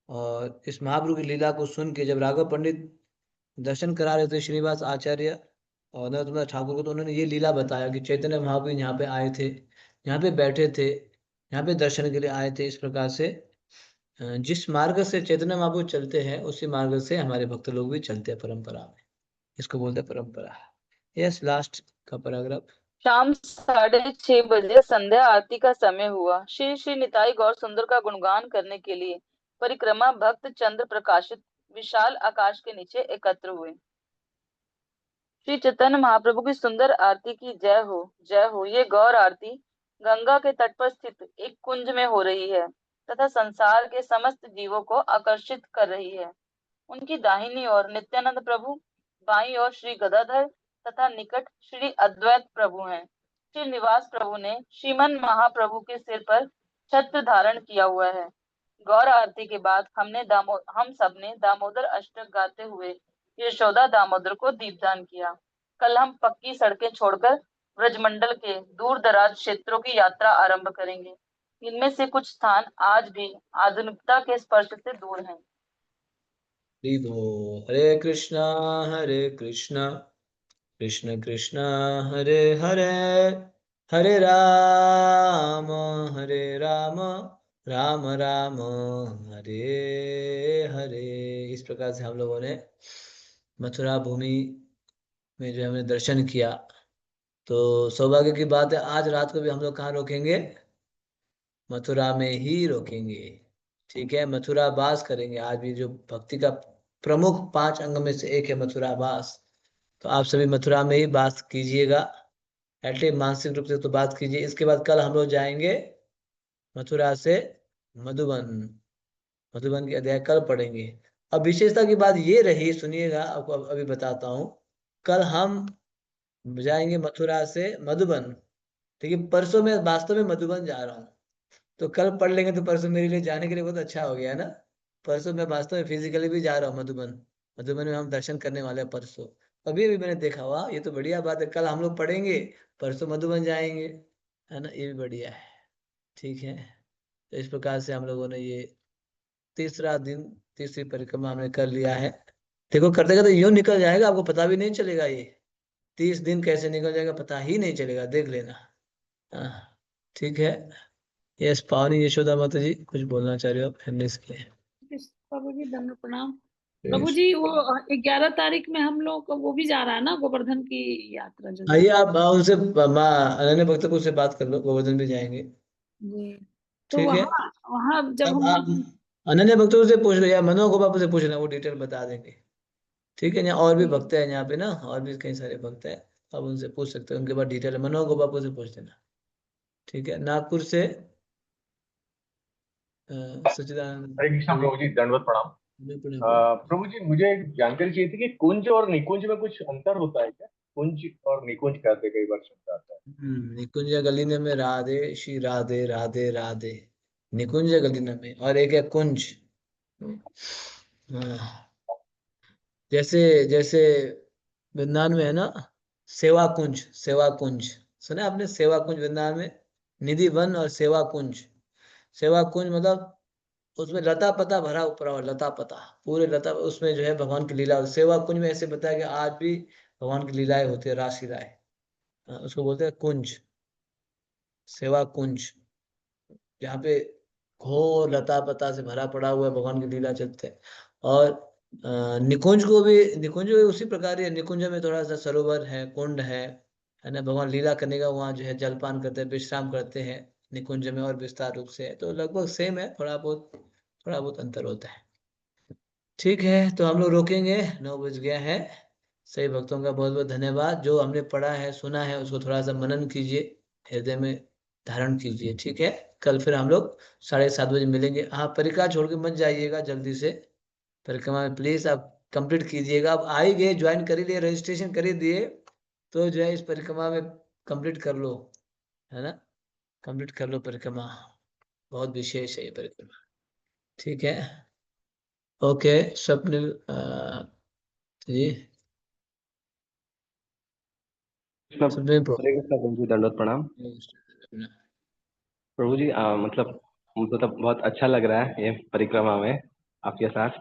और इस महाप्रभु की लीला को सुन के जब राघव पंडित दर्शन करा रहे थे श्रीनिवास आचार्य और नरोत्तम ठाकुर को, तो उन्होंने ये लीला बताया कि चैतन्य महाप्रभु यहाँ पे आए थे, यहाँ पे बैठे थे, यहाँ पे दर्शन के लिए आए थे। इस प्रकार से जिस मार्ग से चैतन्य महाप्रभु चलते हैं, उसी मार्ग से हमारे भक्त लोग भी चलते हैं परंपरा में। इसको बोलते हैं परंपरा। यस, लास्ट का पैराग्राफ। शाम 6:30 बजे संध्या आरती का समय हुआ। श्री श्री निताई गौर सुंदर का गुणगान करने के लिए परिक्रमा भक्त चंद्र प्रकाशित विशाल आकाश के नीचे एकत्र हुए। श्री चैतन्य महाप्रभु की सुंदर आरती की जय हो, जय हो। ये गौर आरती गंगा के तट पर स्थित एक कुंज में हो रही है तथा संसार के समस्त जीवों को आकर्षित कर रही है। उनकी दाहिनी ओर नित्यानंद प्रभु, बाईं ओर श्री गदाधर तथा निकट श्री अद्वैत प्रभु हैं। श्री निवास प्रभु ने श्रीमन महाप्रभु के सिर पर छत्र धारण किया हुआ है। गौर आरती के बाद हम सब ने दामोदर अष्टक गाते हुए यशोदा दामोदर को दीपदान किया। कल हम पक्की सड़कें छोड़कर ब्रजमंडल के दूर दराज क्षेत्रों की यात्रा आरंभ करेंगे। इनमें से कुछ स्थान आज भी आधुनिकता के स्पर्श से दूर हैं। हरे कृष्णा, हरे कृष्णा, कृष्ण कृष्ण, हरे हरे, हरे राम, हरे राम, राम राम, हरे हरे। इस प्रकार से हम लोगों ने मथुरा भूमि में जो हमने दर्शन किया। तो सौभाग्य की बात है, आज रात को भी हम लोग कहाँ रोकेंगे? मथुरा में ही रोकेंगे। ठीक है, मथुरा वास करेंगे आज भी। जो भक्ति का प्रमुख 5 अंग में से एक है मथुरा वास। तो आप सभी मथुरा में ही वास कीजिएगा, एटलीस्ट मानसिक रूप से तो बात कीजिए। इसके बाद कल हम लोग जाएंगे मथुरा से मधुबन। मधुबन की अध्याय कल पढ़ेंगे। अब विशेषता की बात ये रही, सुनिएगा, आपको अभी बताता हूँ। कल हम जाएंगे मथुरा से मधुबन, लेकिन परसों मैं वास्तव में मधुबन जा रहा हूँ। तो कल पढ़ लेंगे तो परसों मेरे लिए जाने के लिए बहुत अच्छा हो गया ना। परसों मैं वास्तव में फिजिकली भी जा रहा हूँ मधुबन। मधुबन में हम दर्शन करने वाले हैं परसों। अभी अभी मैंने देखा, वाह ये तो बढ़िया बात है, कल हम लोग पढ़ेंगे, परसों मधुबन जाएंगे, है ना। ये भी बढ़िया है। ठीक है, तो इस प्रकार से हम लोगों ने ये तीसरा दिन, तीसरी परिक्रमा हमने कर लिया है। देखो, करते करते यूं निकल जाएगा, आपको पता भी नहीं चलेगा। ये 30 दिन कैसे निकल जाएगा पता ही नहीं चलेगा, देख लेना। हाँ, ठीक है। यस, पावनी यशोदा माता जी कुछ बोलना चाह रहे हो आप फैमिलीज के लिए? प्रभु जी दंड प्रणाम। प्रभु जी वो 11 तारीख में हम लोग को वो भी जा रहा है ना, गोवर्धन की यात्रा जो जा आइए रहा है। आप उनसे माँ अनन्य भक्त को से बात कर लो, गोवर्धन भी जाएंगे। जी। तो ठीक है, वहाँ वहाँ जब अब हम आप लोग। अनन्य भक्तों से पूछ लो या मनो को बापू से पूछना, वो डिटेल बता देंगे। ठीक है, यहाँ और भी जी। भक्त है, यहाँ पे ना और भी कई सारे भक्त है, आप उनसे पूछ सकते हो, उनके बाद डिटेल मनो को बापू से पूछ देना। ठीक है, नागपुर से सच्चिदानंद हरे कृष्णा प्रभु जी, दंडवत प्रणाम। प्रभु जी, मुझे एक जानकारी चाहिए थी कि कुंज और निकुंज में कुछ अंतर होता है क्या? कुंज और निकुंज कहते हैं, कई बार शब्द आता है। निकुंज गलीने में राधे श्री राधे राधे राधे, निकुंज गलीने में, और एक है कुंज। हाँ, जैसे जैसे वृंदावन में है ना सेवा कुंज, सेवा कुंज सुना है आपने? सेवा कुंज वृंदावन में, निधि वन और सेवा कुंज। सेवा कुंज मतलब उसमें लता पता भरा ऊपर, और लता पता पूरे लता, उसमें जो है भगवान की लीला। सेवा कुंज में ऐसे बताया कि आज भी भगवान की लीलाएं होती है, रास लीलाएं। उसको बोलते हैं कुंज, सेवा कुंज, जहाँ पे घोर लता पता से भरा पड़ा हुआ है, भगवान की लीला चलते हैं। और निकुंज को भी, निकुंज भी उसी प्रकार ही है। निकुंज में थोड़ा सा सरोवर है, कुंड है ना, भगवान लीला करने का वहाँ जो है जलपान करते हैं, विश्राम करते हैं निकुंज में, और विस्तार रूप से है, तो लगभग सेम है, थोड़ा बहुत अंतर होता है। ठीक है, तो हम लोग रोकेंगे, 9 बज गया है। सही भक्तों का बहुत बहुत धन्यवाद। जो हमने पढ़ा है सुना है उसको थोड़ा सा मनन कीजिए, हृदय में धारण कीजिए। ठीक है, कल फिर हम लोग 7:30 बजे मिलेंगे। हाँ, परिक्रमा छोड़ के मत जाइएगा, जल्दी से परिक्रमा में प्लीज आप कंप्लीट कीजिएगा। आप आ ही गए, ज्वाइन कर ही लिए, रजिस्ट्रेशन कर ही दिए, तो जो है इस परिक्रमा में कंप्लीट कर लो, है ना, कंप्लीट कर लो परिक्रमा, बहुत विशेष है ये परिक्रमा। ठीक है, ओके स्वप्निल जी, स्वप्निल हरे कृष्णा प्रभु जी, दंडवत प्रणाम। प्रभु जी मतलब मुझे तो बहुत अच्छा लग रहा है ये परिक्रमा में आपके साथ।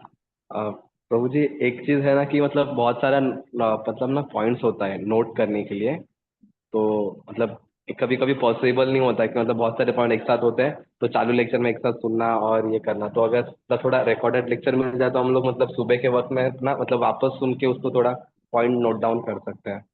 प्रभु जी एक चीज है ना कि मतलब बहुत सारा मतलब ना पॉइंट्स होता है नोट करने के लिए। तो मतलब कभी कभी पॉसिबल नहीं होता है कि मतलब बहुत सारे पॉइंट एक साथ होते हैं, तो चालू लेक्चर में एक साथ सुनना और ये करना। तो अगर मतलब थोड़ा रिकॉर्डेड लेक्चर मिल जाए तो हम लोग मतलब सुबह के वक्त में ना मतलब वापस सुन के उसको थोड़ा पॉइंट नोट डाउन कर सकते हैं।